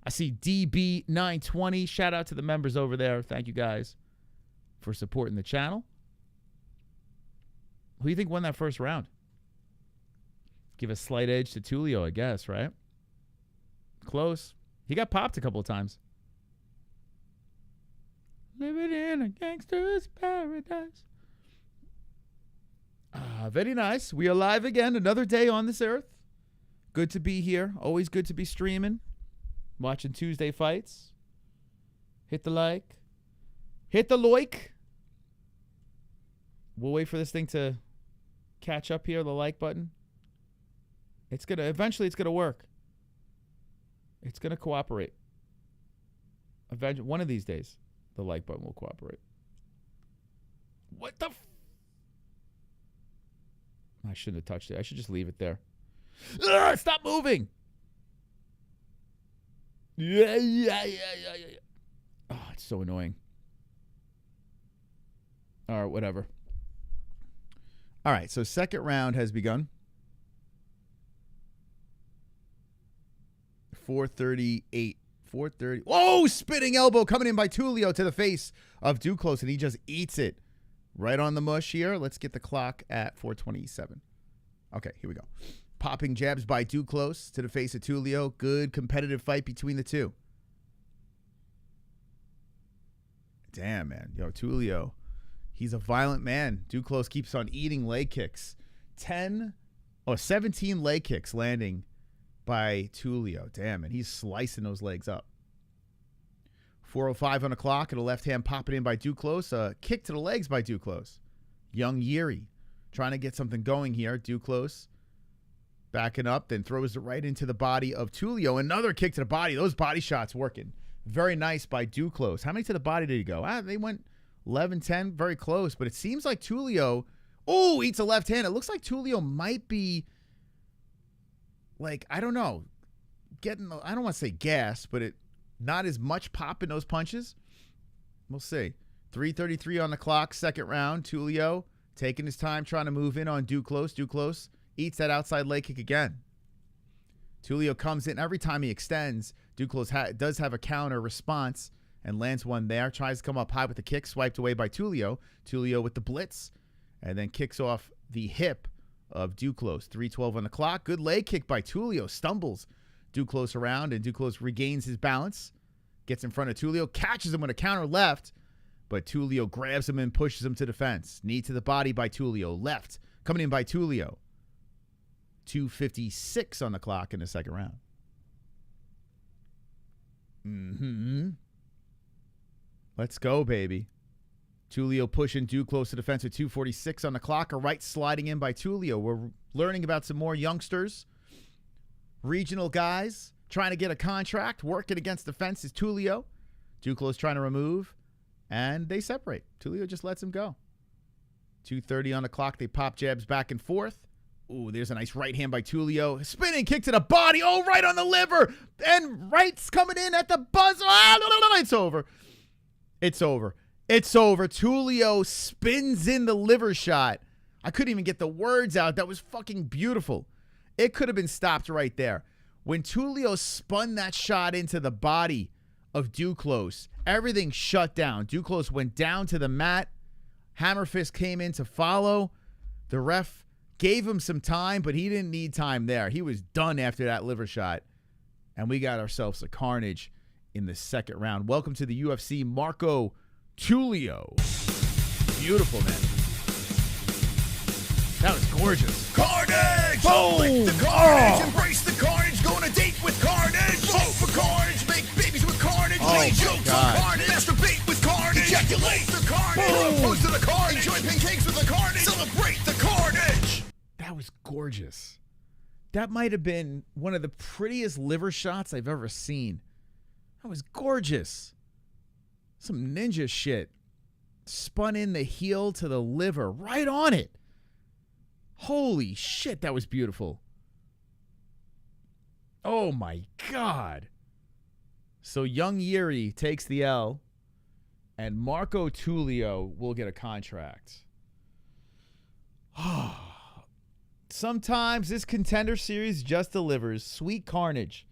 I see DB920. Shout out to the members over there. Thank you guys for supporting the channel. Who do you think won that first round? Give a slight edge to Tulio, I guess, right? Close. He got popped a couple of times. Living in a gangster's paradise. Very nice. We are live again. Another day on this earth. Good to be here. Always good to be streaming. Watching Tuesday fights. Hit the like. Hit the like. We'll wait for this thing to catch up here, the like button. Eventually it's gonna work. It's gonna cooperate. One of these days, the like button will cooperate. What the I shouldn't have touched it. I should just leave it there. Ugh, stop moving. Yeah. Oh, it's so annoying. All right, whatever. All right, so second round has begun. 4:38. 4:30. Oh, spinning elbow coming in by Tulio to the face of Duclos, and he just eats it right on the mush here. Let's get the clock at 4:27. Okay, here we go. Popping jabs by Duclos to the face of Tulio. Good competitive fight between the two. Damn, man. Yo, Tulio, he's a violent man. Duclos keeps on eating leg kicks. 17 leg kicks landing by Tulio. Damn, and he's slicing those legs up. 4:05 on the clock, and a left hand popping in by Duclos. A kick to the legs by Duclos. Young Yeri trying to get something going here. Duclos backing up, then throws it right into the body of Tulio. Another kick to the body. Those body shots working. Very nice by Duclos. How many to the body did he go? They went 11, 10, very close. But it seems like Tulio, eats a left hand. It looks like Tulio might be, I don't know, I don't want to say gas, but not as much pop in those punches. We'll see. 3:33 on the clock, second round. Tulio taking his time, trying to move in on Duclos. Duclos eats that outside leg kick again. Tulio comes in. Every time he extends, Duclos does have a counter response and lands one there. Tries to come up high with the kick, swiped away by Tulio. Tulio with the blitz, and then kicks off the hip of Duclos. 3:12 on the clock. Good leg kick by Tulio. Stumbles Duclos around, and Duclos regains his balance. Gets in front of Tulio. Catches him with a counter left, but Tulio grabs him and pushes him to the fence. Knee to the body by Tulio. Left coming in by Tulio. 2:56 on the clock in the second round. Let's go, baby. Tulio pushing Duclos to the fence with 2:46 on the clock. A right sliding in by Tulio. We're learning about some more youngsters. Regional guys trying to get a contract. Working against the fence is Tulio. Duclos trying to remove and they separate. Tulio just lets him go. 2:30 on the clock. They pop jabs back and forth. Ooh, there's a nice right hand by Tulio. Spinning kick to the body. Oh, right on the liver. And right's coming in at the buzzer. It's over. It's over. It's over. Tulio spins in the liver shot. I couldn't even get the words out. That was fucking beautiful. It could have been stopped right there. When Tulio spun that shot into the body of Duclos, everything shut down. Duclos went down to the mat. Hammer fist came in to follow. The ref gave him some time, but he didn't need time there. He was done after that liver shot. And we got ourselves a carnage in the second round. Welcome to the UFC, Marco Tulio. Beautiful, man. That was gorgeous. Carnage! Boom! Lick the carnage! Embrace the carnage! Go on a date with carnage! Vote for carnage! Make babies with carnage! Oh Play my jokes God. on carnage! Masturbate with carnage! Ejaculate the carnage! Propose to the carnage! Enjoy pancakes with the carnage! Celebrate the carnage! That was gorgeous. That might have been one of the prettiest liver shots I've ever seen. That was gorgeous. Some ninja shit. Spun in the heel to the liver, right on it. Holy shit, that was beautiful. Oh my God. So young Yuri takes the L, and Marco Tulio will get a contract. Sometimes this Contender Series just delivers sweet carnage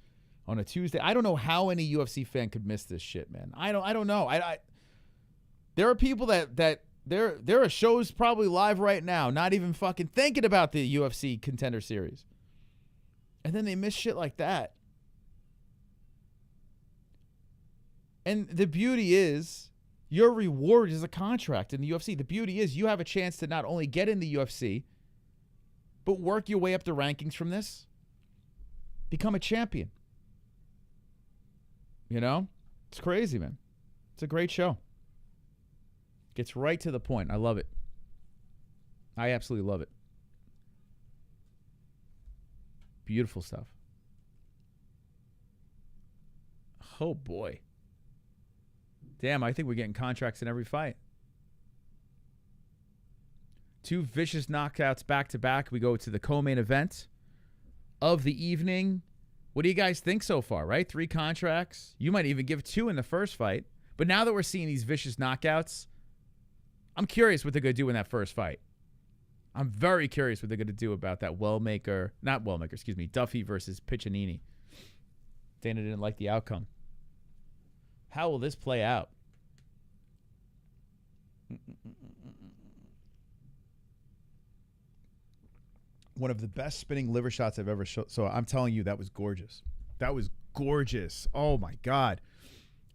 on a Tuesday. I don't know how any UFC fan could miss this shit, man. I don't know. There are people that there are shows probably live right now, not even fucking thinking about the UFC Contender Series. And then they miss shit like that. And the beauty is your reward is a contract in the UFC. The beauty is you have a chance to not only get in the UFC, but work your way up the rankings from this. Become a champion. You know? It's crazy, man. It's a great show. Gets right to the point. I love it. I absolutely love it. Beautiful stuff. Oh, boy. Damn, I think we're getting contracts in every fight. 2 vicious knockouts back-to-back. We go to the co-main event of the evening. What do you guys think so far, right? 3 contracts. You might even give 2 in the first fight. But now that we're seeing these vicious knockouts, I'm curious what they're going to do in that first fight. I'm very curious what they're going to do about that Duffy versus Piccininni. Dana didn't like the outcome. How will this play out? One of the best spinning liver shots I've ever shown. So I'm telling you, that was gorgeous. That was gorgeous. Oh, my God.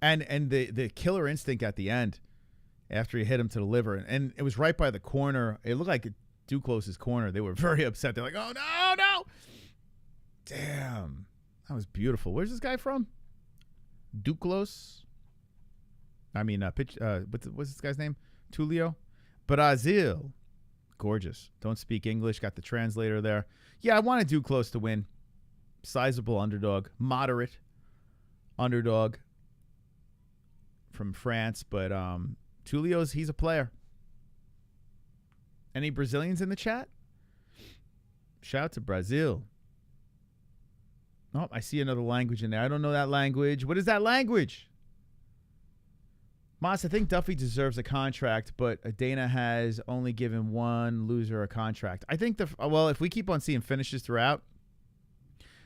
And the killer instinct at the end after he hit him to the liver. And it was right by the corner. It looked like Duclos' corner. They were very upset. They're like, oh, no. Damn. That was beautiful. Where's this guy from? Duclos? I mean, what's this guy's name? Tulio? Brazil. Gorgeous. Don't speak English. Got the translator there. Yeah, I wanted Duclos to win. Sizable underdog. Moderate underdog from France. But Tulio's, he's a player. Any Brazilians in the chat? Shout out to Brazil. Oh, I see another language in there. I don't know that language. What is that language? Moss, I think Duffy deserves a contract, but Dana has only given one loser a contract. I think if we keep on seeing finishes throughout,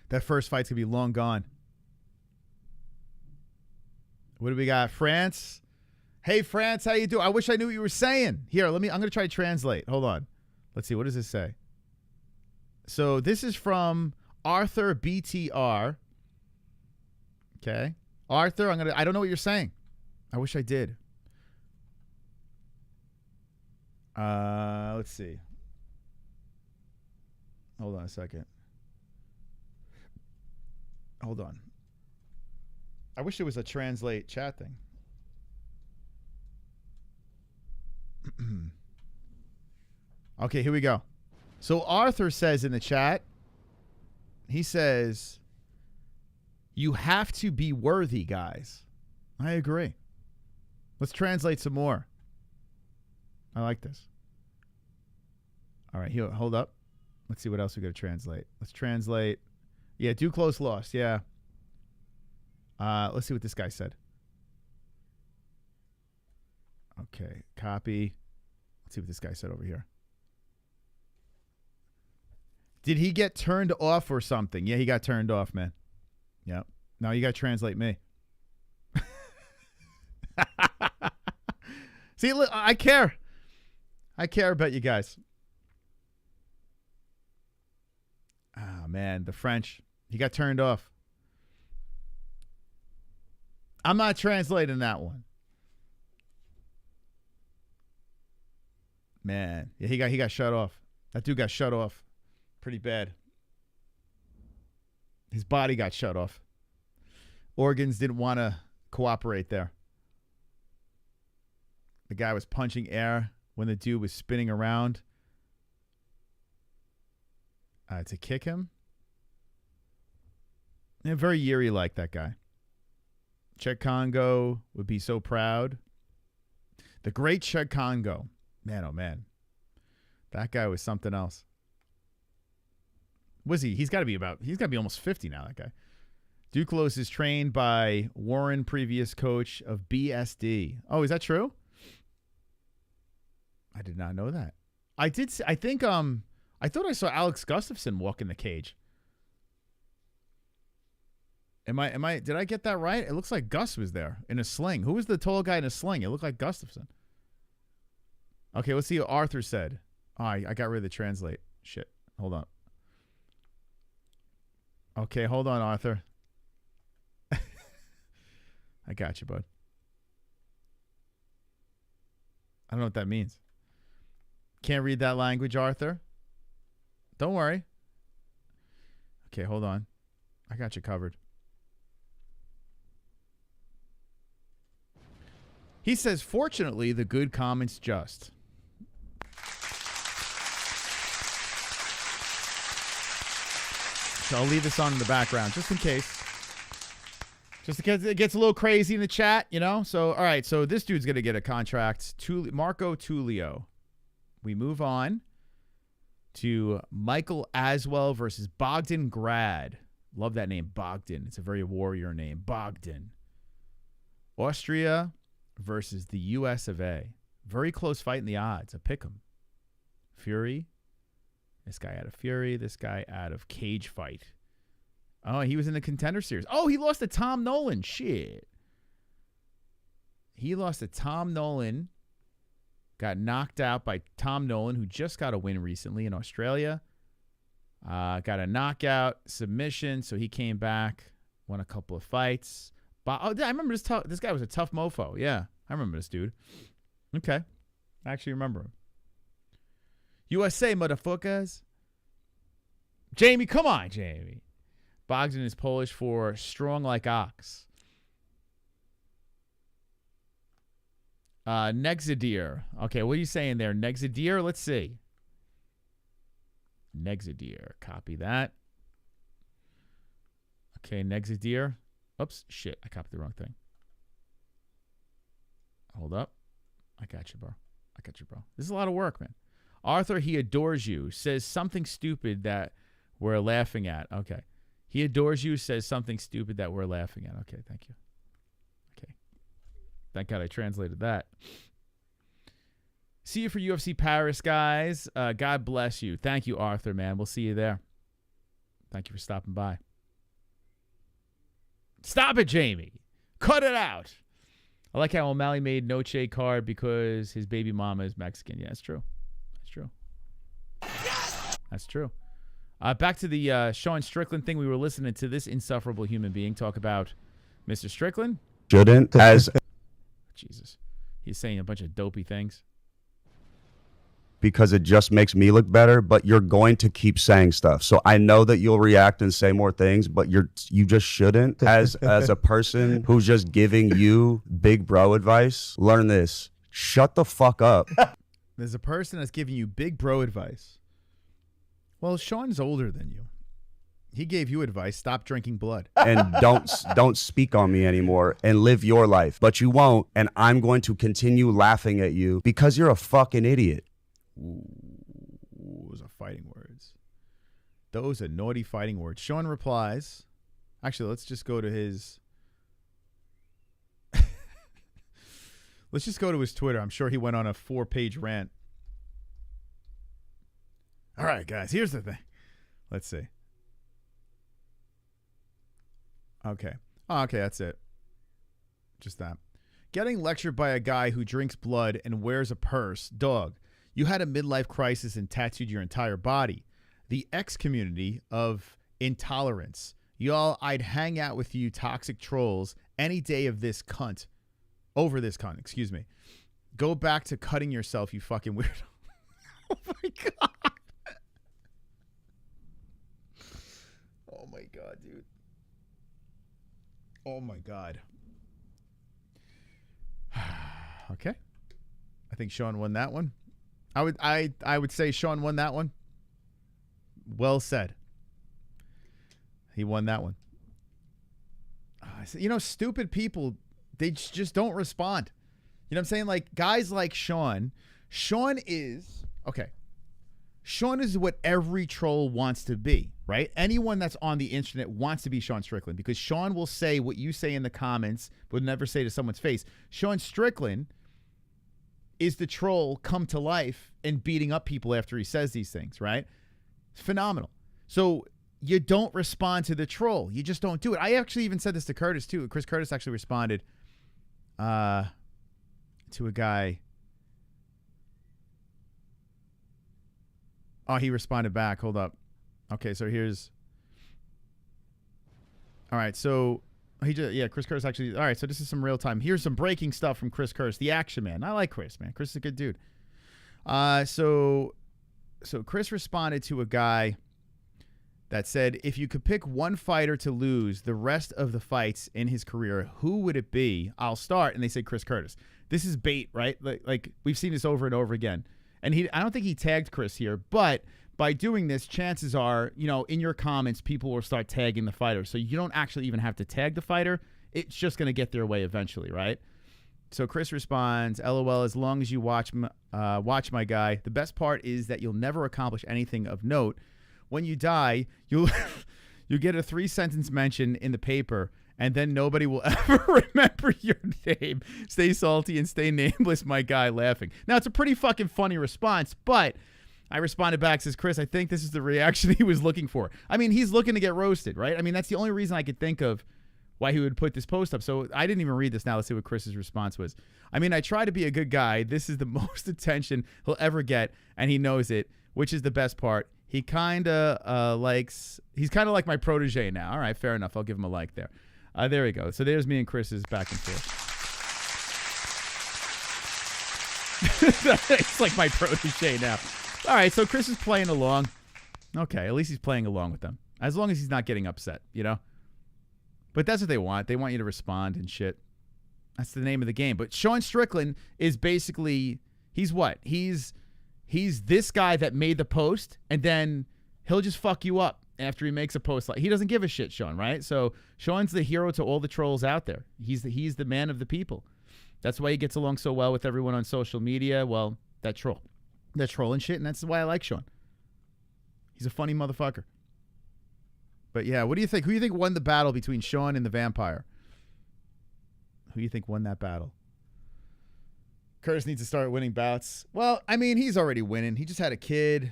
that first fight's gonna be long gone. What do we got? France. Hey, France, how you doing? I wish I knew what you were saying. Here, I'm gonna try to translate. Hold on. Let's see. What does this say? So this is from Arthur BTR. Okay, Arthur. I don't know what you're saying. I wish I did. Let's see. Hold on a second. Hold on. I wish there was a translate chat thing. Okay, here we go. So Arthur says in the chat, he says, you have to be worthy, guys. I agree. Let's translate some more. I like this. All right, here, hold up. Let's see what else we got to translate. Let's translate. Yeah, Duclos lost. Yeah. Let's see what this guy said. Okay, copy. Let's see what this guy said over here. Did he get turned off or something? Yeah, he got turned off, man. Yep. Now you got to translate me. See, look, I care. I care about you guys. Ah, man, the French. He got turned off. I'm not translating that one. Man, yeah, he got shut off. That dude got shut off pretty bad. His body got shut off. Organs didn't want to cooperate there. The guy was punching air when the dude was spinning around to kick him. Yeah, very Yuri like that guy. Czech Congo would be so proud. The great Czech Congo. Man, oh man. That guy was something else. Was he? He's got to be almost 50 now, that guy. Duclos is trained by Warren, previous coach of BSD. Oh, is that true? I did not know that. I thought I saw Alex Gustafsson walk in the cage. Did I get that right? It looks like Gus was there in a sling. Who was the tall guy in a sling? It looked like Gustafsson. Okay, let's see what Arthur said. Oh, I got rid of the translate. Shit. Hold on. Okay, hold on, Arthur. I got you, bud. I don't know what that means. Can't read that language, Arthur. Don't worry. Okay, hold on. I got you covered. He says, fortunately, the good comment's just. So I'll leave this on in the background just in case. Just in case it gets a little crazy in the chat, you know? So, all right. So this dude's going to get a contract. Marco Tulio. We move on to Michael Aswell versus Bogdan Grad. Love that name, Bogdan. It's a very warrior name, Bogdan. Austria versus the US of A. Very close fight in the odds. A pick'em. Fury. This guy out of Fury. This guy out of Cage Fight. Oh, he was in the Contender Series. Oh, he lost to Tom Nolan. Shit. He lost to Tom Nolan. Got knocked out by Tom Nolan, who just got a win recently in Australia. Got a knockout submission, so he came back, won a couple of fights. I remember this guy was a tough mofo. Yeah, I remember this dude. Okay. I actually remember him. USA, motherfuckers. Jamie, come on, Jamie. Bogdan is Polish for strong like ox. Nexadir. Okay, what are you saying there? Nexadir? Let's see. Nexadir. Copy that. Okay, Nexadir. Oops, shit. I copied the wrong thing. Hold up. I got you, bro. This is a lot of work, man. Arthur, he adores you. Says something stupid that we're laughing at. Okay. He adores you. Says something stupid that we're laughing at. Okay, thank you. Okay. Thank God I translated that. See you for UFC Paris, guys. God bless you. Thank you, Arthur, man. We'll see you there. Thank you for stopping by. Stop it, Jamie. Cut it out. I like how O'Malley made Noche card because his baby mama is Mexican. Yeah, that's true. That's true. Back to the Sean Strickland thing. We were listening to this insufferable human being talk about Mr. Strickland. Shouldn't as Jesus. He's saying a bunch of dopey things. Because it just makes me look better, but you're going to keep saying stuff. So I know that you'll react and say more things, but you just shouldn't. As a person who's just giving you big bro advice, learn this. Shut the fuck up. There's a person that's giving you big bro advice. Well, Sean's older than you. He gave you advice. Stop drinking blood. And don't speak on me anymore and live your life. But you won't, and I'm going to continue laughing at you because you're a fucking idiot. Ooh, those are fighting words. Those are naughty fighting words. Sean replies. Actually, let's just go to his. Let's just go to his Twitter. I'm sure he went on a 4-page rant. All right, guys, here's the thing. Let's see. Okay. Oh, okay, that's it. Just that. Getting lectured by a guy who drinks blood and wears a purse. Dog, you had a midlife crisis and tattooed your entire body. The X community of intolerance. Y'all, I'd hang out with you toxic trolls any day of this cunt. Over this cunt, excuse me. Go back to cutting yourself, you fucking weirdo. Oh, my God. Oh, my God, dude. Oh, my God. Okay. I think Sean won that one. I would say Sean won that one. Well said. He won that one. You know, stupid people, they just don't respond. You know what I'm saying? Like, guys like Sean is, okay. Sean is what every troll wants to be, right? Anyone that's on the internet wants to be Sean Strickland because Sean will say what you say in the comments, but never say to someone's face. Sean Strickland is the troll come to life and beating up people after he says these things, right? It's phenomenal. So you don't respond to the troll. You just don't do it. I actually even said this to Curtis, too. Chris Curtis actually responded to a guy. Oh, he responded back. Hold up. Okay, so here's. All right, so Chris Curtis actually. All right, so this is some real time. Here's some breaking stuff from Chris Curtis, the action man. I like Chris, man. Chris is a good dude. So Chris responded to a guy that said, if you could pick one fighter to lose the rest of the fights in his career, who would it be? I'll start. And they said Chris Curtis. This is bait, right? Like we've seen this over and over again. And I don't think he tagged Chris here, but by doing this, chances are, you know, in your comments, people will start tagging the fighter. So you don't actually even have to tag the fighter. It's just going to get their way eventually, right? So Chris responds, LOL, as long as you watch my guy, the best part is that you'll never accomplish anything of note. When you die, you get a 3-sentence mention in the paper, and then nobody will ever remember your name. Stay salty and stay nameless, my guy, laughing. Now, it's a pretty fucking funny response, but I responded back, says, Chris, I think this is the reaction he was looking for. I mean, he's looking to get roasted, right? I mean, that's the only reason I could think of why he would put this post up. So I didn't even read this. Now let's see what Chris's response was. I mean, I try to be a good guy. This is the most attention he'll ever get, and he knows it, which is the best part. He kind of he's kind of like my protege now. All right, fair enough. I'll give him a like there. There we go. So there's me and Chris's back and forth. It's like my protege now. All right, so Chris is playing along. Okay, at least he's playing along with them. As long as he's not getting upset, you know? But that's what they want. They want you to respond and shit. That's the name of the game. But Sean Strickland is basically, he's what? He's this guy that made the post, and then he'll just fuck you up after he makes a post. Like, he doesn't give a shit, Sean, right? So Sean's the hero to all the trolls out there. He's the man of the people. That's why he gets along so well with everyone on social media. Well, that trolling shit, and that's why I like Sean. He's a funny motherfucker. But yeah, what do you think? Who do you think won the battle between Sean and the vampire? Who do you think won that battle? Curtis needs to start winning bouts. Well, I mean, he's already winning. He just had a kid.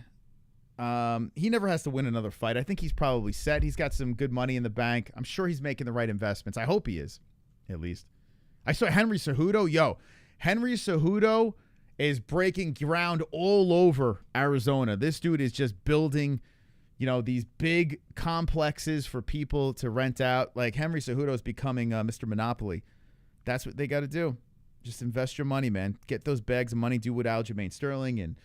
He never has to win another fight. I think he's probably set. He's got some good money in the bank. I'm sure he's making the right investments. I hope he is, at least. I saw Henry Cejudo. Yo, Henry Cejudo is breaking ground all over Arizona. This dude is just building, you know, these big complexes for people to rent out. Like, Henry Cejudo is becoming Mr. Monopoly. That's what they got to do. Just invest your money, man. Get those bags of money. Do what Aljamain Sterling. And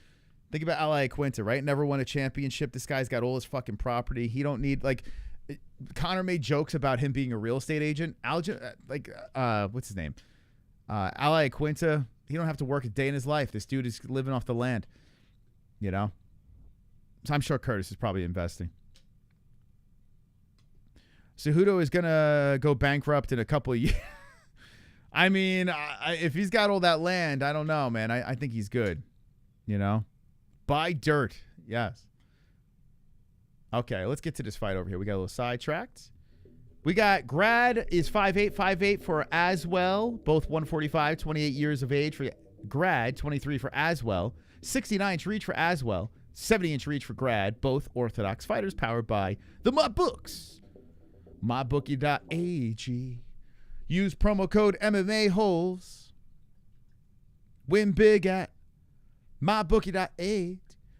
think about Ally Quinta, right? Never won a championship. This guy's got all his fucking property. He don't need, like, Connor made jokes about him being a real estate agent. What's his name? Ally Quinta. He don't have to work a day in his life. This dude is living off the land, you know? So I'm sure Curtis is probably investing. Cejudo is going to go bankrupt in a couple of years. I mean, if he's got all that land, I don't know, man. I think he's good, you know? Buy dirt. Yes. Okay, let's get to this fight over here. We got a little sidetracked. We got Grad is 5'8" for Aswell, both 145, 28 years of age for Grad, 23 for Aswell, 69-inch reach for Aswell, 70-inch reach for Grad, both orthodox fighters powered by the MyBooks. MyBookie.ag. Use promo code MMA-Holes. Win big at MyBookie.ag.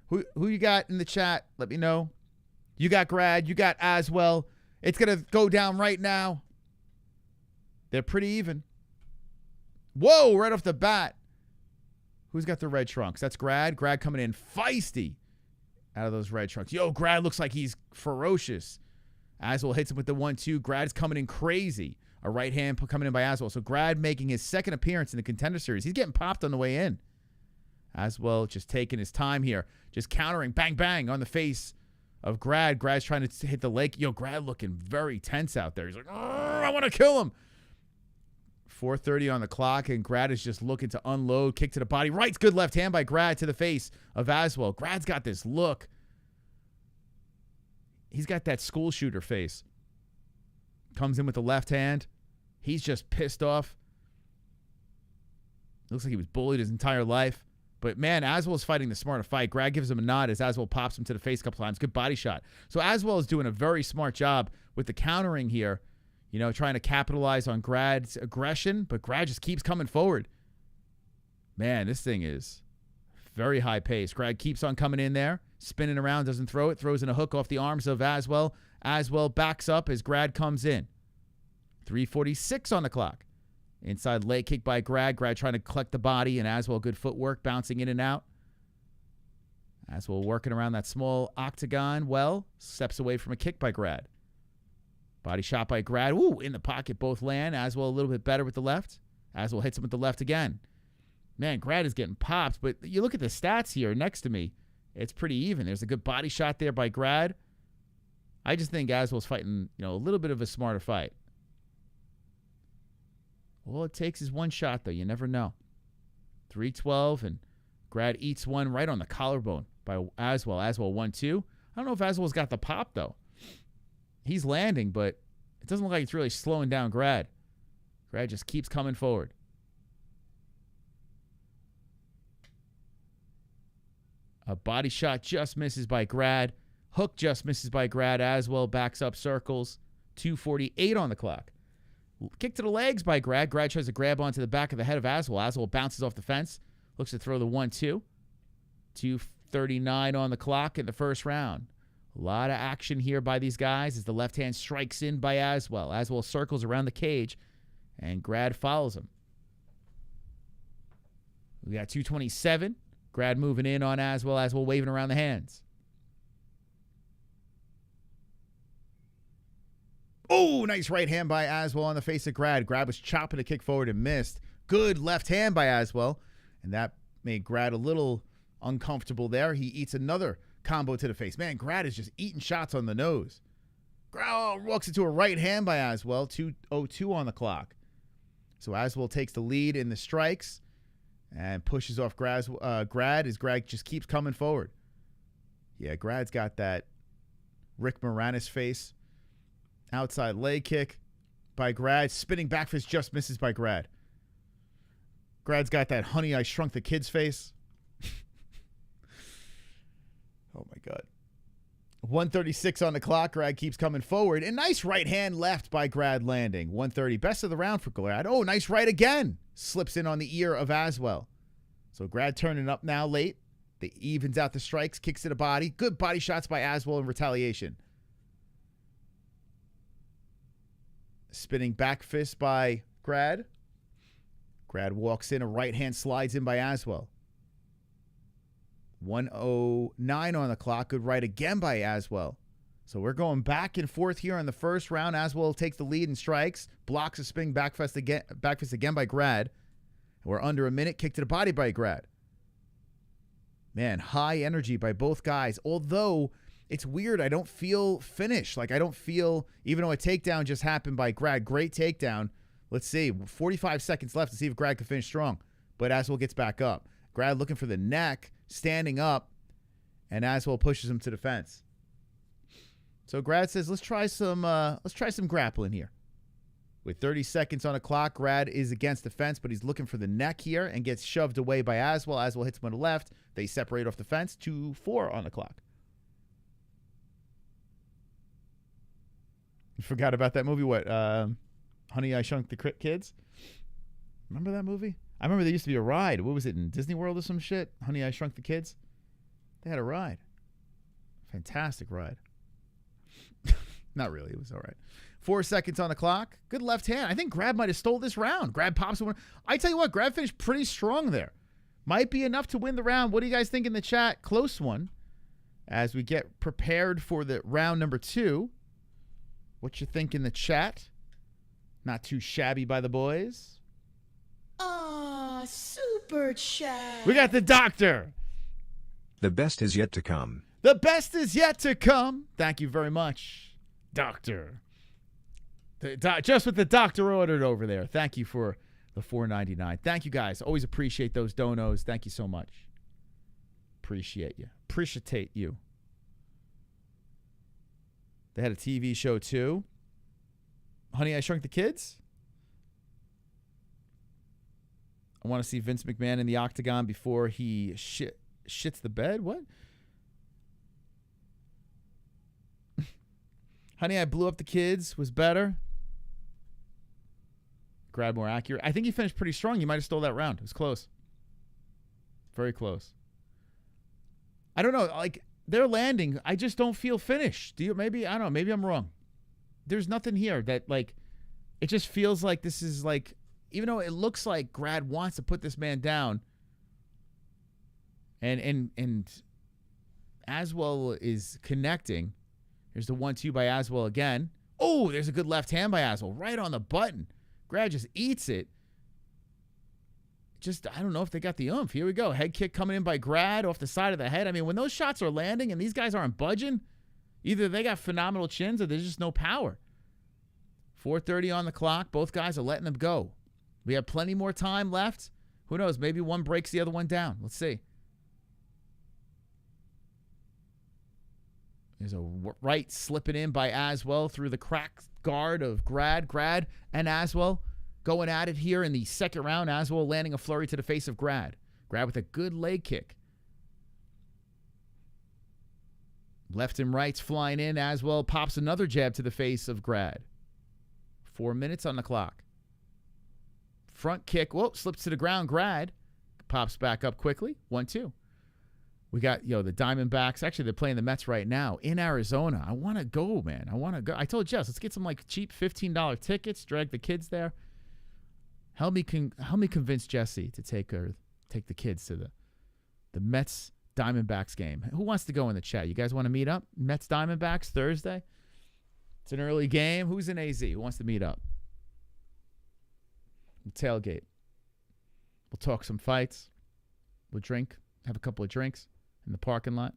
Who you got in the chat? Let me know. You got Grad. You got Aswell. It's going to go down right now. They're pretty even. Whoa, right off the bat. Who's got the red trunks? That's Grad. Grad coming in feisty out of those red trunks. Yo, Grad looks like he's ferocious. Aswell hits him with the 1-2. Grad's coming in crazy. A right hand coming in by Aswell. So Grad making his second appearance in the Contender Series. He's getting popped on the way in. Aswell just taking his time here. Just countering. Bang, bang on the face of Grad. Grad's trying to hit the leg. Yo, Grad looking very tense out there. He's like, I want to kill him. 4:30 on the clock, and Grad is just looking to unload. Kick to the body. Right, good left hand by Grad to the face of Aswell. Grad's got this look. He's got that school shooter face. Comes in with the left hand. He's just pissed off. Looks like he was bullied his entire life. But, man, Aswell's fighting the smarter fight. Grad gives him a nod as Aswell pops him to the face a couple times. Good body shot. So Aswell is doing a very smart job with the countering here, you know, trying to capitalize on Grad's aggression. But Grad just keeps coming forward. Man, this thing is very high pace. Grad keeps on coming in there, spinning around, doesn't throw it, throws in a hook off the arms of Aswell. Aswell backs up as Grad comes in. 3:46 on the clock. Inside leg kick by Grad. Grad trying to collect the body, and Aswell good footwork, bouncing in and out. Aswell working around that small octagon. Well, steps away from a kick by Grad. Body shot by Grad. Ooh, in the pocket, both land. Aswell a little bit better with the left. Aswell hits him with the left again. Man, Grad is getting popped, but you look at the stats here next to me. It's pretty even. There's a good body shot there by Grad. I just think Aswell's fighting, you know, a little bit of a smarter fight. All it takes is one shot, though. You never know. 3:12, and Grad eats one right on the collarbone by Aswell. Aswell 1-2. I don't know if Aswell's got the pop, though. He's landing, but it doesn't look like it's really slowing down Grad. Grad just keeps coming forward. A body shot just misses by Grad. Hook just misses by Grad. Aswell backs up, circles. 2:48 on the clock. Kick to the legs by Grad. Grad tries to grab onto the back of the head of Aswell. Aswell bounces off the fence. Looks to throw the 1-2. 2:39 on the clock in the first round. A lot of action here by these guys as the left hand strikes in by Aswell. Aswell circles around the cage, and Grad follows him. We got 2:27. Grad moving in on Aswell. Aswell waving around the hands. Oh, nice right hand by Aswell on the face of Grad. Grad was chopping a kick forward and missed. Good left hand by Aswell, and that made Grad a little uncomfortable there. He eats another combo to the face. Man, Grad is just eating shots on the nose. Grad walks into a right hand by Aswell. 2:02 on the clock. So Aswell takes the lead in the strikes and pushes off Grad as Grad just keeps coming forward. Yeah, Grad's got that Rick Moranis face. Outside leg kick by Grad. Spinning back fist just misses by Grad. Grad's got that Honey, I Shrunk the Kids face. Oh, my God. 1:36 on the clock. Grad keeps coming forward. And nice right hand left by Grad landing. 1:30. Best of the round for Grad. Oh, nice right again. Slips in on the ear of Aswell. So Grad turning up now late. They evens out the strikes. Kicks to the body. Good body shots by Aswell in retaliation. Spinning back fist by Grad. Grad walks in. A right hand slides in by Aswell. 1:09 on the clock. Good right again by Aswell. So we're going back and forth here in the first round. Aswell takes the lead and strikes. Blocks a spinning back fist again by Grad. We're under a minute. Kick to the body by Grad. Man, high energy by both guys. Although it's weird. I don't feel finished. Like, I don't feel, even though a takedown just happened by Grad, great takedown. Let's see, 45 seconds left to see if Grad can finish strong. But Aswell gets back up. Grad looking for the neck, standing up, and Aswell pushes him to the fence. So Grad says, let's try some grappling here. With 30 seconds on the clock, Grad is against the fence, but he's looking for the neck here and gets shoved away by Aswell. Aswell hits him on the left. They separate off the fence. 2-4 on the clock. You forgot about that movie? What? Honey, I Shrunk the Kids? Remember that movie? I remember there used to be a ride. What was it, in Disney World or some shit? Honey, I Shrunk the Kids? They had a ride. Fantastic ride. Not really. It was all right. 4 seconds on the clock. Good left hand. I think Grad might have stole this round. Grad pops one. I tell you what, Grad finished pretty strong there. Might be enough to win the round. What do you guys think in the chat? Close one. As we get prepared for the round number 2. What you think in the chat? Not too shabby by the boys. Super chat. We got the doctor. The best is yet to come. The best is yet to come. Thank you very much, doctor. Just what the doctor ordered over there. Thank you for the $4.99. Thank you, guys. Always appreciate those donos. Thank you so much. Appreciate you. Appreciate you. They had a TV show, too. Honey, I Shrunk the Kids. I want to see Vince McMahon in the octagon before he shits the bed. What? Honey, I Blew Up the Kids was better. Grad more accurate. I think he finished pretty strong. You might have stole that round. It was close. Very close. I don't know. Like, they're landing. I just don't feel finished. Do you? Maybe, I don't know. Maybe I'm wrong. There's nothing here that, like, it just feels like this is, like, even though it looks like Grad wants to put this man down, and Aswell is connecting. Here's the 1-2 by Aswell again. Oh, there's a good left hand by Aswell. Right on the button. Grad just eats it. Just, I don't know if they got the oomph. Here we go. Head kick coming in by Grad off the side of the head. I mean, when those shots are landing and these guys aren't budging, either they got phenomenal chins or there's just no power. 4:30 on the clock. Both guys are letting them go. We have plenty more time left. Who knows? Maybe one breaks the other one down. Let's see. There's a right slipping in by Aswell through the cracked guard of Grad. Grad and Aswell going at it here in the second round. Aswell landing a flurry to the face of Grad. Grad with a good leg kick. Left and right's flying in. Aswell pops another jab to the face of Grad. 4 minutes on the clock. Front kick. Whoa, slips to the ground. Grad pops back up quickly. 1-2. We got, the Diamondbacks. Actually, they're playing the Mets right now in Arizona. I want to go, man. I want to go. I told Jess, let's get some, like, cheap $15 tickets, drag the kids there. Help me convince Jesse to take the kids to the Mets Diamondbacks game. Who wants to go in the chat? You guys want to meet up? Mets Diamondbacks Thursday? It's an early game. Who's in AZ? Who wants to meet up? We'll tailgate. We'll talk some fights. We'll drink. Have a couple of drinks in the parking lot.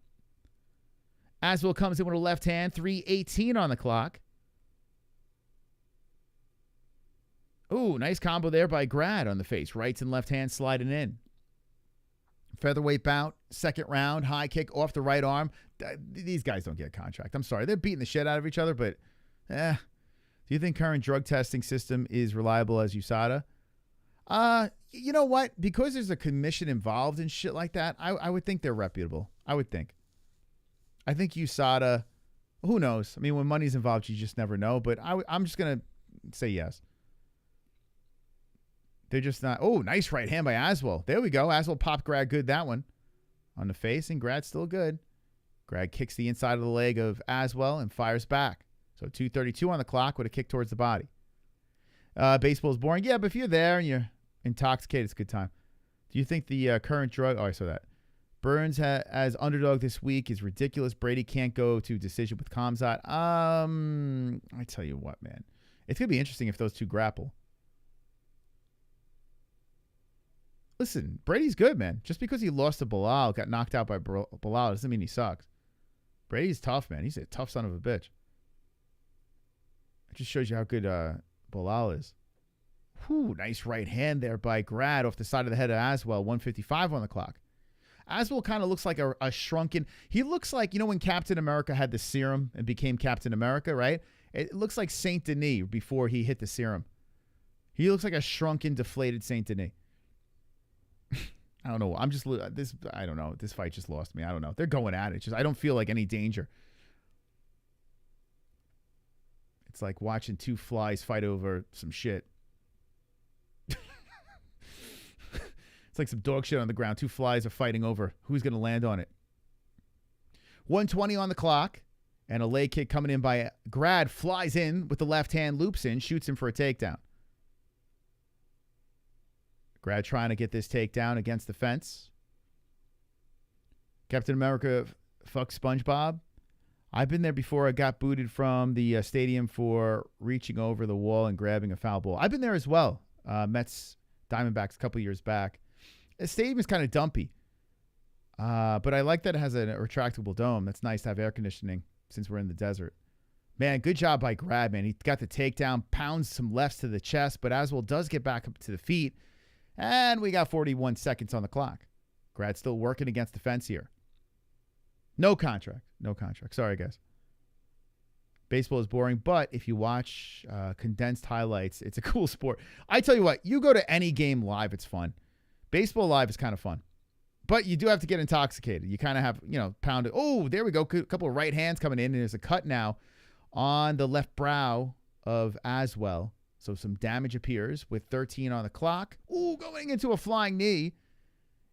Aswell comes in with a left hand. 3:18 on the clock. Ooh, nice combo there by Grad on the face. Right and left hand sliding in. Featherweight bout, second round, high kick off the right arm. These guys don't get a contract. I'm sorry. They're beating the shit out of each other, but do you think current drug testing system is reliable as USADA? You know what? Because there's a commission involved and shit like that, I would think they're reputable. I would think. I think USADA, who knows? I mean, when money's involved, you just never know, but I'm just going to say yes. They're just not. Oh, nice right hand by Aswell. There we go. Aswell popped Grad good that one on the face, and Grad's still good. Grad kicks the inside of the leg of Aswell and fires back. So 2:32 on the clock with a kick towards the body. Baseball's boring. Yeah, but if you're there and you're intoxicated, it's a good time. Do you think the current drug... Oh, I saw that. Burns as underdog this week is ridiculous. Brady can't go to decision with Khamzat. I tell you what, man. It's going to be interesting if those two grapple. Listen, Brady's good, man. Just because he lost to Bilal, got knocked out by Bilal, doesn't mean he sucks. Brady's tough, man. He's a tough son of a bitch. It just shows you how good Bilal is. Whew, nice right hand there by Grad off the side of the head of Aswell. 1:55 on the clock. Aswell kind of looks like a shrunken. He looks like, you know, when Captain America had the serum and became Captain America, right? It looks like Saint Denis before he hit the serum. He looks like a shrunken, deflated Saint Denis. I don't know. I don't know. This fight just lost me. I don't know. They're going at it. I don't feel like any danger. It's like watching two flies fight over some shit. It's like some dog shit on the ground. Two flies are fighting over who's going to land on it. 1:20 on the clock, and a leg kick coming in by Grad. Flies in with the left hand, loops in, shoots him for a takedown. Grad trying to get this takedown against the fence. Captain America, fuck SpongeBob. I've been there before. I got booted from the stadium for reaching over the wall and grabbing a foul ball. I've been there as well. Mets, Diamondbacks a couple years back. The stadium is kind of dumpy. But I like that it has a retractable dome. That's nice to have air conditioning since we're in the desert. Man, good job by Grad, man. He got the takedown, pounds some lefts to the chest, but Aswell does get back up to the feet. And we got 41 seconds on the clock. Grad still working against the fence here. No contract. No contract. Sorry, guys. Baseball is boring, but if you watch condensed highlights, it's a cool sport. I tell you what, you go to any game live, it's fun. Baseball live is kind of fun. But you do have to get intoxicated. You kind of have, pound it. Oh, there we go. A couple of right hands coming in. And there's a cut now on the left brow of Aswell. So some damage appears with 13 on the clock. Ooh, going into a flying knee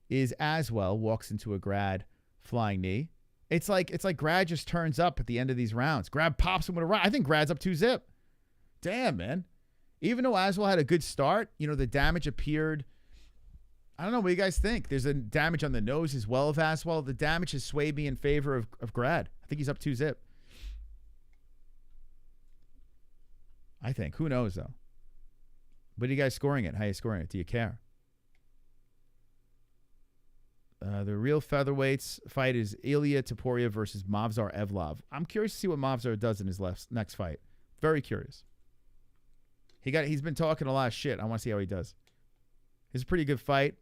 is Aswell. Walks into a Grad flying knee. It's like Grad just turns up at the end of these rounds. Grad pops him with a right. I think Grad's up 2-0. Damn, man. Even though Aswell had a good start, the damage appeared. I don't know. What do you guys think? There's a damage on the nose as well of Aswell. The damage has swayed me in favor of Grad. I think he's up 2-0. I think. Who knows, though? What are you guys scoring it? How are you scoring it? Do you care? The real featherweights fight is Ilya Topuria versus Movsar Evlov. I'm curious to see what Movsar does in his next fight. Very curious. He's been talking a lot of shit. I want to see how he does. It's a pretty good fight.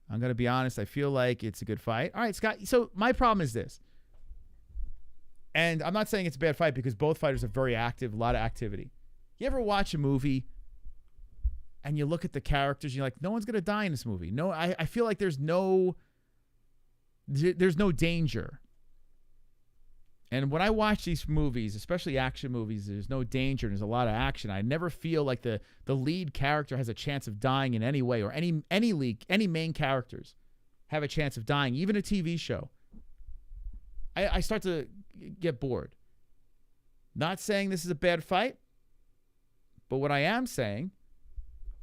I'm going to be honest. I feel like it's a good fight. All right, Scott. So my problem is this. And I'm not saying it's a bad fight because both fighters are very active, a lot of activity. You ever watch a movie and you look at the characters and you're like, no one's going to die in this movie. No, I feel like there's no danger. And when I watch these movies, especially action movies, there's no danger. There's a lot of action. I never feel like the lead character has a chance of dying in any way, or any main characters have a chance of dying, even a TV show. I start to get bored. Not saying this is a bad fight, but what I am saying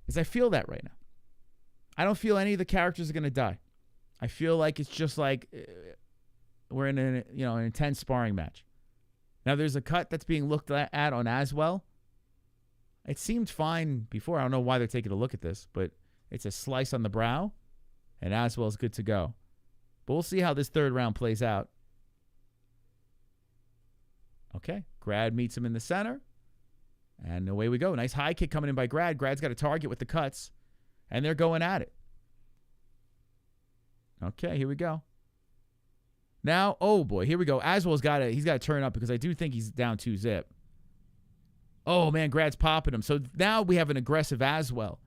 is I feel that right now. I don't feel any of the characters are going to die. I feel like it's just like we're in an intense sparring match. Now there's a cut that's being looked at on Aswell. It seemed fine before. I don't know why they're taking a look at this, but it's a slice on the brow, and Aswell's good to go. But we'll see how this third round plays out. Okay, Grad meets him in the center, and away we go. Nice high kick coming in by Grad. Grad's got a target with the cuts, and they're going at it. Okay, here we go. Now, oh boy, here we go. Aswell's got to turn up because I do think he's down 2-0. Oh man, Grad's popping him. So now we have an aggressive Aswell,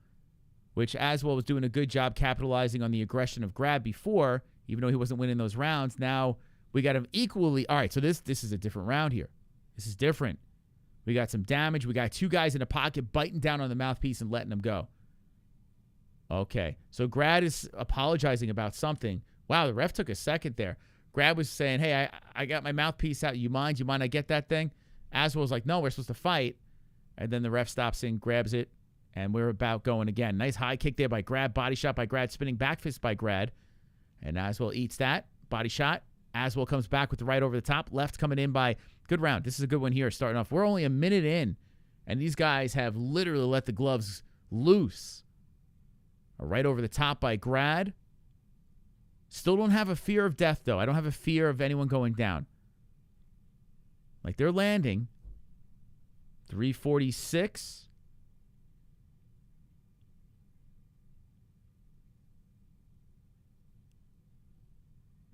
which Aswell was doing a good job capitalizing on the aggression of Grad before, even though he wasn't winning those rounds. Now we got him equally. All right, so this is a different round here. This is different. We got some damage. We got two guys in a pocket biting down on the mouthpiece and letting him go. Okay, so Grad is apologizing about something. Wow, the ref took a second there. Grad was saying, hey, I got my mouthpiece out. You mind I get that thing? Aswell's like, no, we're supposed to fight. And then the ref stops in, grabs it, and we're about going again. Nice high kick there by Grad. Body shot by Grad. Spinning back fist by Grad. And Aswell eats that. Body shot. Aswell comes back with the right over the top. Left coming in by good round. This is a good one here starting off. We're only a minute in, and these guys have literally let the gloves loose. Right over the top by Grad. Still don't have a fear of death, though. I don't have a fear of anyone going down. Like they're landing. 346.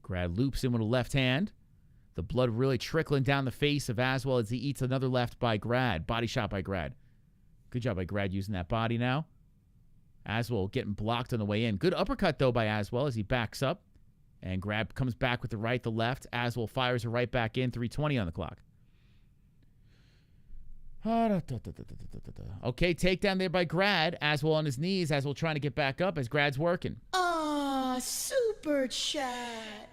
Grad loops in with a left hand. The blood really trickling down the face of Aswell as he eats another left by Grad. Body shot by Grad. Good job by Grad using that body now. Aswell getting blocked on the way in. Good uppercut, though, by Aswell as he backs up. And Grad comes back with the right, the left. Aswell fires it right back in. 3:20 on the clock. Okay, takedown there by Grad. Aswell on his knees. Aswell trying to get back up as Grad's working. Super chat.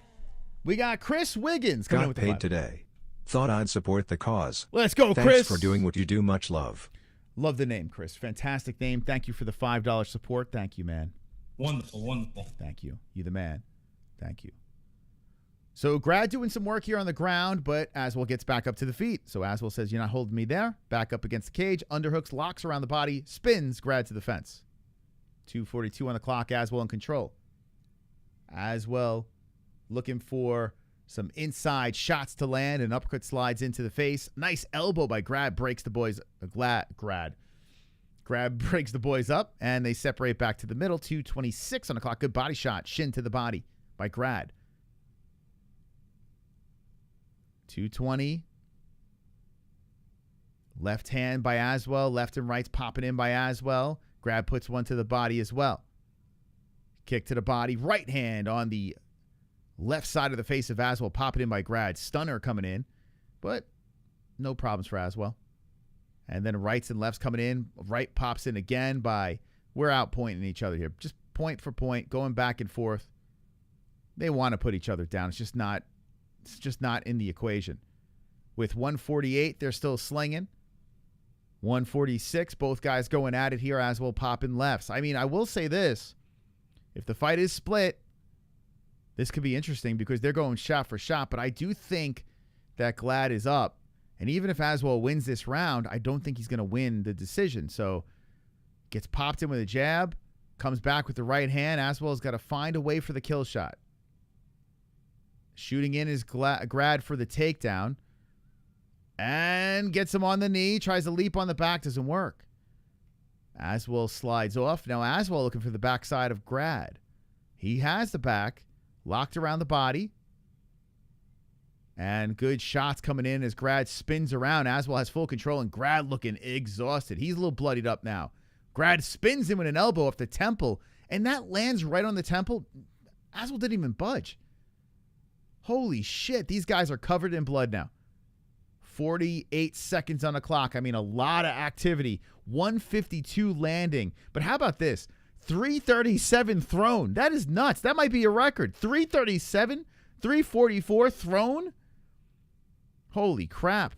We got Chris Wiggins coming in Got with the paid five. today. Thought I'd support the cause. Let's go, Thanks Chris. for doing what you do. Much love. Love the name, Chris. Fantastic name. Thank you for the $5 support. Thank you, man. Wonderful, wonderful. Thank you. You the man. Thank you. So Grad doing some work here on the ground, but Aswell gets back up to the feet. So Aswell says, you're not holding me there. Back up against the cage. Underhooks, locks around the body, spins Grad to the fence. 2:42 on the clock. Aswell in control. Aswell looking for some inside shots to land. An uppercut slides into the face. Nice elbow by Grad. Breaks the boys. Grad breaks the boys up, and they separate back to the middle. 2:26 on the clock. Good body shot. Shin to the body by Grad. 2:20. Left hand by Aswell. Left and right's popping in by Aswell. Grad puts one to the body as well. Kick to the body. Right hand on the left side of the face of Aswell. Popping in by Grad. Stunner coming in. But no problems for Aswell. And then rights and lefts coming in. Right pops in again by... We're out pointing each other here. Just point for point. Going back and forth. They want to put each other down. It's just not in the equation. With 148, they're still slinging. 146, both guys going at it here. Aswell popping lefts. I mean, I will say this. If the fight is split, this could be interesting because they're going shot for shot. But I do think that Glad is up. And even if Aswell wins this round, I don't think he's going to win the decision. So gets popped in with a jab. Comes back with the right hand. Aswell's got to find a way for the kill shot. Shooting in is Grad for the takedown. And gets him on the knee. Tries to leap on the back. Doesn't work. Aswell slides off. Now Aswell looking for the backside of Grad. He has the back. Locked around the body. And good shots coming in as Grad spins around. Aswell has full control. And Grad looking exhausted. He's a little bloodied up now. Grad spins him with an elbow off the temple. And that lands right on the temple. Aswell didn't even budge. Holy shit. These guys are covered in blood now. 48 seconds on the clock. I mean, a lot of activity. 152 landing. But how about this? 337 thrown. That is nuts. That might be a record. 337, 344 thrown. Holy crap.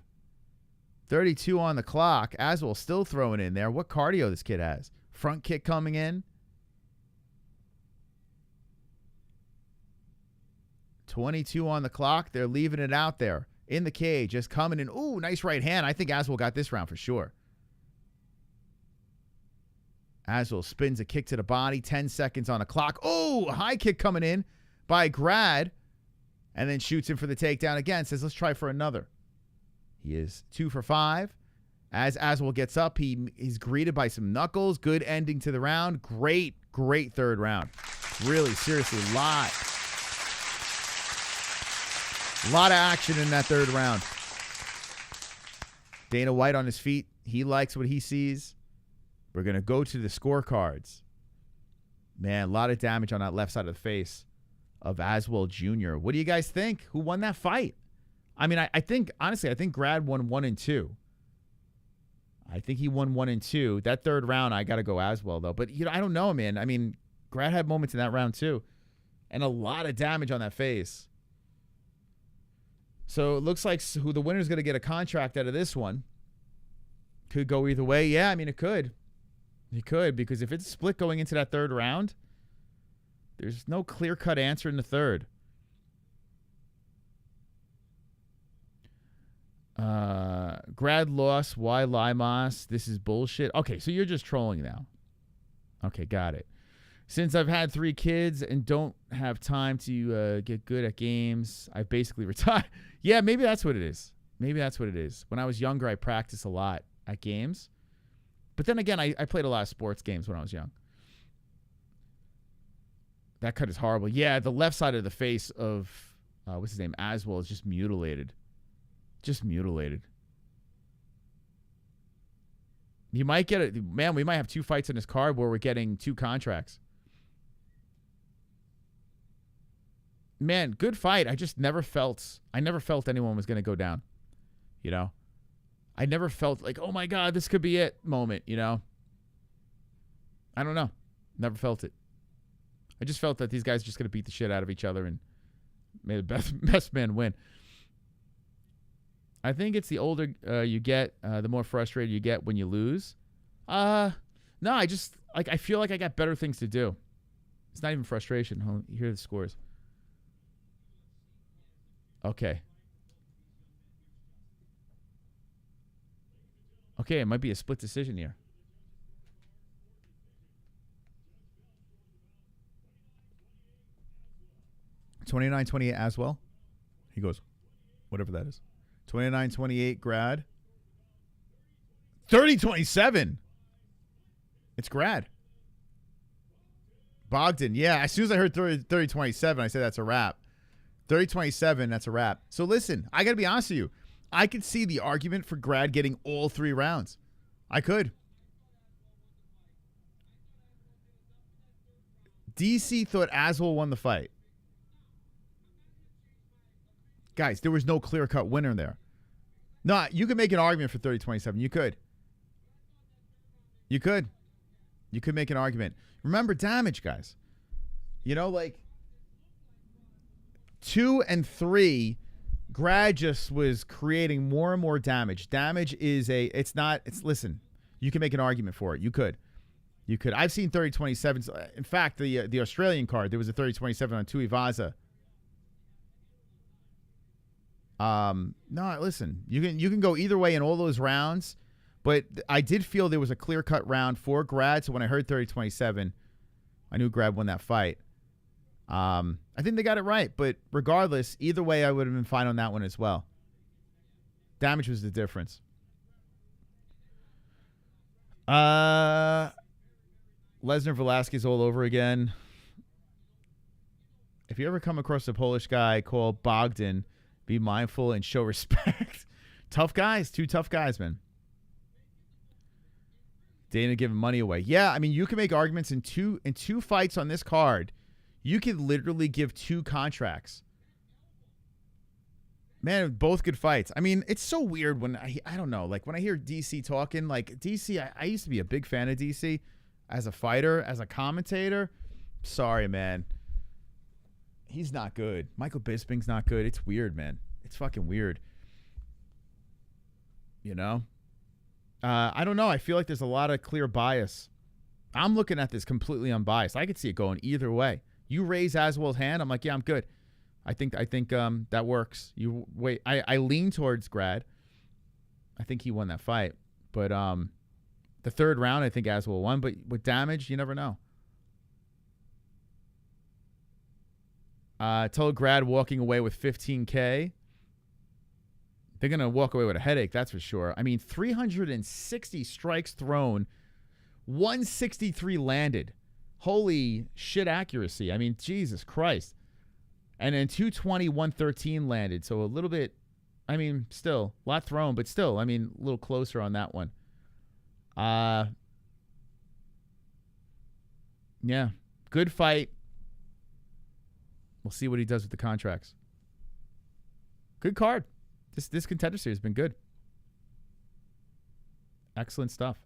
32 on the clock. Aswell still throwing in there. What cardio this kid has. Front kick coming in. 22 on the clock. They're leaving it out there. In the cage, just coming in. Ooh, nice right hand. I think Aswell got this round for sure. Aswell spins a kick to the body. 10 seconds on the clock. Oh, high kick coming in by Grad. And then shoots him for the takedown again. Says, let's try for another. He is 2 for 5. As Aswell gets up, he's greeted by some knuckles. Good ending to the round. Great third round. Really, seriously, a lot of action in that third round. Dana White on his feet. He likes what he sees. We're going to go to the scorecards. Man, a lot of damage on that left side of the face of Aswell Jr. What do you guys think? Who won that fight? I mean, I think, honestly, I think Grad won 1 and 2. I think he won 1 and 2. That third round, I got to go Aswell, though. But, I don't know, man. I mean, Grad had moments in that round, too. And a lot of damage on that face. So it looks like who the winner's going to get a contract out of this one. Could go either way. Yeah, I mean, it could. It could, because if it's split going into that third round, there's no clear-cut answer in the third. Grad loss. Why Limos? This is bullshit. Okay, so you're just trolling now. Okay, got it. Since I've had 3 kids and don't have time to get good at games, I've basically retired. Yeah, maybe that's what it is. Maybe that's what it is. When I was younger, I practiced a lot at games. But then again, I played a lot of sports games when I was young. That cut is horrible. Yeah, the left side of the face of, what's his name, Aswell is just mutilated. Just mutilated. You might get it. Man, we might have 2 fights in this card where we're getting 2 contracts. Man, good fight. I never felt anyone was going to go down. You know? I never felt like, oh my God, this could be it moment, you know? I don't know. Never felt it. I just felt that these guys are just going to beat the shit out of each other and may the best man win. I think it's the older you get, the more frustrated you get when you lose. No, I just, like, I feel like I got better things to do. It's not even frustration. Here are the scores. Okay. Okay, it might be a split decision here. $29-28 Aswell. He goes, whatever that is. 29-28 Grad. 30-27. It's Grad. Bogdan. Yeah, as soon as I heard 30-27, I said that's a wrap. 30-27, that's a wrap. So listen, I got to be honest with you. I could see the argument for Grad getting all 3 rounds. I could. DC thought Aswell won the fight. Guys, there was no clear-cut winner there. No, you could make an argument for 30-27. You could. You could. You could make an argument. Remember damage, guys. You know, like 2 and 3, Grad just was creating more and more damage. Damage is listen, you can make an argument for it. You could. I've seen 30-27s. In fact, the Australian card, there was a 30-27 on Tuivasa. No, listen, you can go either way in all those rounds, but I did feel there was a clear-cut round for Grad, so when I heard 30-27, I knew Grad won that fight. I think they got it right, but regardless, either way, I would have been fine on that one as well. Damage was the difference. Lesnar Velasquez all over again. If you ever come across a Polish guy called Bogdan, be mindful and show respect. Tough guys. 2 tough guys, man. Dana giving money away. Yeah, I mean, you can make arguments in two fights on this card. You could literally give 2 contracts. Man, both good fights. I mean, it's so weird when I don't know, like when I hear DC talking, like DC, I used to be a big fan of DC as a fighter, as a commentator. Sorry, man. He's not good. Michael Bisping's not good. It's weird, man. It's fucking weird. You know? I don't know. I feel like there's a lot of clear bias. I'm looking at this completely unbiased. I could see it going either way. You raise Aswell's hand, I'm like, yeah, I'm good. I think that works. You wait. I lean towards Grad. I think he won that fight. But the 3rd round, I think Aswell won. But with damage, you never know. Told Grad walking away with $15K. They're going to walk away with a headache, that's for sure. I mean, 360 strikes thrown, 163 landed. Holy shit accuracy. I mean, Jesus Christ. And then 220, 113 landed. So a little bit, I mean, still, a lot thrown, but still, I mean, a little closer on that one. Yeah, good fight. We'll see what he does with the contracts. Good card. This Contender Series has been good. Excellent stuff.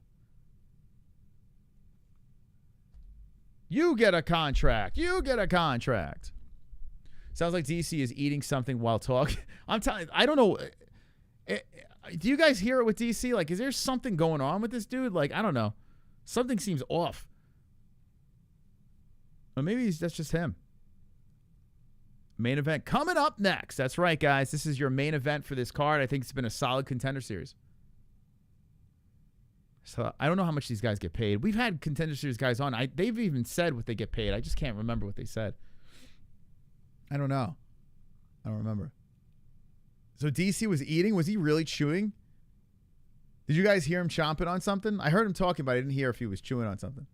You get a contract. You get a contract. Sounds like DC is eating something while talking. I'm telling you, I don't know. Do you guys hear it with DC? Like, is there something going on with this dude? Like, I don't know. Something seems off. Or maybe that's just him. Main event coming up next. That's right, guys. This is your main event for this card. I think it's been a solid Contender Series. So I don't know how much these guys get paid. We've had Contender Series guys on. They've even said what they get paid. I just can't remember what they said. I don't know. I don't remember. So DC was eating. Was he really chewing? Did you guys hear him chomping on something? I heard him talking, but I didn't hear if he was chewing on something.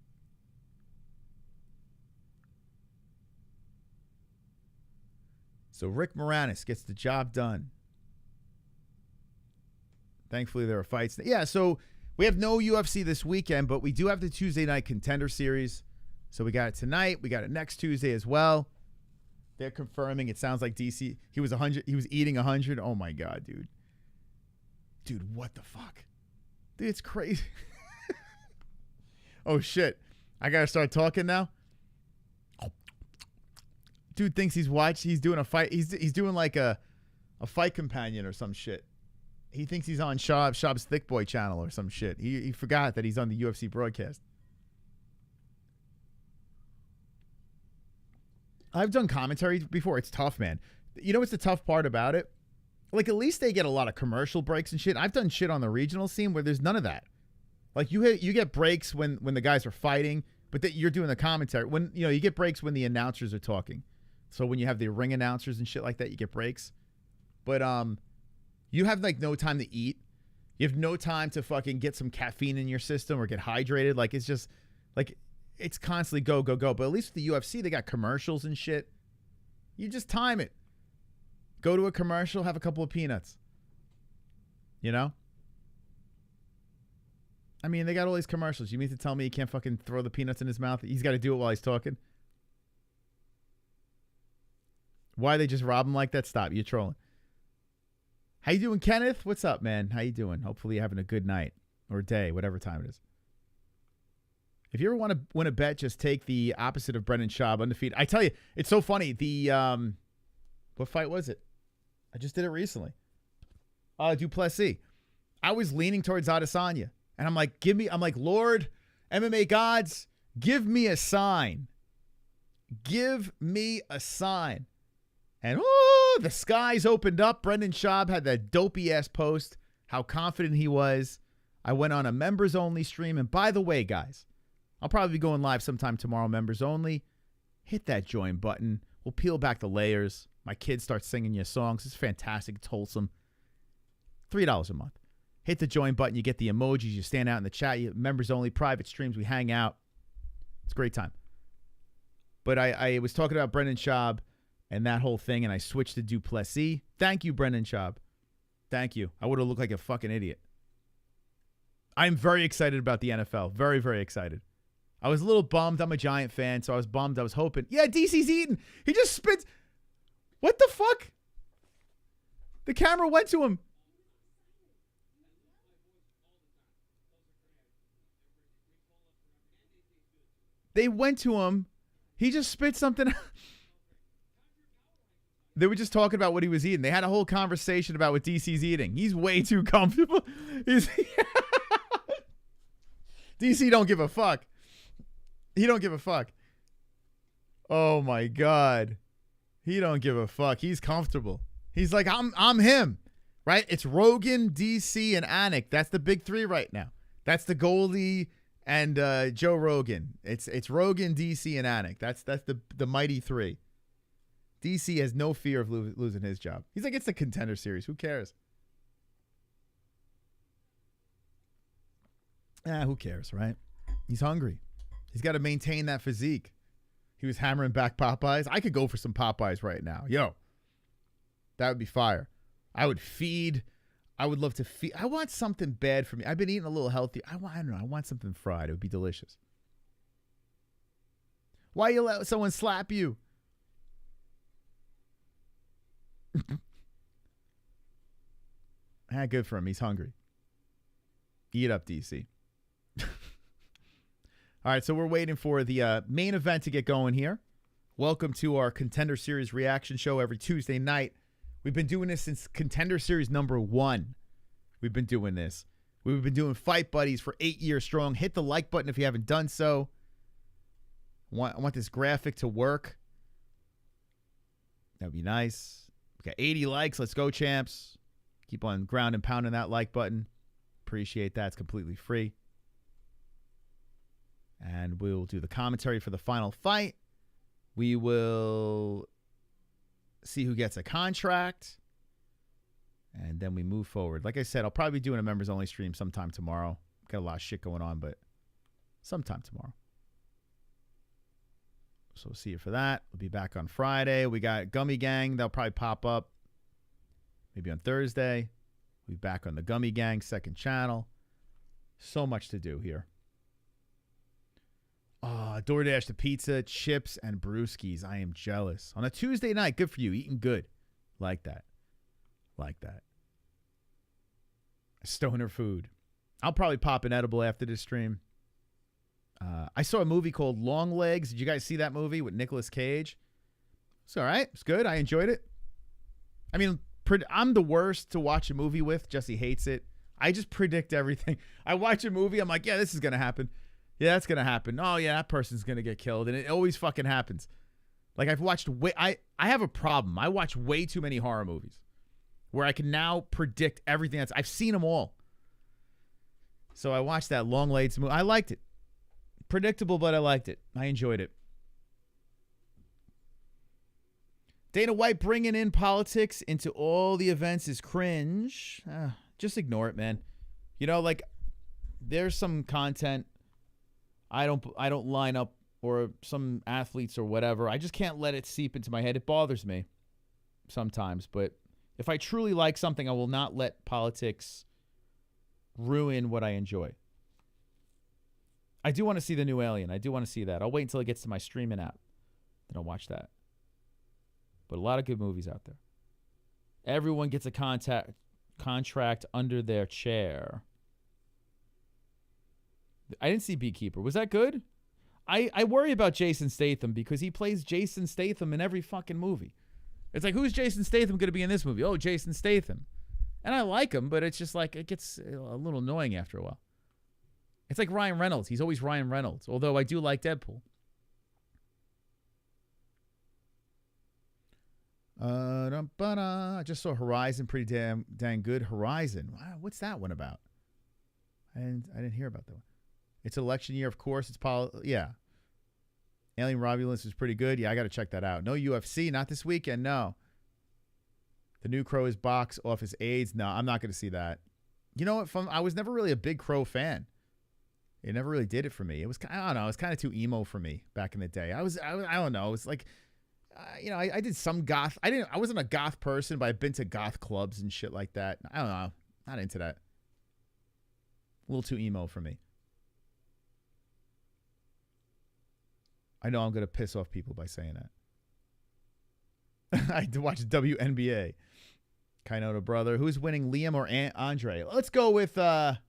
So Rick Moranis gets the job done. Thankfully, there are fights. Yeah, so we have no UFC this weekend, but we do have the Tuesday night Contender Series. So we got it tonight. We got it next Tuesday as well. They're confirming. It sounds like DC. He was 100. He was eating 100. Oh my god, dude. Dude, what the fuck? Dude, it's crazy. Oh shit. I gotta start talking now. Dude thinks he's doing a fight. He's doing like a fight companion or some shit. He thinks he's on Shab's Thick Boy channel or some shit. He forgot that he's on the UFC broadcast. I've done commentary before. It's tough, man. You know what's the tough part about it? Like, at least they get a lot of commercial breaks and shit. I've done shit on the regional scene where there's none of that. Like, you get breaks when the guys are fighting, but that you're doing the commentary. When you get breaks when the announcers are talking. So when you have the ring announcers and shit like that, you get breaks. But you have like no time to eat. You have no time to fucking get some caffeine in your system or get hydrated. Like, it's just like it's constantly go, go, go. But at least with the UFC, they got commercials and shit. You just time it. Go to a commercial, have a couple of peanuts. You know? I mean, they got all these commercials. You mean to tell me he can't fucking throw the peanuts in his mouth? He's got to do it while he's talking? Why they just rob him like that? Stop. You're trolling. How you doing, Kenneth? What's up, man? How you doing? Hopefully you're having a good night or day, whatever time it is. If you ever want to win a bet, just take the opposite of Brendan Schaub, undefeated. I tell you, it's so funny. The what fight was it? I just did it recently. Duplessis. I was leaning towards Adesanya, and I'm like, Lord, MMA gods, give me a sign. Give me a sign. And the skies opened up. Brendan Schaub had that dopey ass post. How confident he was. I went on a members only stream, and by the way, guys, I'll probably be going live sometime tomorrow, members only. Hit that join button. We'll peel back the layers. My kids start singing your songs. It's fantastic. It's wholesome. $3 a month. Hit the join button. You get the emojis. You stand out in the chat. You members only, private streams. We hang out. It's a great time. But I was talking about Brendan Schaub and that whole thing, and I switched to Duplessis. Thank you, Brendan Schaub. Thank you. I would have looked like a fucking idiot. I'm very excited about the NFL. Very, very excited. I was a little bummed. I'm a Giant fan, so I was bummed. I was hoping. Yeah, DC's eating. He just spits. What the fuck? The camera went to him. They went to him. He just spit something out. They were just talking about what he was eating. They had a whole conversation about what DC's eating. He's way too comfortable. DC don't give a fuck. He don't give a fuck. Oh my God. He don't give a fuck. He's comfortable. He's like, I'm him. Right? It's Rogan, DC, and Anik. That's the big three right now. That's the Goldie and Joe Rogan. It's Rogan, DC, and Anik. That's the mighty three. DC has no fear of losing his job. He's like, it's the Contender Series. Who cares? Who cares, right? He's hungry. He's got to maintain that physique. He was hammering back Popeyes. I could go for some Popeyes right now. Yo, that would be fire. I would feed. I would love to feed. I want something bad for me. I've been eating a little healthy. I don't know. I want something fried. It would be delicious. Why you let someone slap you? Good for him. He's hungry. Eat up, DC. All right, so we're waiting for the main event to get going here. Welcome to our Contender Series reaction show every Tuesday night. We've been doing this since Contender Series number 1. We've been doing this. We've been doing Fight Buddies for 8 years strong. Hit the like button if you haven't done so. I want this graphic to work. That would be nice. We got 80 likes. Let's go, champs. Keep on ground and pounding that like button. Appreciate that. It's completely free. And we'll do the commentary for the final fight. We will see who gets a contract. And then we move forward. Like I said, I'll probably be doing a members-only stream sometime tomorrow. Got a lot of shit going on, but sometime tomorrow. So we'll see you for that. We'll be back on Friday. We got Gummy Gang. They'll probably pop up maybe on Thursday. We'll be back on the Gummy Gang second channel. So much to do here. DoorDash the pizza, chips, and brewskis. I am jealous. On a Tuesday night, good for you. Eating good. Like that. Like that. Stoner food. I'll probably pop an edible after this stream. I saw a movie called Long Legs. Did you guys see that movie with Nicolas Cage? It's all right. It's good. I enjoyed it. I mean, I'm the worst to watch a movie with. Jesse hates it. I just predict everything. I watch a movie. I'm like, yeah, this is going to happen. Yeah, that's going to happen. Oh, yeah, that person's going to get killed. And it always fucking happens. Like, I've watched I have a problem. I watch way too many horror movies where I can now predict everything. I've seen them all. So I watched that Long Legs movie. I liked it. Predictable, but I liked it. I enjoyed it. Dana White bringing in politics into all the events is cringe. Just ignore it, man. You know, like, there's some content I don't line up, or some athletes or whatever. I just can't let it seep into my head. It bothers me sometimes, but if I truly like something, I will not let politics ruin what I enjoy. I do want to see the new Alien. I do want to see that. I'll wait until it gets to my streaming app. Then I'll watch that. But a lot of good movies out there. Everyone gets a contract under their chair. I didn't see Beekeeper. Was that good? I worry about Jason Statham because he plays Jason Statham in every fucking movie. It's like, who's Jason Statham going to be in this movie? Oh, Jason Statham. And I like him, but it's just like, it gets a little annoying after a while. It's like Ryan Reynolds. He's always Ryan Reynolds, although I do like Deadpool. I just saw Horizon, pretty dang good. Horizon. Wow, what's that one about? I didn't hear about that one. It's an election year, of course. Yeah. Alien Romulus is pretty good. Yeah, I got to check that out. No UFC, not this weekend, no. The new Crow is box office AIDS. No, I'm not going to see that. You know what? I was never really a big Crow fan. It never really did it for me. It was, I don't know, it was kind of too emo for me back in the day. I don't know. It was like, I did some goth. I wasn't a goth person, but I've been to goth clubs and shit like that. I don't know. Not into that. A little too emo for me. I know I'm going to piss off people by saying that. I watch WNBA. Kainotto brother. Who's winning, Liam or Andre? Let's go with, I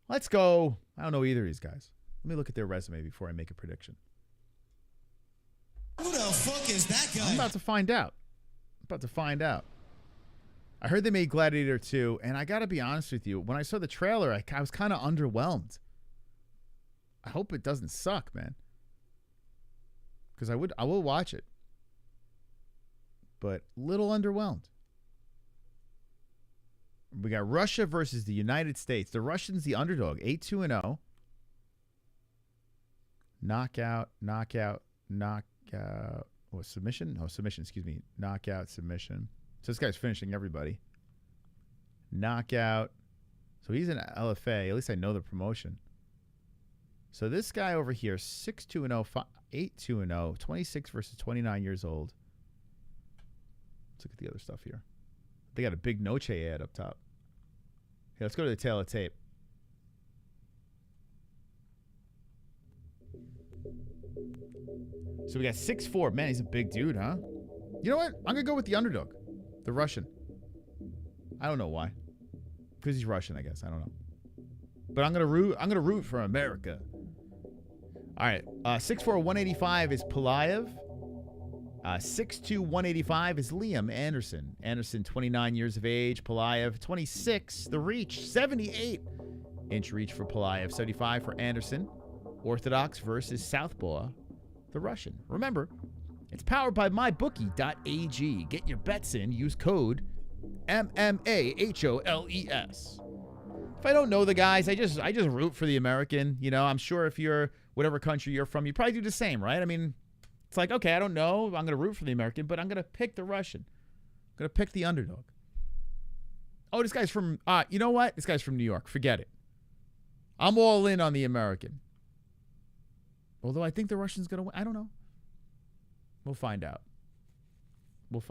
don't know either of these guys. Let me look at their resume before I make a prediction. Who the fuck is that guy? I'm about to find out. I heard they made Gladiator 2, and I got to be honest with you. When I saw the trailer, I was kind of underwhelmed. I hope it doesn't suck, man. Because I will watch it. But little underwhelmed. We got Russia versus the United States. The Russians, the underdog, 8-2-0. Knockout. What, submission? Oh, submission, excuse me. Knockout, submission. So this guy's finishing everybody. Knockout. So he's an LFA. At least I know the promotion. So this guy over here, 6-2-0, 8-2-0, 26 versus 29 years old. Let's look at the other stuff here. They got a big Noche ad up top. Here, let's go to the tail of tape. So we got 6'4". Man, he's a big dude, huh? You know what? I'm going to go with the underdog. The Russian. I don't know why. Because he's Russian, I guess. I don't know. But I'm going to root for America. All right. 6'4", 185 is Pulyaev. 6'2", 185 is Liam Anderson. Anderson, 29 years of age. Pulyaev, 26. The reach, 78-inch reach for Pulyaev. 75 for Anderson. Orthodox versus Southpaw, the Russian. Remember, it's powered by mybookie.ag. Get your bets in. Use code MMAHOLES. If I don't know the guys, I just root for the American. You know, I'm sure if you're whatever country you're from, you probably do the same, right? I mean, it's like, okay, I don't know. I'm going to root for the American, but I'm going to pick the Russian. I'm going to pick the underdog. Oh, this guy's from, you know what? This guy's from New York. Forget it. I'm all in on the American. Although I think the Russian's going to win. I don't know. We'll find out.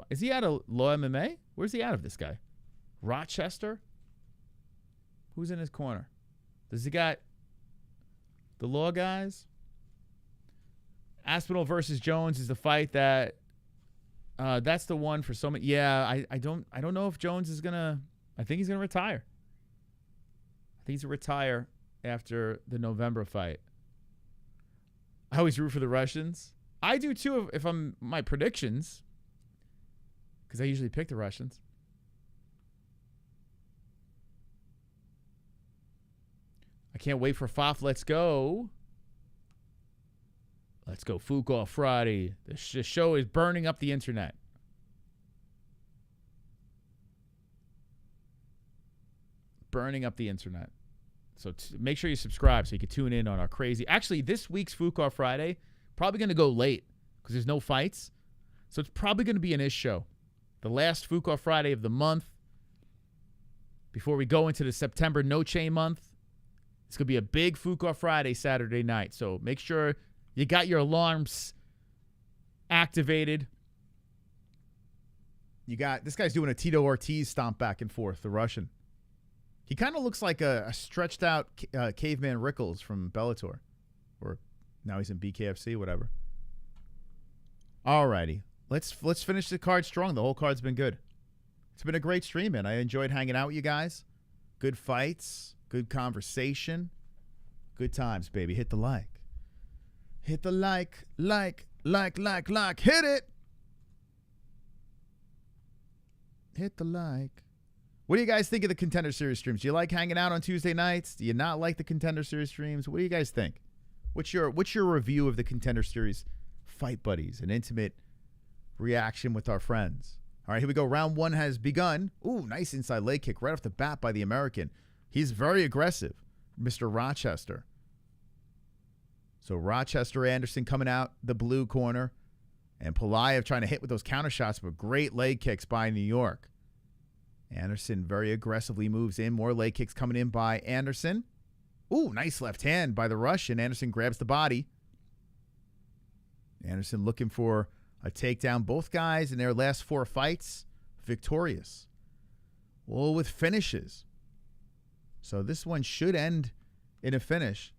Is he out of Law MMA? Where's he out of, this guy? Rochester? Who's in his corner? Does he got the Law guys? Aspinall versus Jones is the fight that that's the one for so many. Yeah, I don't know if Jones is gonna. I think he's gonna retire. I think he's gonna retire after the November fight. I always root for the Russians. I do too if I'm my predictions, because I usually pick the Russians. I can't wait for Faf. Let's go. Let's go, Fukov Friday. The show is burning up the internet. Burning up the internet. So make sure you subscribe so you can tune in on our crazy. Actually, this week's Fukov Friday, probably going to go late because there's no fights. So it's probably going to be an ish show. The last Fukov Friday of the month. Before we go into the September No Chain month. It's going to be a big Fukov Friday Saturday night. So make sure you got your alarms activated. You got, this guy's doing a Tito Ortiz stomp back and forth, the Russian. He kind of looks like a stretched out caveman Rickles from Bellator. Or now he's in BKFC, whatever. Alrighty. Let's finish the card strong. The whole card's been good. It's been a great stream, man. I enjoyed hanging out with you guys. Good fights. Good conversation. Good times, baby. Hit the like. Hit the like. Hit it. Hit the like. What do you guys think of the Contender Series streams? Do you like hanging out on Tuesday nights? Do you not like the Contender Series streams? What do you guys think? What's your review of the Contender Series fight buddies? An intimate reaction with our friends. All right, here we go. Round one has begun. Ooh, nice inside leg kick right off the bat by the American. He's very aggressive, Mr. Rochester. So Rochester Anderson coming out the blue corner. And Pulyaev trying to hit with those counter shots, but great leg kicks by New York. Anderson very aggressively moves in. More leg kicks coming in by Anderson. Ooh, nice left hand by the Russian. Anderson grabs the body. Anderson looking for a takedown. Both guys in their last 4 fights, victorious. Well, with finishes. So this one should end in a finish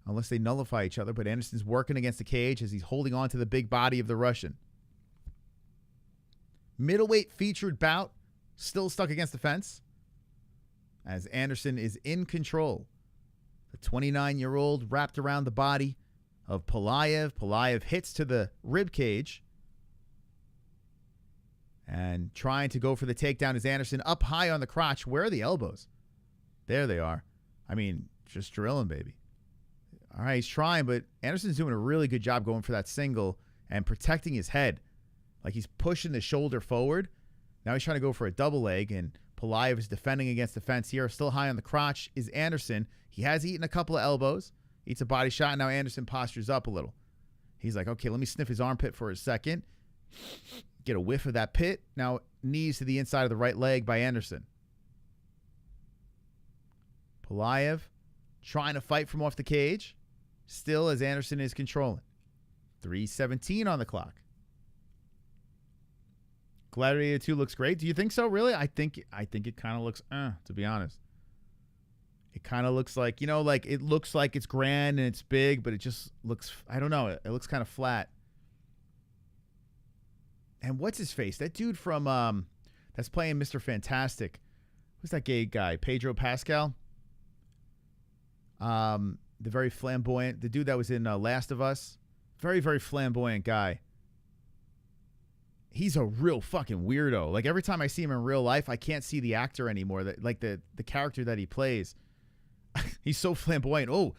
unless they nullify each other. But Anderson's working against the cage as he's holding on to the big body of the Russian. Middleweight featured bout. Still stuck against the fence as Anderson is in control. The 29-year-old wrapped around the body of Pulyaev. Pulyaev hits to the rib cage and trying to go for the takedown is Anderson up high on the crotch. Where are the elbows? There they are. I mean, just drilling, baby. All right, he's trying, but Anderson's doing a really good job going for that single and protecting his head. Like he's pushing the shoulder forward. Now he's trying to go for a double leg, and Pulyaev is defending against the fence here. Still high on the crotch is Anderson. He has eaten a couple of elbows, eats a body shot, and now Anderson postures up a little. He's like, okay, let me sniff his armpit for a second. Get a whiff of that pit. Now knees to the inside of the right leg by Anderson. Pulyaev trying to fight from off the cage. Still as Anderson is controlling. 3:17 on the clock. Gladiator 2 looks great. Do you think so, really? I think it kind of looks, to be honest. It kind of looks like, like it looks like it's grand and it's big, but it just looks, I don't know. It looks kind of flat. And what's his face? That dude from, that's playing Mr. Fantastic. Who's that gay guy? Pedro Pascal? The very flamboyant, the dude that was in Last of Us. Very, very flamboyant guy. He's a real fucking weirdo. Like every time I see him in real life, I can't see the actor anymore. Like the character that he plays. He's so flamboyant. Oh,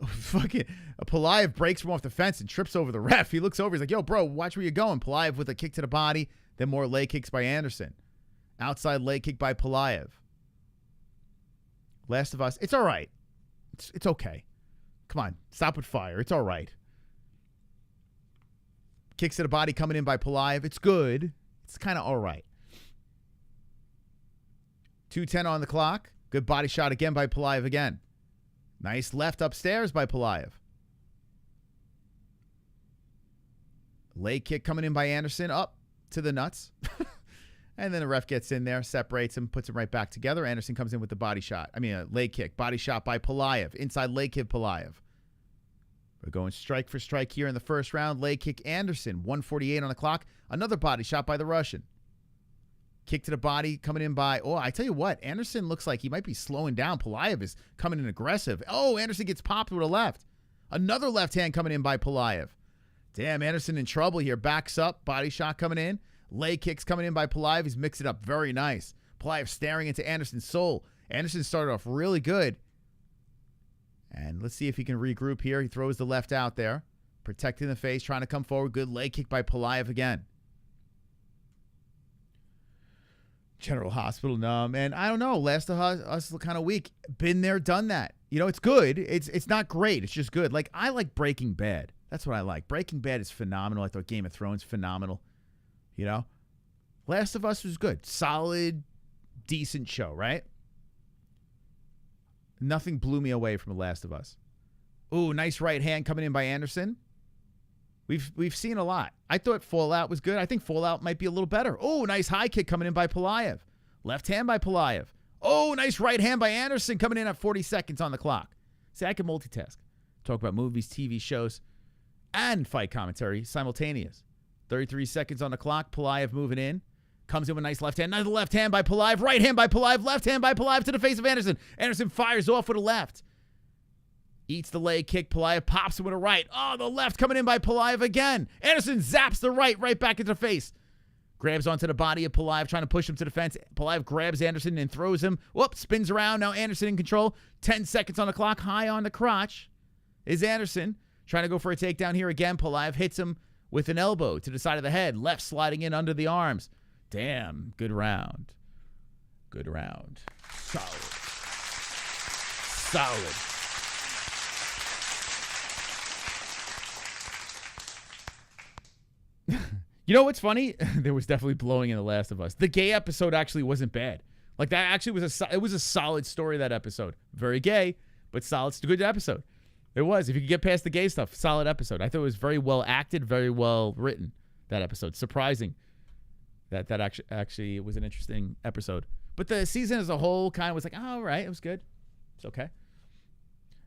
fucking Pulyaev breaks from off the fence and trips over the ref. He looks over. He's like, yo, bro, watch where you're going. Pulyaev with a kick to the body. Then more leg kicks by Anderson. Outside leg kick by Pulyaev. Last of Us. It's all right. It's okay. Come on. Stop with fire. It's all right. Kicks to the body coming in by Pulyaev. It's good. It's kind of all right. 2:10 on the clock. Good body shot again by Pulyaev again. Nice left upstairs by Pulyaev. Leg kick coming in by Anderson up to the nuts. And then the ref gets in there, separates him, puts him right back together. Anderson comes in with the body shot. A leg kick. Body shot by Pulyaev. Inside leg kick Pulyaev. We're going strike for strike here in the first round. Leg kick Anderson. 1:48 on the clock. Another body shot by the Russian. Kick to the body coming in by, I tell you what, Anderson looks like he might be slowing down. Pulyaev is coming in aggressive. Anderson gets popped with a left. Another left hand coming in by Pulyaev. Damn, Anderson in trouble here. Backs up. Body shot coming in. Leg kicks coming in by Pulyaev. He's mixed it up very nice. Pulyaev staring into Anderson's soul. Anderson started off really good. And let's see if he can regroup here. He throws the left out there. Protecting the face, trying to come forward. Good leg kick by Pulyaev again. General Hospital, no, man. I don't know. Last of Us kind of weak. Been there, done that. It's good. It's not great. It's just good. Like, I like Breaking Bad. That's what I like. Breaking Bad is phenomenal. I thought Game of Thrones phenomenal. Last of Us was good. Solid, decent show, right? Nothing blew me away from The Last of Us. Ooh, nice right hand coming in by Anderson. We've seen a lot. I thought Fallout was good. I think Fallout might be a little better. Oh, nice high kick coming in by Pulyaev. Left hand by Pulyaev. Oh, nice right hand by Anderson coming in at 40 seconds on the clock. See, I can multitask. Talk about movies, TV shows, and fight commentary simultaneous. 33 seconds on the clock. Pulyaev moving in. Comes in with a nice left hand. Another left hand by Pulyaev. Right hand by Pulyaev. Left hand by Pulyaev to the face of Anderson. Anderson fires off with a left. Eats the leg kick. Pulyaev pops him with a right. Oh, the left coming in by Pulyaev again. Anderson zaps the right back into the face. Grabs onto the body of Pulyaev, trying to push him to the fence. Pulyaev grabs Anderson and throws him. Whoop, spins around. Now Anderson in control. 10 seconds on the clock. High on the crotch is Anderson. Trying to go for a takedown here again. Pulyaev hits him with an elbow to the side of the head. Left sliding in under the arms. Damn, good round. Good round. Solid. You know what's funny? There was definitely blowing in The Last of Us. The gay episode actually wasn't bad. Like, that actually was a solid story, that episode. Very gay, but solid. It's a good episode. It was. If you could get past the gay stuff, solid episode. I thought it was very well acted, very well written, that episode. Surprising that actually was an interesting episode. But the season as a whole kind of was like, oh, all right, it was good. It's okay.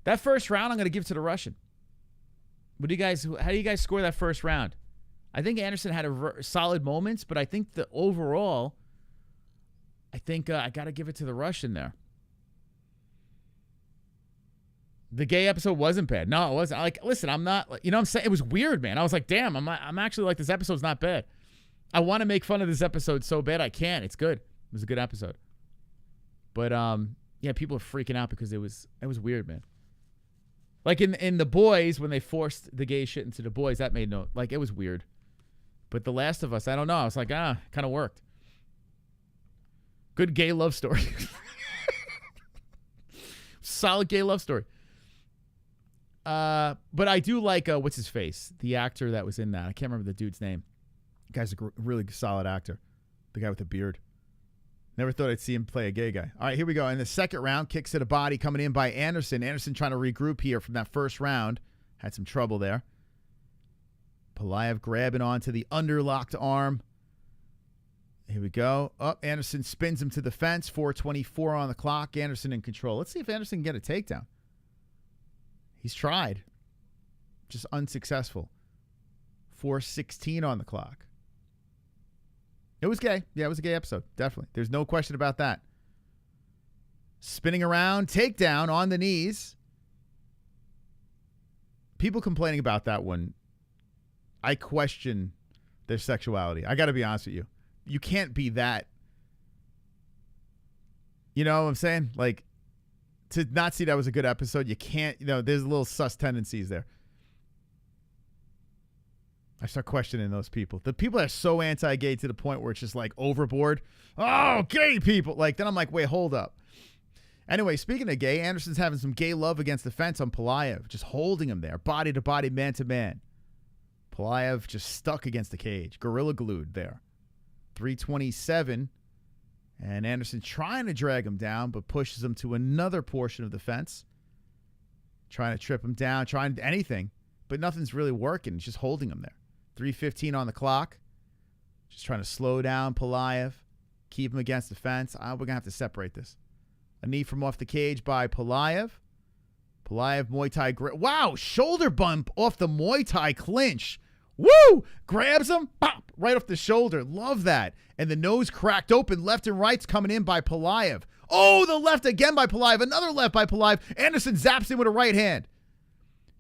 That first round, I'm going to give to the Russian. How do you guys score that first round? I think Anderson had solid moments, but I think the overall, I got to give it to the Russian there. The gay episode wasn't bad. No, it wasn't. Like, listen, I'm not, I'm saying, it was weird, man. I was like, damn, I'm actually like, this episode's not bad. I want to make fun of this episode so bad I can't. It's good. It was a good episode. But, yeah, people are freaking out because it was weird, man. Like in The Boys, when they forced the gay shit into The Boys, that made it was weird. But The Last of Us, I don't know. I was like, kind of worked. Good gay love story. Solid gay love story. But I do like, what's his face? The actor that was in that. I can't remember the dude's name. The guy's a really solid actor. The guy with the beard. Never thought I'd see him play a gay guy. All right, here we go. In the second round, kicks to the body coming in by Anderson. Anderson trying to regroup here from that first round. Had some trouble there. Pulyaev grabbing onto the underlocked arm. Here we go. Anderson spins him to the fence. 4:24 on the clock. Anderson in control. Let's see if Anderson can get a takedown. He's tried. Just unsuccessful. 4:16 on the clock. It was gay. Yeah, it was a gay episode. Definitely. There's no question about that. Spinning around. Takedown on the knees. People complaining about that one. I question their sexuality. I got to be honest with you. You can't be that. You know what I'm saying? Like, to not see that was a good episode, you can't, there's little sus tendencies there. I start questioning those people. The people that are so anti-gay to the point where it's just like overboard. Oh, gay people. Like, then I'm like, wait, hold up. Anyway, speaking of gay, Anderson's having some gay love against the fence on Pulyaev. Just holding him there. Body to body, man to man. Pulyaev just stuck against the cage. Gorilla glued there. 3:27. And Anderson trying to drag him down, but pushes him to another portion of the fence. Trying to trip him down, trying anything, but nothing's really working. It's just holding him there. 3:15 on the clock. Just trying to slow down Pulyaev, keep him against the fence. We're going to have to separate this. A knee from off the cage by Pulyaev. Pulyaev, Muay Thai grip. Wow, shoulder bump off the Muay Thai clinch. Woo! Grabs him, pop, right off the shoulder. Love that. And the nose cracked open. Left and right's coming in by Pulyaev. Oh, the left again by Pulyaev. Another left by Pulyaev. Anderson zaps him with a right hand.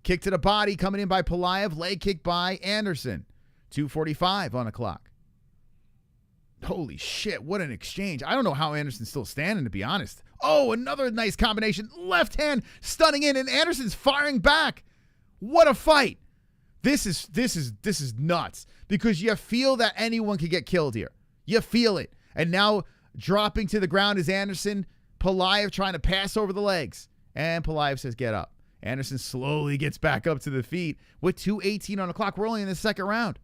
Kick to the body coming in by Pulyaev. Leg kick by Anderson. 2:45 on the clock. Holy shit, what an exchange. I don't know how Anderson's still standing, to be honest. Oh, another nice combination. Left hand stunning in, and Anderson's firing back. What a fight. This is nuts, because you feel that anyone could get killed here. You feel it. And now dropping to the ground is Anderson. Pulyaev trying to pass over the legs. And Pulyaev says, get up. Anderson slowly gets back up to the feet with 2:18 on the clock. We're only in the second round.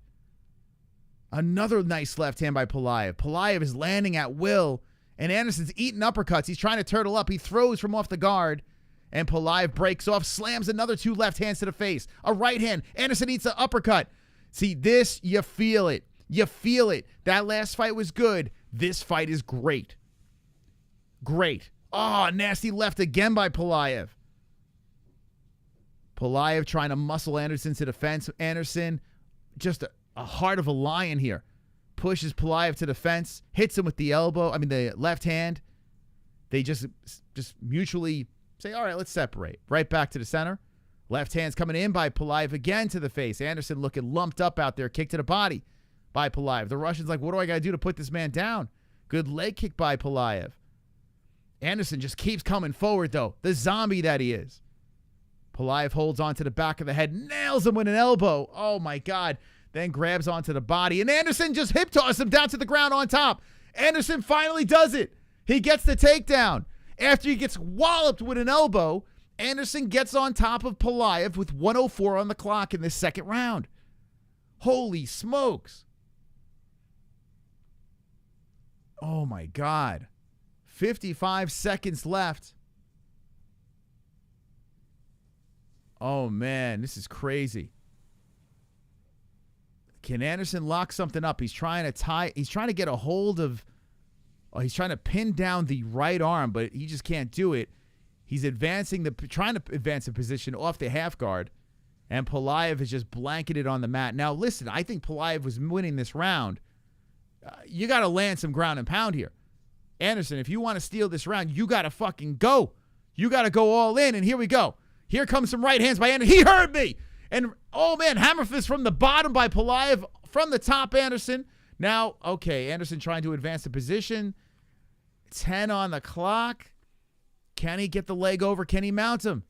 Another nice left hand by Pulyaev. Pulyaev is landing at will, and Anderson's eating uppercuts. He's trying to turtle up. He throws from off the guard, and Pulyaev breaks off, slams another 2 left hands to the face. A right hand. Anderson eats an uppercut. See, this, you feel it. You feel it. That last fight was good. This fight is great. Great. Oh, nasty left again by Pulyaev. Pulyaev trying to muscle Anderson to the fence. Anderson, just a heart of a lion here. Pushes Pulyaev to the fence, hits him with the the left hand. They just mutually say, all right, let's separate. Right back to the center. Left hand's coming in by Pulyaev again to the face. Anderson looking lumped up out there. Kick to the body by Pulyaev. The Russian's like, what do I got to do to put this man down? Good leg kick by Pulyaev. Anderson just keeps coming forward, though. The zombie that he is. Pulyaev holds on to the back of the head, nails him with an elbow. Oh, my God. Then grabs onto the body, and Anderson just hip tosses him down to the ground on top. Anderson finally does it. He gets the takedown. After he gets walloped with an elbow, Anderson gets on top of Pulyaev with 1:04 on the clock in the second round. Holy smokes. Oh, my God. 55 seconds left. Oh, man, this is crazy. Can Anderson lock something up? He's trying to get a hold of, he's trying to pin down the right arm, but he just can't do it. He's trying to advance the position off the half guard, and Pulyaev is just blanketed on the mat. Now, listen, I think Pulyaev was winning this round. You got to land some ground and pound here. Anderson, if you want to steal this round, you got to fucking go. You got to go all in, and here we go. Here comes some right hands by Anderson. He heard me. And, oh, man, hammer fist from the bottom by Pulyaev. From the top, Anderson. Now, okay, Anderson trying to advance the position. 10 on the clock. Can he get the leg over? Can he mount him?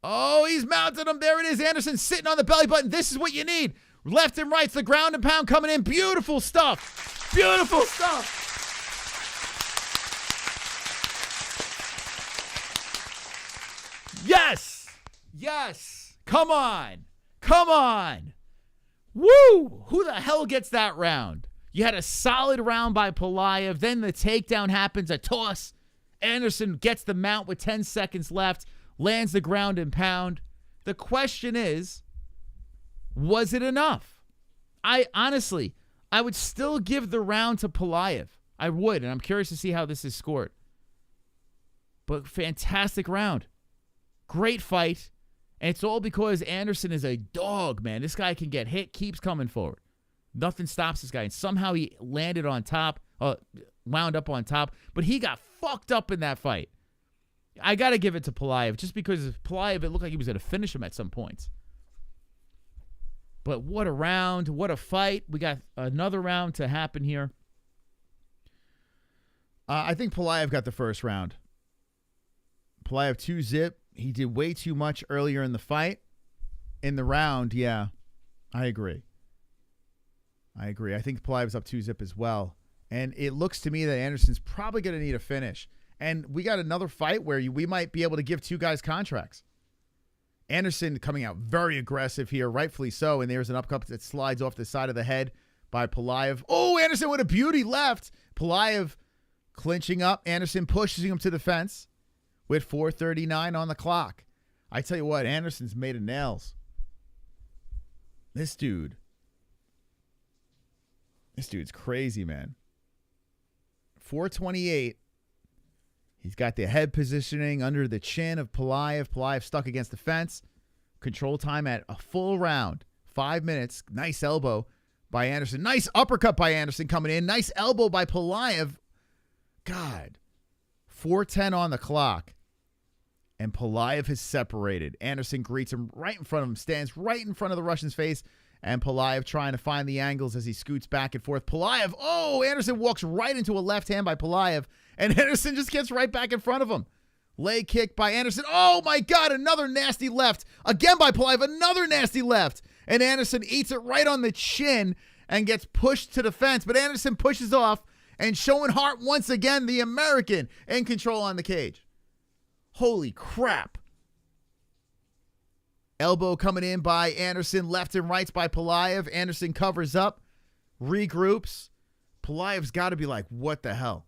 Oh, he's mounted him. There it is. Anderson sitting on the belly button. This is what you need. Left and right's the ground and pound coming in. Beautiful stuff. Beautiful stuff. Yes. Yes. Come on. Come on. Woo! Who the hell gets that round? You had a solid round by Pulyaev. Then the takedown happens, a toss. Anderson gets the mount with 10 seconds left, lands the ground and pound. The question is, was it enough? I would still give the round to Pulyaev. I would, and I'm curious to see how this is scored. But fantastic round. Great fight. And it's all because Anderson is a dog, man. This guy can get hit, keeps coming forward. Nothing stops this guy. And somehow he landed on top, wound up on top. But he got fucked up in that fight. I got to give it to Pulyaev, just because Pulyaev, it looked like he was going to finish him at some points. But what a round. What a fight. We got another round to happen here. I think Pulyaev got the first round. Pulyaev 2-zip. He did way too much earlier in the fight. In the round, yeah, I agree. I think Pulyaev's up 2-zip as well. And it looks to me that Anderson's probably going to need a finish. And we got another fight where we might be able to give two guys contracts. Anderson coming out very aggressive here, rightfully so. And there's an uppercut that slides off the side of the head by Pulyaev. Oh, Anderson with a beauty left. Pulyaev clinching up. Anderson pushes him to the fence with 4:39 on the clock. I tell you what, Anderson's made of nails. This dude's crazy, man. 4:28. He's got the head positioning under the chin of Pulyaev. Pulyaev stuck against the fence. Control time at a full round. 5 minutes. Nice elbow by Anderson. Nice uppercut by Anderson coming in. Nice elbow by Pulyaev. God. 4:10 on the clock. And Pulyaev has separated. Anderson greets him right in front of him. Stands right in front of the Russian's face. And Pulyaev trying to find the angles as he scoots back and forth. Pulyaev. Oh, Anderson walks right into a left hand by Pulyaev. And Anderson just gets right back in front of him. Leg kick by Anderson. Oh, my God. Another nasty left. Again by Pulyaev. Another nasty left. And Anderson eats it right on the chin and gets pushed to the fence. But Anderson pushes off and showing heart once again, the American in control on the cage. Holy crap. Elbow coming in by Anderson. Left and rights by Pulyaev. Anderson covers up. Regroups. Pulaev's got to be like, what the hell?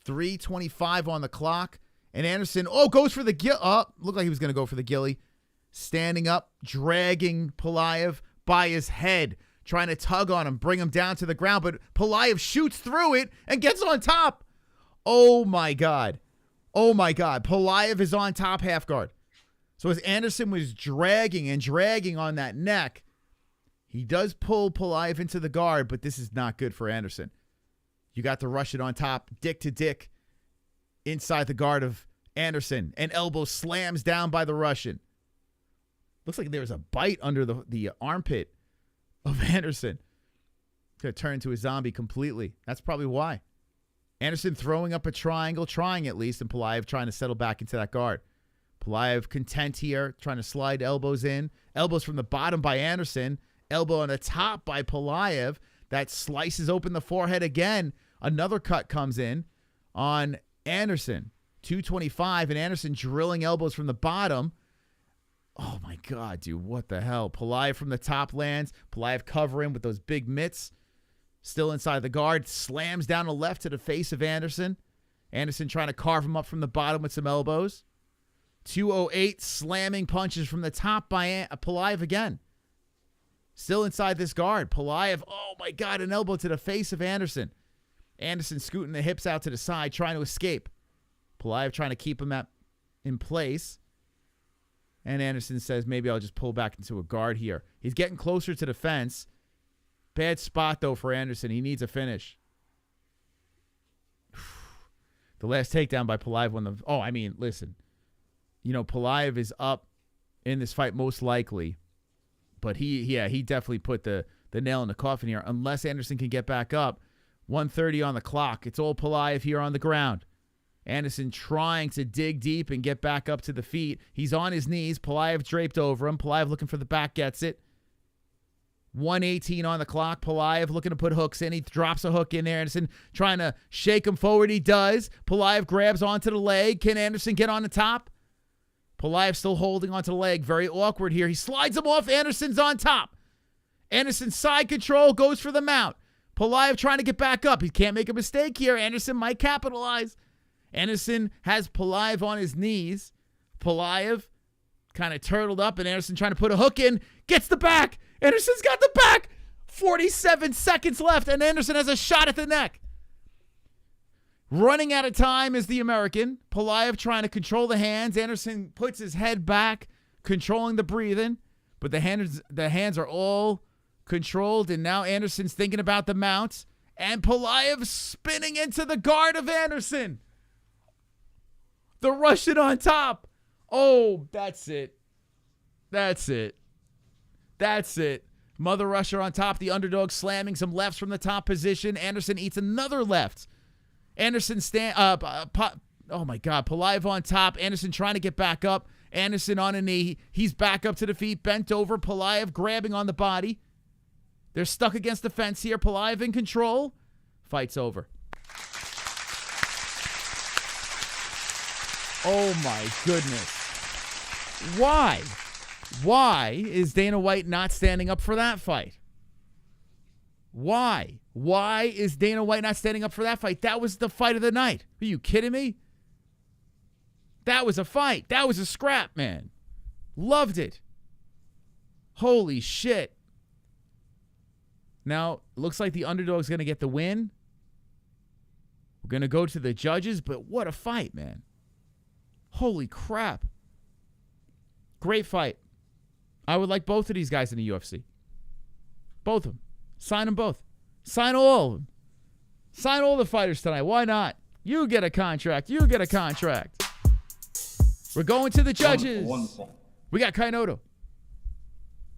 3:25 on the clock. And Anderson, goes for the looked like he was going to go for the ghillie. Standing up, dragging Pulyaev by his head, trying to tug on him, bring him down to the ground. But Pulyaev shoots through it and gets on top. Oh, my God. Oh, my God. Pulyaev is on top half guard. So as Anderson was dragging on that neck, he does pull Pulyaev into the guard, but this is not good for Anderson. You got the Russian on top, dick to dick, inside the guard of Anderson. An elbow slams down by the Russian. Looks like there was a bite under the armpit of Anderson. Going to turn into a zombie completely. That's probably why. Anderson throwing up a triangle, trying at least, and Pulyaev trying to settle back into that guard. Pulyaev content here, trying to slide elbows in. Elbows from the bottom by Anderson. Elbow on the top by Pulyaev. That slices open the forehead again. Another cut comes in on Anderson. 2:25, and Anderson drilling elbows from the bottom. Oh, my God, dude. What the hell? Pulyaev from the top lands. Pulyaev covering with those big mitts. Still inside the guard. Slams down the left to the face of Anderson. Anderson trying to carve him up from the bottom with some elbows. 2:08, slamming punches from the top by Pulyaev again. Still inside this guard. Pulyaev, oh, my God, an elbow to the face of Anderson. Anderson scooting the hips out to the side, trying to escape. Pulyaev trying to keep him in place. And Anderson says, maybe I'll just pull back into a guard here. He's getting closer to the fence. Bad spot, though, for Anderson. He needs a finish. The last takedown by Pulyaev listen. Pulyaev is up in this fight most likely. But he definitely put the nail in the coffin here. Unless Anderson can get back up. 1:30 on the clock. It's all Pulyaev here on the ground. Anderson trying to dig deep and get back up to the feet. He's on his knees. Pulyaev draped over him. Pulyaev looking for the back, gets it. 1:18 on the clock. Pulyaev looking to put hooks in. He drops a hook in there. Anderson trying to shake him forward. He does. Pulyaev grabs onto the leg. Can Anderson get on the top? Pulyaev still holding onto the leg. Very awkward here. He slides him off. Anderson's on top. Anderson side control, goes for the mount. Pulyaev trying to get back up. He can't make a mistake here. Anderson might capitalize. Anderson has Pulyaev on his knees. Pulyaev kind of turtled up, and Anderson trying to put a hook in. Gets the back. Anderson's got the back. 47 seconds left, and Anderson has a shot at the neck. Running out of time is the American. Pulyaev trying to control the hands. Anderson puts his head back, controlling the breathing. But the hands are all controlled, and now Anderson's thinking about the mounts. And Pulyaev spinning into the guard of Anderson. The Russian on top. Oh, that's it. That's it. That's it. Mother Russia on top. The underdog slamming some lefts from the top position. Anderson eats another left. Anderson oh my God. Pulyaev on top. Anderson trying to get back up. Anderson on a knee. He's back up to the feet. Bent over. Pulyaev grabbing on the body. They're stuck against the fence here. Pulyaev in control. Fight's over. Oh my goodness. Why? Why is Dana White not standing up for that fight? Why? Why is Dana White not standing up for that fight? That was the fight of the night. Are you kidding me? That was a fight. That was a scrap, man. Loved it. Holy shit. Now, looks like the underdog's going to get the win. We're going to go to the judges, but what a fight, man. Holy crap. Great fight. I would like both of these guys in the UFC. Both of them. Sign them both. Sign all of them. Sign all the fighters tonight. Why not? You get a contract. You get a contract. We're going to the judges. Wonderful. We got Kainotto.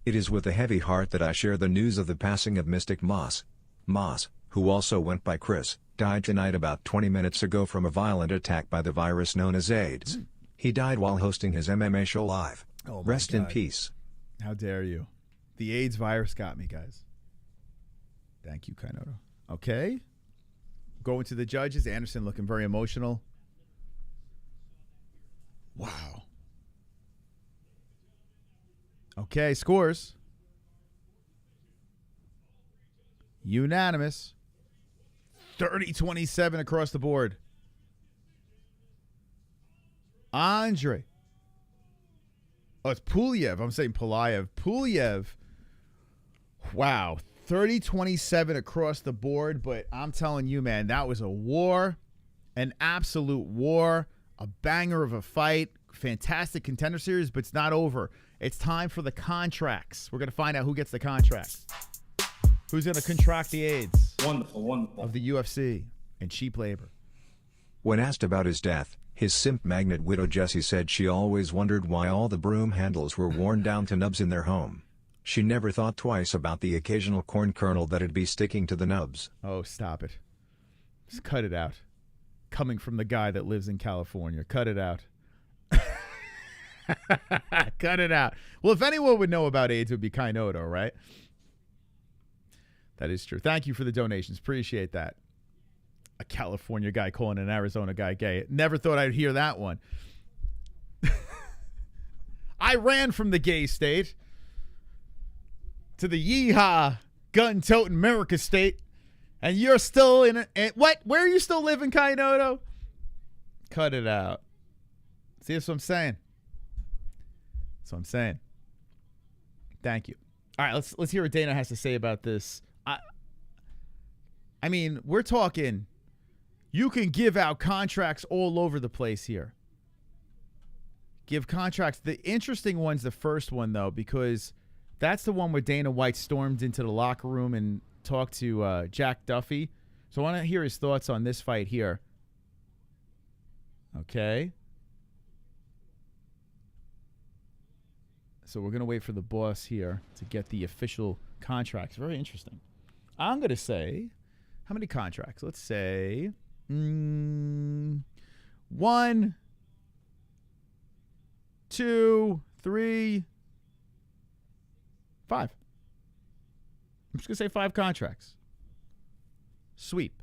It is with a heavy heart that I share the news of the passing of Mystic Moss. Moss, who also went by Chris, died tonight about 20 minutes ago from a violent attack by the virus known as AIDS. He died while hosting his MMA show live. Oh my Rest in God. peace. How dare you? The AIDS virus got me, guys. Thank you, Kainotto. Okay. Going to the judges. Anderson looking very emotional. Wow. Okay, scores. Unanimous. 30-27 across the board. Andrey. Oh, it's Pulyaev. I'm saying Pulyaev. Pulyaev. Wow. 30-27 across the board, but I'm telling you, man, that was a war. An absolute war. A banger of a fight. Fantastic Contender Series, but it's not over. It's time for the contracts. We're going to find out who gets the contracts. Who's going to contract the AIDS Wonderful, wonderful. of the UFC and cheap labor. When asked about his death, his simp magnet widow Jessie said she always wondered why all the broom handles were worn down to nubs in their home. She never thought twice about the occasional corn kernel that'd be sticking to the nubs. Oh, stop it. Just cut it out. Coming from the guy that lives in California. Cut it out. Cut it out. Well, if anyone would know about AIDS, it would be Kainotto, right? That is true. Thank you for the donations. Appreciate that. A California guy calling an Arizona guy gay. Never thought I'd hear that one. I ran from the gay state to the yeehaw gun-toting America state, and you're still in it. What? Where are you still living, Kainotto? Cut it out. See, that's what I'm saying. That's what I'm saying. Thank you. All right, let's hear what Dana has to say about this. I mean, we're talking. You can give out contracts all over the place here. Give contracts. The interesting one's the first one, though, because that's the one where Dana White stormed into the locker room and talked to Jack Duffy. So I want to hear his thoughts on this fight here. Okay. So we're going to wait for the boss here to get the official contracts. Very interesting. I'm going to say, how many contracts? Let's say 1, 2, 3, 5. I'm just going to say 5 contracts. Sweep.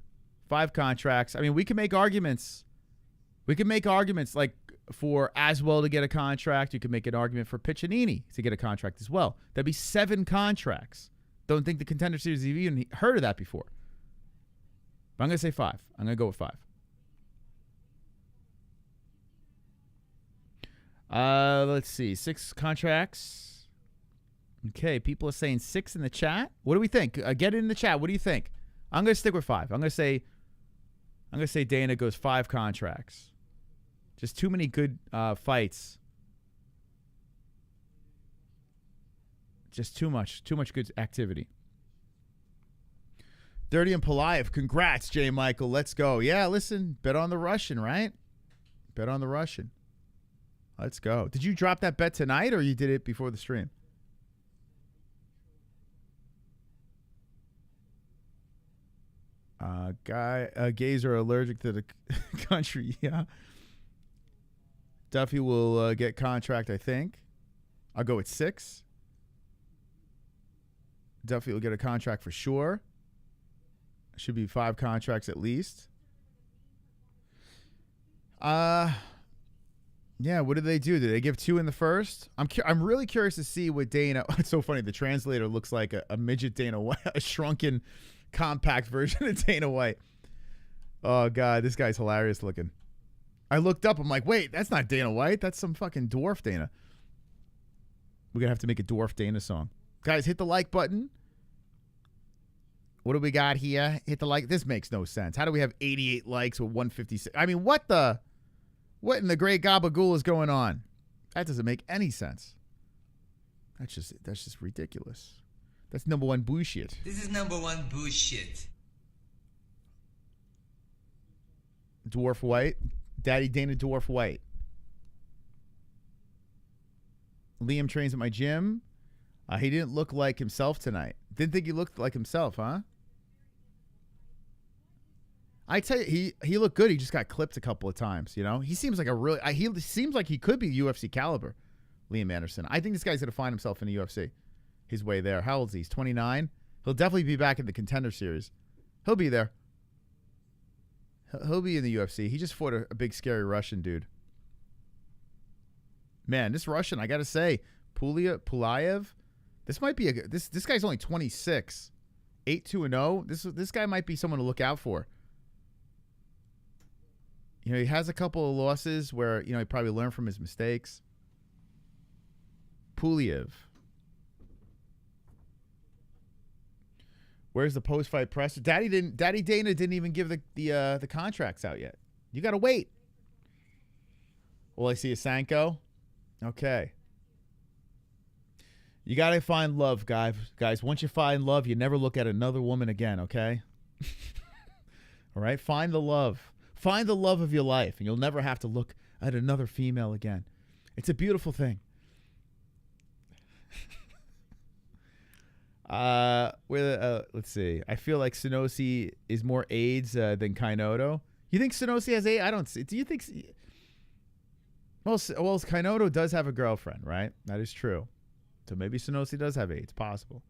5 contracts. I mean, we can make arguments. We can make arguments like for Aswell to get a contract. You can make an argument for Piccininni to get a contract as well. That'd be 7 contracts. Don't think the Contender Series have even heard of that before. But I'm going to say 5. I'm going to go with 5. Let's see. 6 contracts. Okay, people are saying 6 in the chat. What do we think? Get it in the chat. What do you think? I'm going to stick with 5. I'm going to say Dana goes 5 contracts. Just too many good fights. Just too much good activity. Dirty and Pulyaev. Congrats, J. Michael. Let's go. Yeah, listen. Bet on the Russian, right? Bet on the Russian. Let's go. Did you drop that bet tonight or you did it before the stream? Gays are allergic to the country. Yeah. Duffy will get contract, I think. I'll go with 6. Duffy will get a contract for sure. Should be 5 contracts at least. Yeah, what did they do? Did they give 2 in the first? I'm really curious to see what Dana. It's so funny. The translator looks like a midget Dana White, a shrunken compact version of Dana White. Oh, God, this guy's hilarious looking. I looked up. I'm like, wait, that's not Dana White. That's some fucking dwarf Dana. We're going to have to make a dwarf Dana song. Guys, hit the like button. What do we got here? Hit the like. This makes no sense. How do we have 88 likes with 156? I mean, what in the great gabagool is going on? That doesn't make any sense. That's just ridiculous. That's number one bullshit. This is number one bullshit. Dwarf White. Daddy Dana Dwarf White. Liam trains at my gym. He didn't look like himself tonight. Didn't think he looked like himself, huh? I tell you, he looked good. He just got clipped a couple of times, you know? He seems like he seems like he could be UFC caliber, Liam Anderson. I think this guy's going to find himself in the UFC. His way there. How old is he? He's 29. He'll definitely be back in the Contender Series. He'll be there. He'll be in the UFC. He just fought a big, scary Russian dude. Man, this Russian, I got to say, Pulyaev, this might be this guy's only 26. 8-2-0. This guy might be someone to look out for. You know, he has a couple of losses where, you know, he probably learned from his mistakes. Pulyaev. Where's the post-fight press? Daddy Dana didn't even give the contracts out yet. You got to wait. Well, I see a Sanko. Okay. You got to find love, guys. Once you find love, you never look at another woman again, okay? All right? Find the love. Find the love of your life, and you'll never have to look at another female again. It's a beautiful thing. Let's see. I feel like Sonosi is more AIDS than Kainotto. You think Sonosi has AIDS? I don't see. Do you think? Well, Kainotto does have a girlfriend, right? That is true. So maybe Sonosi does have AIDS. Possible.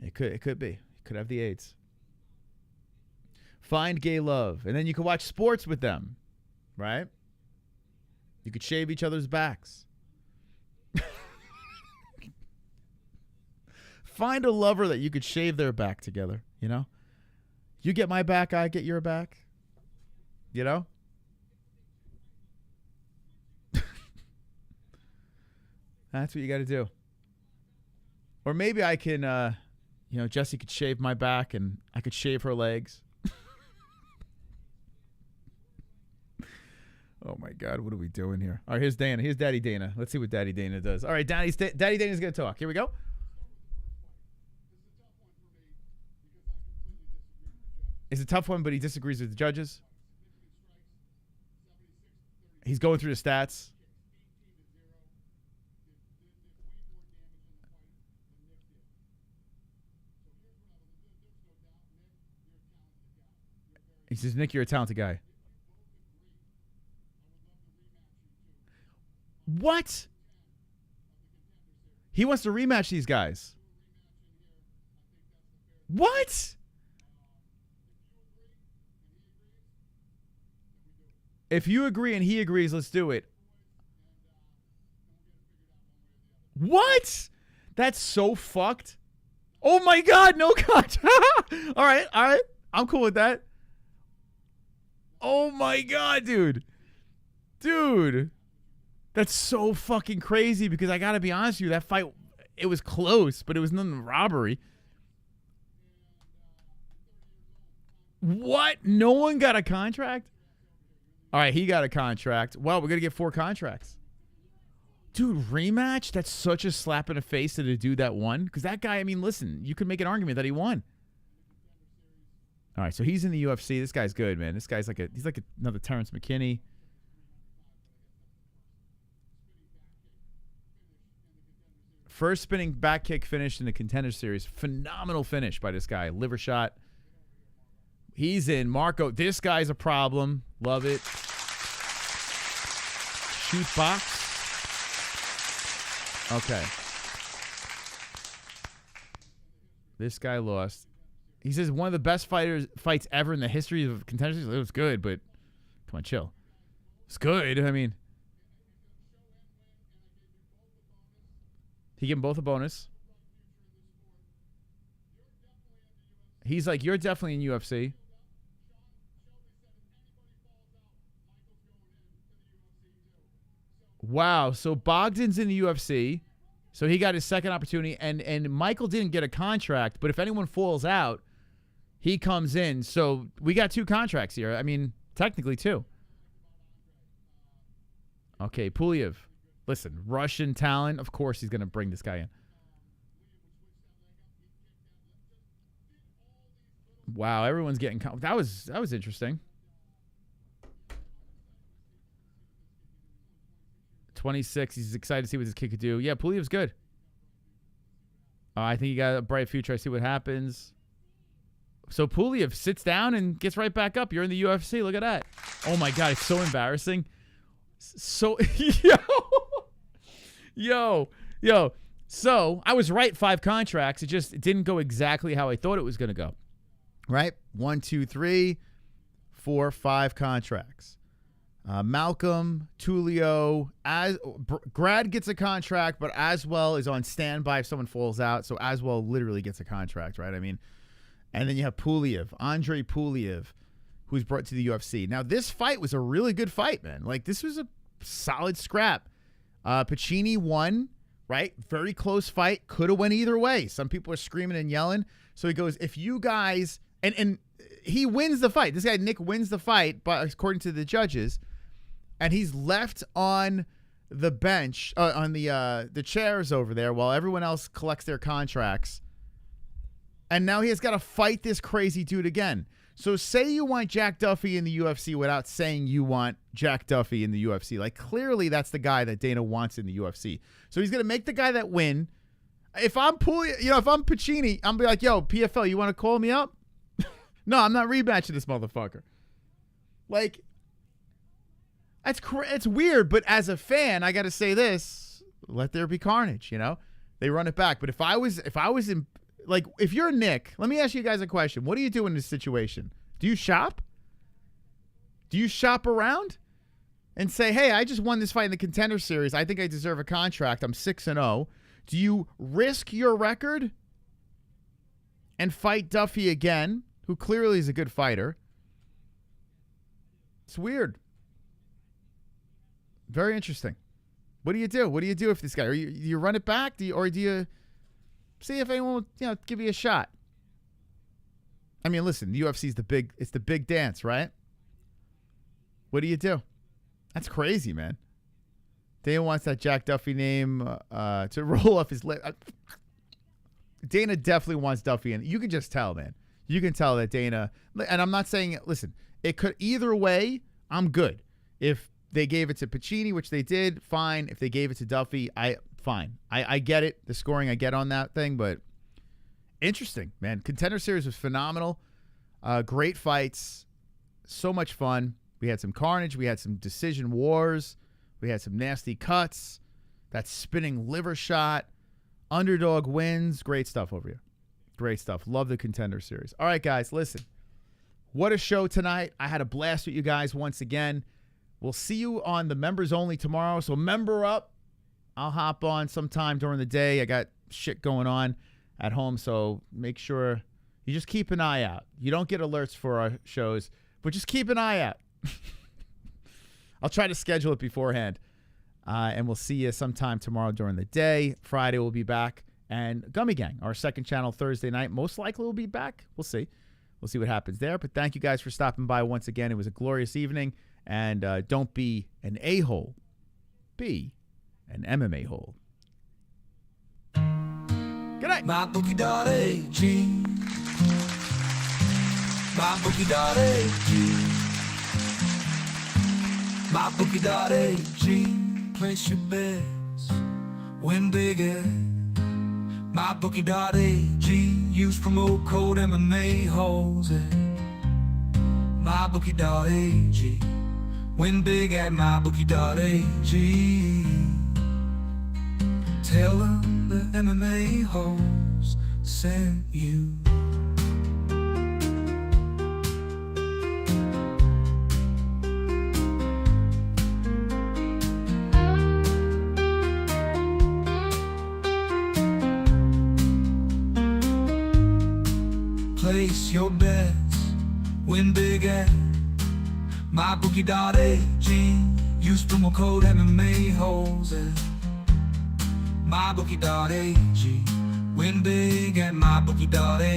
It could be. He could have the AIDS. Find gay love, and then you can watch sports with them, right? You could shave each other's backs. Find a lover that you could shave their back together, you know? You get my back, I get your back. You know? That's what you got to do. Or maybe I can, you know, Jesse could shave my back and I could shave her legs. Oh, my God. What are we doing here? All right, here's Dana. Here's Daddy Dana. Let's see what Daddy Dana does. All right, Daddy Dana's going to talk. Here we go. It's a tough one, but he disagrees with the judges. He's going through the stats. He says, Nick, you're a talented guy. What? He wants to rematch these guys. What? If you agree and he agrees, let's do it. What? That's so fucked. Oh my God, no contact. All right. I'm cool with that. Oh my God, dude. That's so fucking crazy because I got to be honest with you, that fight, it was close, but it was nothing robbery. What? No one got a contract? All right, he got a contract. Well, we're going to get 4 contracts. Dude, rematch? That's such a slap in the face to the dude that won. Because that guy, I mean, listen, you could make an argument that he won. All right, so he's in the UFC. This guy's good, man. This guy's he's like another Terrence McKinney. First spinning back kick finish in the Contender Series. Phenomenal finish by this guy. Liver shot. He's in. Marco, this guy's a problem. Love it. Shoot box. Okay. This guy lost. He says one of the best fights ever in the history of Contender Series. It was good, but come on, chill. It's good. I mean, he gave them both a bonus. He's like, you're definitely in UFC. Wow. So Bogdan's in the UFC. So he got his second opportunity. And Michael didn't get a contract. But if anyone falls out, he comes in. So we got 2 contracts here. I mean, technically 2. Okay, Pulyaev. Listen, Russian talent. Of course he's going to bring this guy in. Wow, everyone's getting... That was interesting. 26. He's excited to see what this kid could do. Yeah, Puliev's good. I think he got a bright future. I see what happens. So Pulyaev sits down and gets right back up. You're in the UFC. Look at that. Oh, my God. It's so embarrassing. So, yo. So, I was right, 5 contracts. It didn't go exactly how I thought it was going to go. Right? 1, 2, 3, 4, 5 contracts. Malcolm, Tulio, Grad gets a contract, but Aswell is on standby if someone falls out. So Aswell literally gets a contract, right? I mean, and then you have Pulyaev, Andrey Pulyaev, who's brought to the UFC. Now, this fight was a really good fight, man. Like, this was a solid scrap. Piccininni won, right? Very close fight. Could have went either way. Some people are screaming and yelling. So he goes, if you guys... And he wins the fight. This guy, Nick, wins the fight, but according to the judges. And he's left on the bench, on the chairs over there while everyone else collects their contracts. And now he has got to fight this crazy dude again. So say you want Jack Duffy in the UFC without saying you want Jack Duffy in the UFC. Like, clearly that's the guy that Dana wants in the UFC. So he's going to make the guy that win. If I'm if I'm Piccininni, I'm be like, yo, PFL, you want to call me up? No, I'm not rematching this motherfucker. Like, it's weird, but as a fan, I got to say this: let there be carnage. You know, they run it back. But if I was in, like, if you're Nick, let me ask you guys a question: what do you do in this situation? Do you shop? Do you shop around and say, "Hey, I just won this fight in the Contender Series. I think I deserve a contract. I'm 6-0." Do you risk your record and fight Duffy again, who clearly is a good fighter? It's weird. Very interesting. What do you do? What do you do if this guy? Do you run it back? Or do you see if anyone will, give you a shot? I mean, listen, the UFC is the big dance, right? What do you do? That's crazy, man. Dana wants that Jack Duffy name to roll off his lip. Dana definitely wants Duffy, and you can just tell, man. You can tell that Dana, and I'm not saying, listen, it could either way, I'm good. If they gave it to Piccininni, which they did, fine. If they gave it to Duffy, fine. I get it. The scoring I get on that thing, but interesting, man. Contender Series was phenomenal. Great fights. So much fun. We had some carnage. We had some decision wars. We had some nasty cuts. That spinning liver shot. Underdog wins. Great stuff over here. Great stuff. Love the Contender Series. All right, guys, listen. What a show tonight. I had a blast with you guys once again. We'll see you on the members only tomorrow. So member up. I'll hop on sometime during the day. I got shit going on at home, so make sure you just keep an eye out. You don't get alerts for our shows, but just keep an eye out. I'll try to schedule it beforehand. And we'll see you sometime tomorrow during the day. Friday we'll be back. And Gummy Gang, our second channel Thursday night, most likely will be back. We'll see. We'll see what happens there. But thank you guys for stopping by once again. It was a glorious evening. And don't be an a-hole. Be an MMA-hole. Good night. MyBookie.ag. MyBookie.ag. MyBookie.ag. Place your bets. Win big at MyBookie.ag. Use promo code MMA-Holes at MyBookie.ag. Win big at MyBookie.ag. Tell them the MMA-Holes sent you. place your bets. Win big at mybookie.ag. Use promo code MMA-Holes at mybookie.ag. Win big at mybookie.ag.